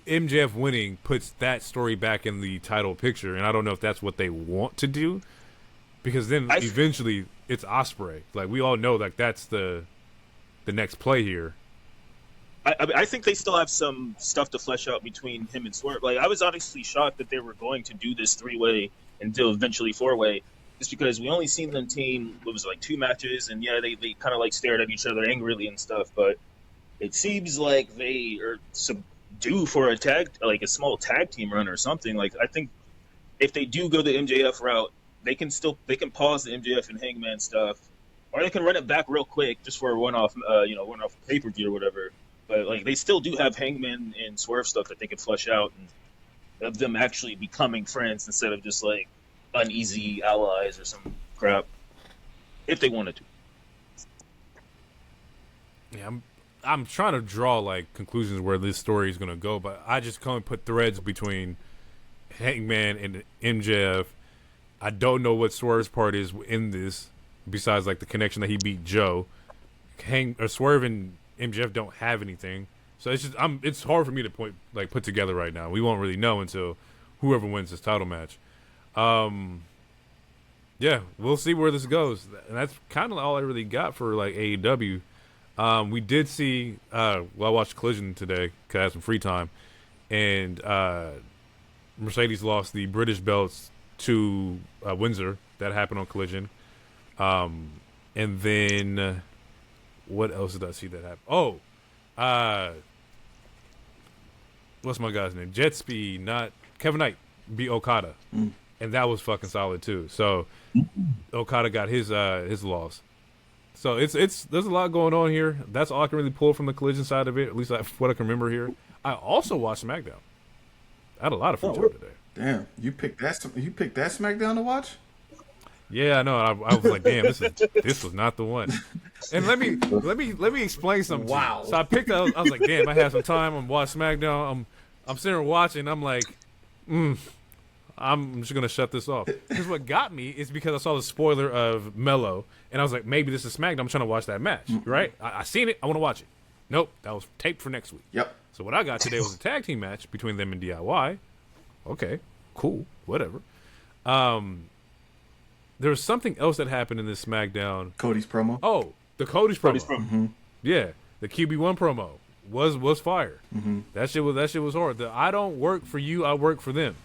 MJF winning puts that story back in the title picture, and I don't know if that's what they want to do. Because then eventually it's Ospreay. Like, we all know, like, that's the next play here. I think they still have some stuff to flesh out between him and Swerve. Like, I was honestly shocked that they were going to do this 3-way until eventually 4-way, just because we only seen them team, what was it, like 2 matches, and they kind of like stared at each other angrily and stuff, but it seems like they are due for a small tag team run or something. Like, I think if they do go the MJF route, they can pause the MJF and Hangman stuff, or they can run it back real quick just for a one-off pay-per-view or whatever. But like they still do have Hangman and Swerve stuff that they can flesh out, and of them actually becoming friends instead of just like uneasy allies or some crap, if they wanted to. Yeah, I'm trying to draw like conclusions where this story is gonna go, but I just can't put threads between Hangman and MJF. I don't know what Swerve's part is in this, besides like the connection that he beat Joe. Swerve and MJF don't have anything, so it's hard for me to put together right now. We won't really know until whoever wins this title match. Yeah, we'll see where this goes, and that's kind of all I really got for like AEW. We did see. I watched Collision today because I had some free time, and Mercedes lost the British belts to Windsor. That happened on Collision, and then. What else did I see that happen? Oh, what's my guy's name? Jet Speed, not Kevin Knight, beat Okada, and that was fucking solid too. So Okada got his loss. So there's a lot going on here. That's all I can really pull from the Collision side of it. At least what I can remember here. I also watched SmackDown. I had a lot of free time today. Damn, you picked that SmackDown to watch? Yeah, I know. I was like, damn, this was not the one. And let me explain something. Wow. So I picked up. I was like, damn, I had some time. I'm watching SmackDown. I'm sitting there watching. I'm like, I'm just gonna shut this off. Because what got me is because I saw the spoiler of Mello, and I was like, maybe this is SmackDown. I'm trying to watch that match, right? I seen it. I want to watch it. Nope, that was taped for next week. Yep. So what I got today was a tag team match between them and DIY. Okay, cool, whatever. There was something else that happened in this SmackDown. Cody's promo. Oh, the Cody's promo. Mm-hmm. Yeah, the QB1 promo was fire. Mm-hmm. That shit was hard. The I don't work for you, I work for them.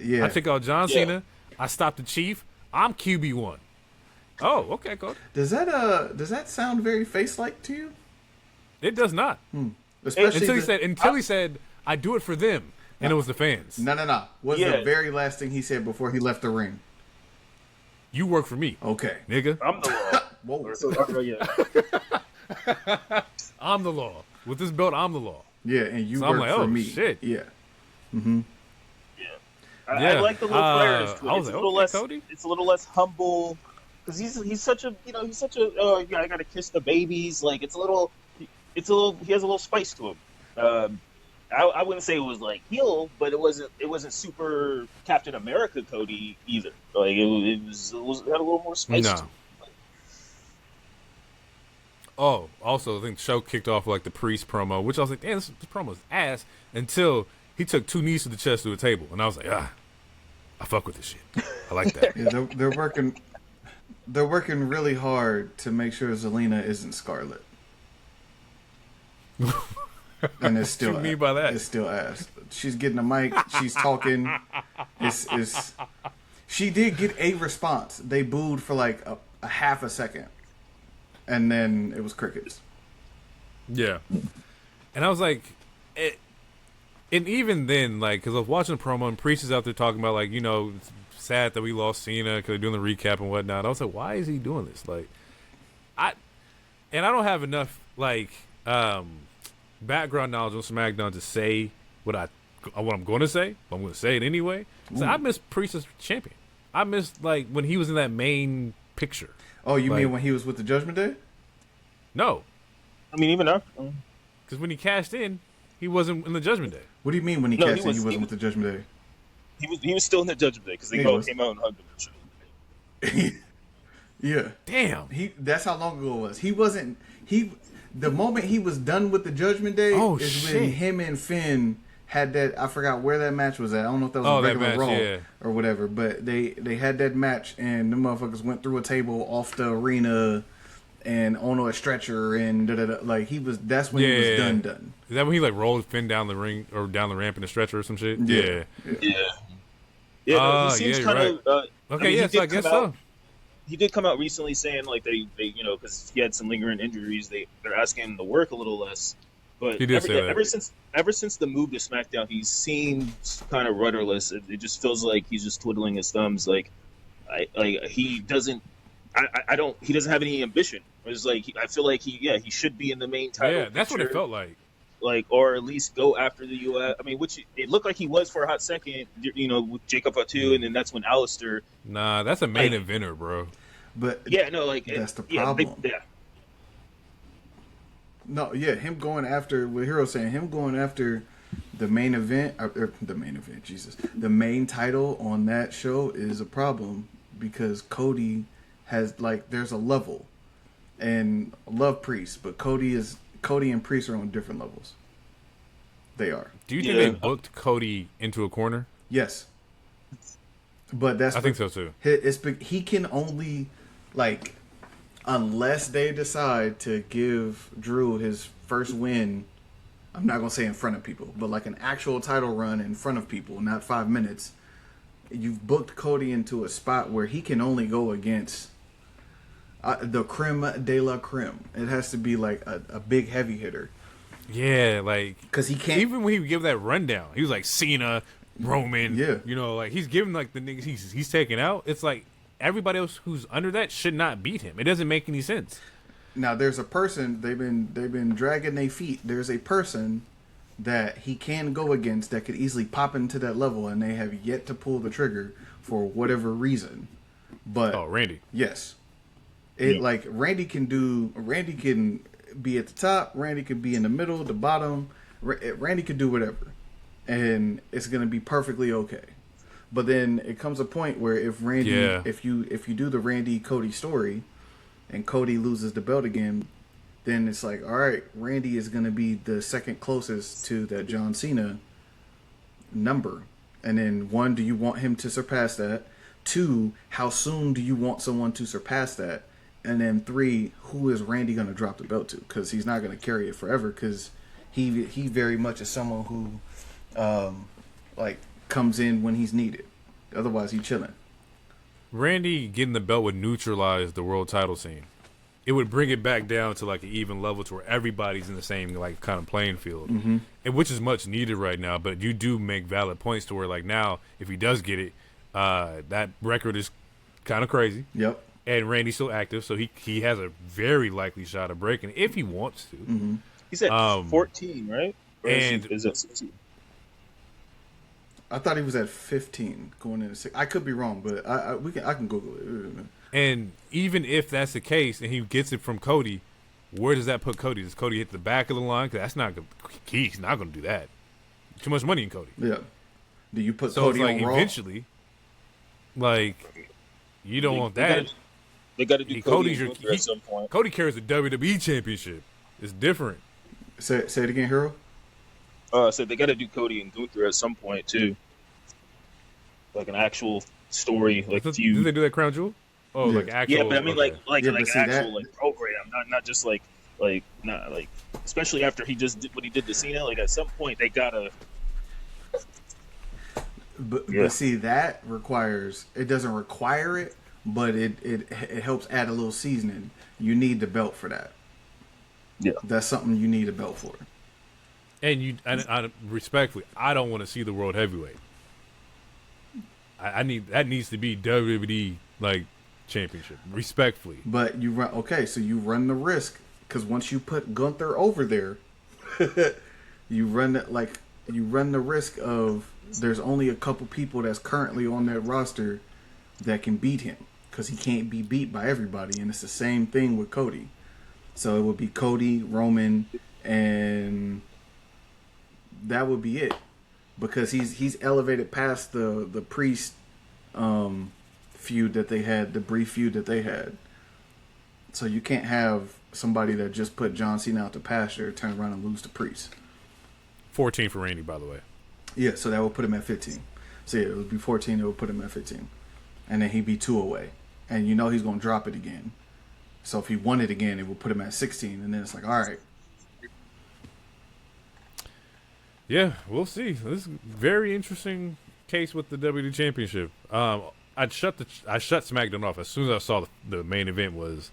Yeah. I took out John Cena. I stopped the Chief. I'm QB1. Oh, okay, Cody. Does that sound very face-like to you? It does not. Especially until he said I do it for them, and it was the fans. No. What's the very last thing he said before he left the ring? You work for me. Okay. Nigga. I'm the law. Whoa. I'm the law. With this belt, I'm the law. Yeah, and you so work for me. Shit. Yeah. Mm-hmm. I like the little players. I was Cody? It's a little less humble because he's such a I gotta kiss the babies. Like he has a little spice to him. I wouldn't say it was like heel, but it wasn't super Captain America Cody either. Like it had a little more spice to it. Oh, also I think the show kicked off like the Priest promo, which I was like, damn, this promo is ass, until he took 2 knees to the chest through a table, and I was like, I fuck with this shit. I like that. Yeah, they're working really hard to make sure Zelina isn't Scarlet. And it's still. What do you mean by that? It's still ass. She's getting a mic. She's talking. It's. She did get a response. They booed for like a half a second, and then it was crickets. Yeah, and I was like, and even then, like, because I was watching the promo and Priest is out there talking about like, it's sad that we lost Cena because they're doing the recap and whatnot. I was like, why is he doing this? Like, I don't have enough like background knowledge on SmackDown to say what I'm going to say, but I'm going to say it anyway. So I miss Priest as champion. I miss like when he was in that main picture. Oh, you mean when he was with the Judgment Day? No, I mean even now, because when he cashed in, he wasn't in the Judgment Day. What do you mean when he cashed in? He wasn't with the Judgment Day. He was still in the Judgment Day because they all came out and hugged him. Yeah. Damn. That's how long ago it was. He wasn't. The moment he was done with the Judgment Day when him and Finn had that. I forgot where that match was at. I don't know if that was a regular Raw or whatever. But they had that match and the motherfuckers went through a table off the arena and on a stretcher and like he was. That's when he was done. Is that when he like rolled Finn down the ring or down the ramp in a stretcher or some shit? Yeah. He seems kind of. Okay, I guess so. He did come out recently saying like they because he had some lingering injuries, they're asking him to work a little less. But he did say that. ever since the move to SmackDown, he seems kind of rudderless. It just feels like he's just twiddling his thumbs. Like he doesn't I don't. He doesn't have any ambition. It's like I feel like he should be in the main title. Yeah, that's what it felt like. Like, or at least go after the U.S. I mean, which it looked like he was for a hot second, with Jacob Fatu, and then that's when Alistair. Nah, that's a main eventer, bro. But that's the problem. No, him going after what Hero's saying, him going after the main event, the main title on that show is a problem because Cody has there's a level, and I love Priest, but Cody and Priest are on different levels. They are. Do you think they booked Cody into a corner? Yes, but I think so too. He can only unless they decide to give Drew his first win. I'm not gonna say in front of people, but like an actual title run in front of people, not 5 minutes. You've booked Cody into a spot where he can only go against the creme de la creme. It has to be like a big heavy hitter. Yeah, because he can't. Even when he would give that rundown, he was like Cena, Roman. Yeah, he's giving the niggas he's taking out. It's like everybody else who's under that should not beat him. It doesn't make any sense. Now there's a person they've been dragging their feet. There's a person that he can go against that could easily pop into that level, and they have yet to pull the trigger for whatever reason. But Randy. Yes. Randy can be at the top, Randy could be in the middle, the bottom. Randy could do whatever, and it's gonna be perfectly okay. But then it comes a point where if you do the Randy Cody story, and Cody loses the belt again, then it's like, all right, Randy is gonna be the second closest to that John Cena number. And then 1, do you want him to surpass that? 2, how soon do you want someone to surpass that? And then 3, who is Randy going to drop the belt to? Because he's not going to carry it forever. Because he very much is someone who comes in when he's needed. Otherwise, he's chilling. Randy getting the belt would neutralize the world title scene. It would bring it back down to an even level to where everybody's in the same kind of playing field, and which is much needed right now. But you do make valid points to where now, if he does get it, that record is kind of crazy. Yep. And Randy's still active, so he has a very likely shot of breaking it if he wants to. Mm-hmm. He's at 14, right? Or is it 16? I thought he was at 15 going into 6. I could be wrong, but I can Google it. And even if that's the case, and he gets it from Cody, where does that put Cody? Does Cody hit the back of the line? Because that's not good. He's not going to do that. Too much money in Cody. Yeah. Do you put so Cody it's on Raw? Eventually, you don't want that. They got to do Cody at some point. Cody carries the WWE Championship. It's different. Say it again, Hero. So they got to do Cody and Gunther at some point too, like an actual story, feud. Did they do that Crown Jewel? Oh, yeah. actual. Yeah, but I mean, okay. an actual program, not just especially after he just did what he did to Cena. At some point they gotta. But see, that requires. It doesn't require it, but it helps add a little seasoning. You need the belt for that. Yeah, that's something you need a belt for. And I respectfully, I don't want to see the world heavyweight. I need that needs to be WWE championship, respectfully. But you run the risk because once you put Gunther over there, you run the risk of there's only a couple people that's currently on that roster that can beat him because he can't be beat by everybody, and it's the same thing with Cody. So it would be Cody, Roman, and that would be it, because he's elevated past the Priest feud that they had, the brief feud that they had. So you can't have somebody that just put John Cena out to pasture turn around and lose to Priest. 14 for Randy, by the way. Yeah, so that would put him at 15. So yeah, it would be 14. It would put him at 15, and then he'd be 2 away, and he's gonna drop it again. So if he won it again, it would put him at 16, and then it's like, all right. Yeah, we'll see. This is a very interesting case with the WWE Championship. I shut SmackDown off as soon as I saw the main event was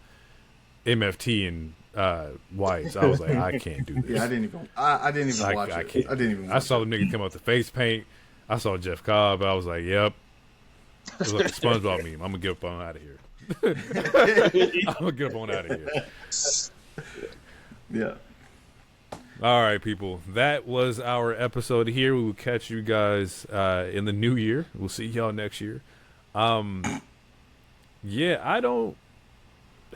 MFT and White. I was like, I can't do this. Yeah, I didn't even watch it. I didn't even. I saw them niggas come out with the face paint. I saw Jeff Cobb. I was like, yep. It was like a SpongeBob meme. I'm gonna get up on out of here. I'm gonna get up on out of here. Yeah. All right, people. That was our episode here. We will catch you guys in the new year. We'll see y'all next year. Yeah, I don't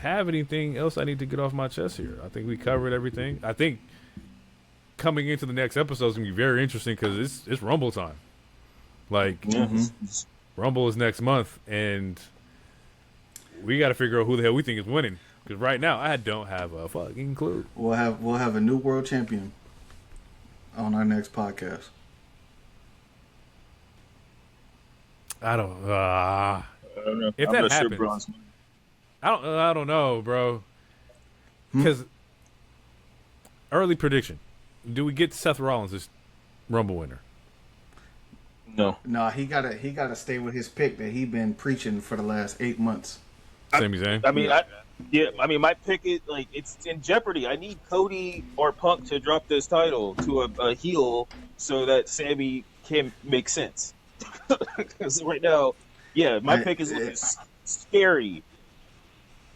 have anything else I need to get off my chest here. I think we covered everything. I think coming into the next episode is gonna be very interesting because it's Rumble time. Like Rumble is next month, and we got to figure out who the hell we think is winning. Because right now, I don't have a fucking clue. We'll have a new world champion on our next podcast. I don't know. If I'm that not happens, sure Bron's I don't know, bro. Because early prediction: do we get Seth Rollins as Rumble winner? No. No, he gotta stay with his pick that he been preaching for the last 8 months. Sami Zayn. I mean, my pick is like it's in jeopardy. I need Cody or Punk to drop this title to a heel so that Sammy can make sense. Because right now, my pick is looking scary.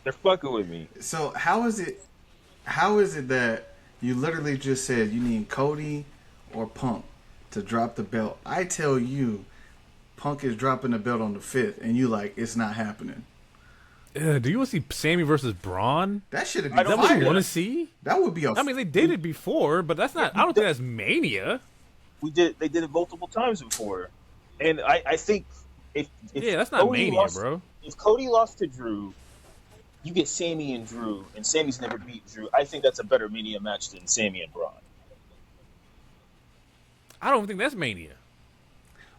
They're fucking with me. So how is it that you literally just said you need Cody or Punk to drop the belt? I tell you, Punk is dropping the belt on the 5th, and you like it's not happening. Do you want to see Sammy versus Braun? That should have Is been that what you want to see? That would be. I mean, they did it before, but that's not. I don't think that's Mania. They did it multiple times before, and I think if that's not Cody Mania, bro. If Cody lost to Drew, you get Sammy and Drew, and Sammy's never beat Drew. I think that's a better Mania match than Sammy and Braun. I don't think that's Mania.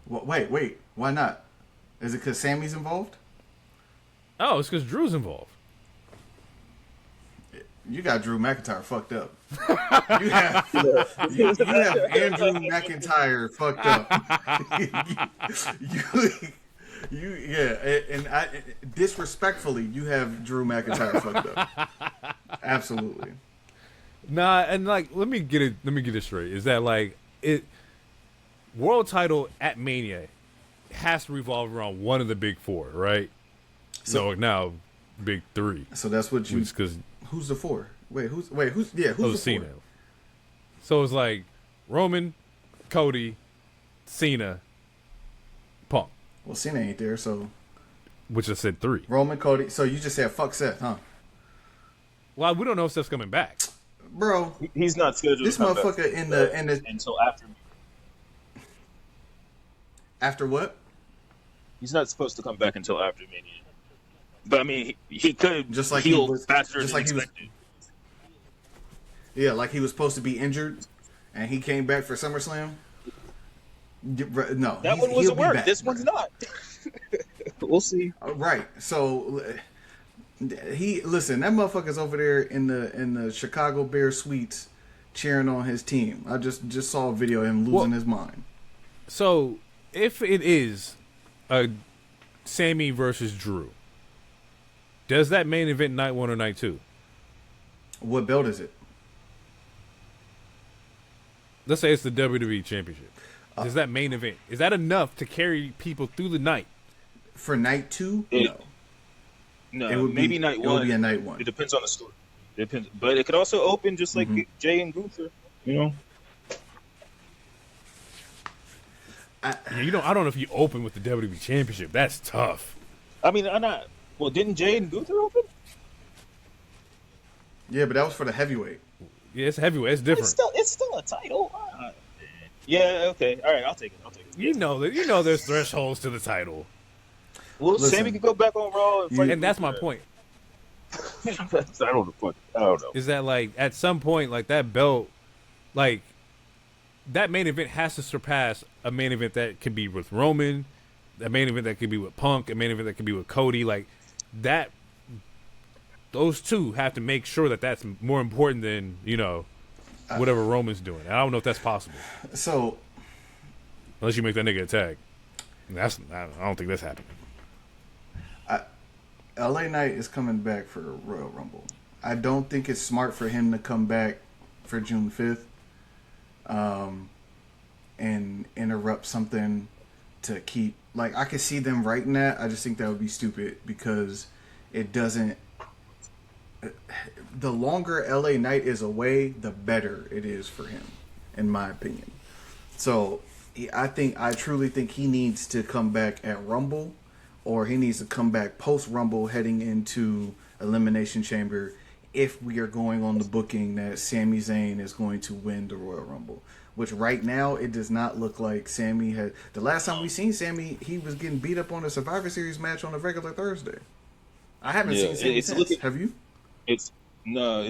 Well, wait. Why not? Is it because Sammy's involved? Oh, it's because Drew's involved. You got Drew McIntyre fucked up. You have Andrew McIntyre fucked up. Disrespectfully, you have Drew McIntyre fucked up. Absolutely. Nah, and like, let me get it straight. Is that like world title at Mania has to revolve around one of the big four, right? So now, big three. So that's what you. Because who's the four? Who's the Cena. four? So it's like Roman, Cody, Cena, Punk. Well, Cena ain't there, so. Which I said 3. Roman, Cody. So you just said fuck Seth, huh? Well, we don't know if Seth's coming back, bro. He's not scheduled. This motherfucker in the until after. After what? He's not supposed to come back until after Mania. But I mean, he could just like heal he was, faster just than like expected. Yeah, like he was supposed to be injured, and he came back for SummerSlam. No, that one was a work. This one's not. We'll see. Right. So that motherfucker's over there in the Chicago Bears suites cheering on his team. I just saw a video of him losing his mind. So if it is a Sammy versus Drew, does that main event night 1 or night 2? What belt is it? Let's say it's the WWE Championship. Is that main event? Is that enough to carry people through the night? For night 2? No. It would maybe night 1. It would be a night 1. It depends on the story. Depends, but it could also open just like Jay and Gunther. You know. I don't know if you open with the WWE Championship. That's tough. I mean, I'm not. Well, didn't Jay and Gunther open? Yeah, but that was for the heavyweight. Yeah, it's heavyweight. It's different. It's still a title. Yeah. Okay. All right. I'll take it. You know there's thresholds to the title. Well, Sammy can go back on Raw and that's my point. I don't know. Is that like at some point like that belt, like that main event has to surpass a main event that can be with Roman, a main event that could be with Punk, a main event that could be with Cody, like that. Those two have to make sure that that's more important than whatever Roman's doing. I don't know if that's possible. So, unless you make that nigga a tag, I don't think that's happening. LA Knight is coming back for Royal Rumble. I don't think it's smart for him to come back for June 5th and interrupt something to keep. Like, I could see them writing that. I just think that would be stupid because it doesn't. The longer LA Knight is away, the better it is for him, in my opinion. So I truly think he needs to come back at Rumble, or he needs to come back post Rumble heading into Elimination Chamber if we are going on the booking that Sami Zayn is going to win the Royal Rumble. Which right now, it does not look like Sami had... The last time we seen Sami, he was getting beat up on a Survivor Series match on a regular Thursday. I haven't seen Sami since. Have you? It's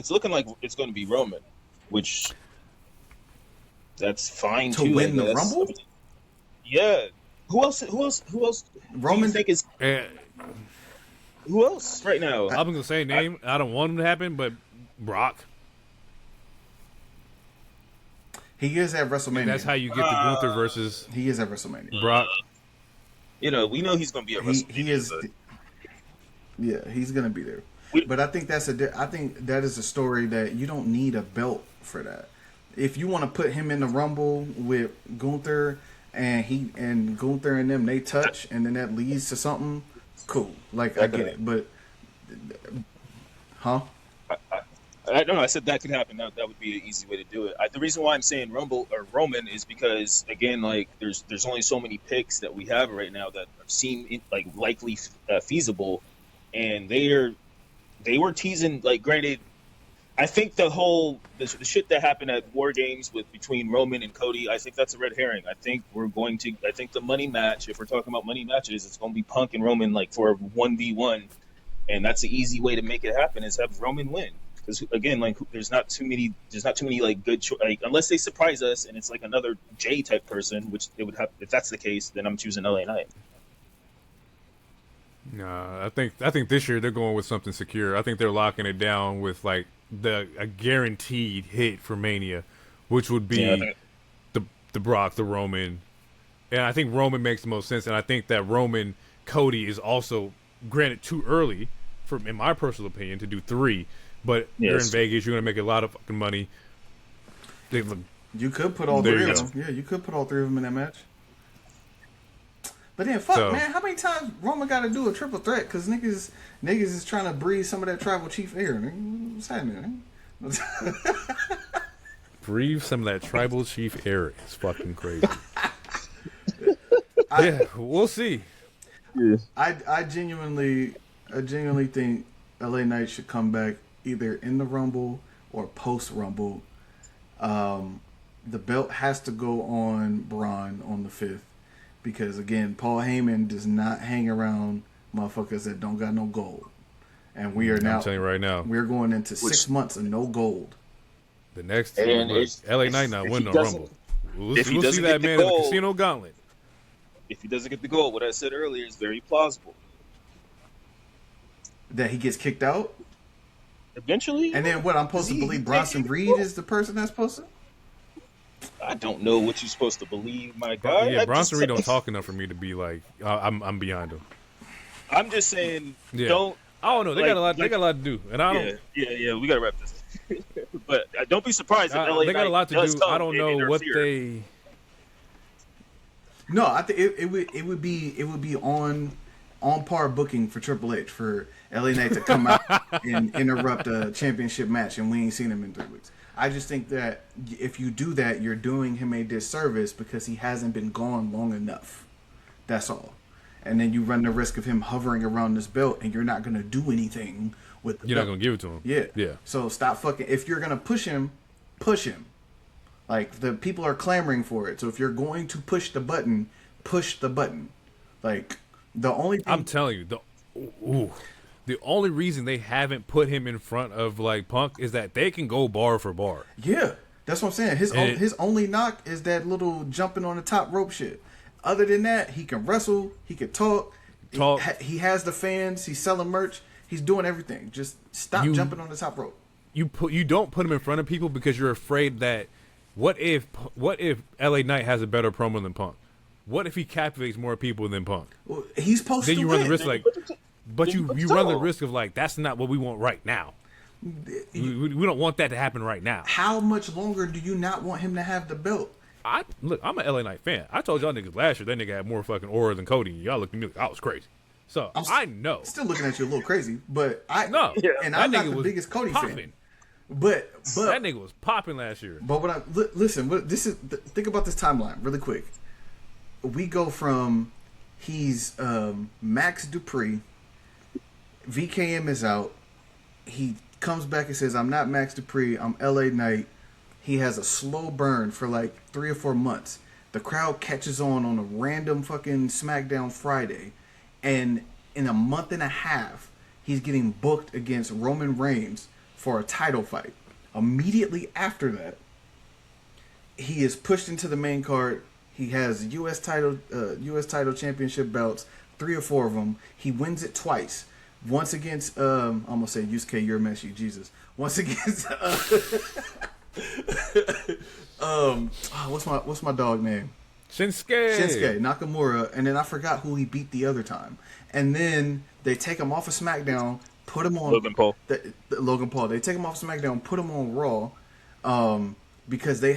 looking like it's going to be Roman, which... That's fine to too. Win the Rumble? Yeah. Who else? Roman? Do you think is... Who else right now? I'm going to say name. I don't want him to happen, but Brock. He is at WrestleMania. And that's how you get the Gunther versus... He is at WrestleMania. Brock. We know he's going to be at WrestleMania. He is... Yeah, he's going to be there. But I think I think that is a story that you don't need a belt for that. If you want to put him in the Rumble with Gunther and Gunther and them, they touch, and then that leads to something, cool. Like, I get it. But... Huh? I said that could happen. That would be an easy way to do it. The reason why I'm saying Rumble or Roman is because, again, like there's only so many picks that we have right now that seem like likely feasible, and they were teasing. Like, granted, I think the shit that happened at War Games between Roman and Cody, I think that's a red herring. I think the money match, if we're talking about money matches, it's going to be Punk and Roman like for a 1v1, and that's the easy way to make it happen is have Roman win. Because again, like there's not too many like good unless they surprise us and it's like another J type person, which they would have. If that's the case, then I'm choosing LA Knight. Nah, I think this year they're going with something secure. I think they're locking it down with like a guaranteed hit for Mania, which would be the Brock, the Roman, and I think Roman makes the most sense. And I think that Roman Cody is also granted too early in my personal opinion to do 3. But you're in Vegas, you're going to make a lot of fucking money. You could put all 3 of them. Yeah, you could put all 3 of them in that match. But then, man, how many times Roman got to do a triple threat? Because niggas is trying to breathe some of that tribal chief air. What's happening? Breathe some of that tribal chief air. It's fucking crazy. We'll see. Yeah. I genuinely think LA Knight should come back either in the Rumble or post-Rumble. The belt has to go on Bron on the 5th. Because, again, Paul Heyman does not hang around motherfuckers that don't got no gold. And we are now... I'm telling you right now. We're going into 6 months of no gold. The next LA Knight not winning the Rumble. We'll see that man in the Casino Gauntlet. If he doesn't get the gold, what I said earlier is very plausible. That he gets kicked out? Eventually. And then what, I'm supposed to believe Bronson Reed is the person that's supposed to? I don't know what you're supposed to believe, my guy. Yeah, Bronson Reed don't talk enough for me to be like, I'm behind him. I'm just saying, don't. I don't know. They got a lot. They got a lot to do, and I don't. Yeah. We gotta wrap this. But don't be surprised if LA they got a lot to do. I don't know what they. No, I think it would be on par booking for Triple H for LA Knight to come out and interrupt a championship match, and we ain't seen him in 3 weeks. I just think that if you do that, you're doing him a disservice because he hasn't been gone long enough. That's all. And then you run the risk of him hovering around this belt, and you're not going to do anything with the belt. You're not going to give it to him. Yeah. So stop fucking. If you're going to push him, push him. Like, the people are clamoring for it. So if you're going to push the button, push the button. Like, the only thing... I'm telling you, the only reason they haven't put him in front of like Punk is that they can go bar for bar. Yeah, that's what I'm saying. His only knock is that little jumping on the top rope shit. Other than that, he can wrestle, he can talk. He has the fans. He's selling merch. He's doing everything. Just stop jumping on the top rope. You don't put him in front of people because you're afraid that what if LA Knight has a better promo than Punk? What if he captivates more people than Punk? Well, he's supposed to win. Then you run the risk But you run the risk of like that's not what we want right now. We don't want that to happen right now. How much longer do you not want him to have the belt? I'm an LA Knight fan. I told y'all niggas last year that nigga had more fucking aura than Cody. Y'all looked at me like I was crazy. So I know. Still looking at you a little crazy, but No. Yeah. and I'm That not nigga the was biggest Cody popping. fan. But That nigga was popping last year. But what listen, think about this timeline really quick. We go from he's Max Dupree, VKM is out. He comes back and says, "I'm not Max Dupree. I'm LA Knight." He has a slow burn for like 3 or 4 months. The crowd catches on a random fucking SmackDown Friday, and in a month and a half, he's getting booked against Roman Reigns for a title fight. Immediately after that, he is pushed into the main card. He has U.S. title championship belts, 3 or 4 of them. He wins it twice. Once against, I'm gonna say Yusuke Urameshi, Jesus. Once against, what's my dog name? Shinsuke Nakamura, and then I forgot who he beat the other time. And then they take him off of SmackDown, put him on Logan Paul. Logan Paul. They take him off SmackDown, put him on Raw, because they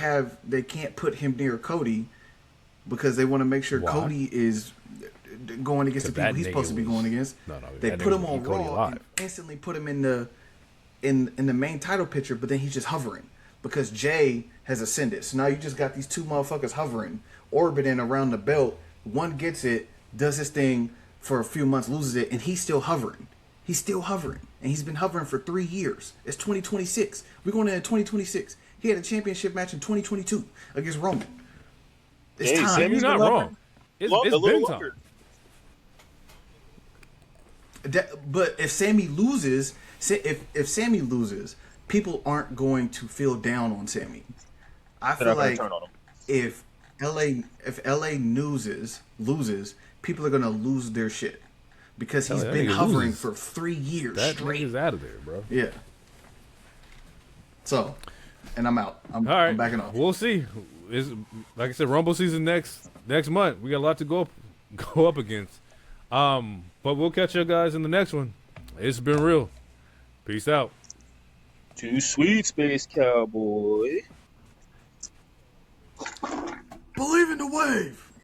can't put him near Cody because they want to make sure Cody is going against the people he's supposed to be going against. They put him on Raw and instantly put him in the main title picture, but then he's just hovering because Jay has ascended. So now you just got these 2 motherfuckers hovering, orbiting around the belt. One gets it, does his thing for a few months, loses it, and he's still hovering. He's still hovering, and he's been hovering for 3 years. It's 2026. We're going into 2026. He had a championship match in 2022 against Roman. It's time. Sammy's You're not wrong. It's been time. But if Sammy loses, if Sammy loses, people aren't going to feel down on Sammy. I feel like if LA loses, people are gonna lose their shit because he's been hovering for 3 years straight. That nigga's out of there, bro. Yeah. So, and I'm out. All right. I'm backing off. We'll see. It's, like I said, Rumble season next month. We got a lot to go up against. But we'll catch you guys in the next one. It's been real. Peace out. Too sweet, Space Cowboy. Believe in the wave.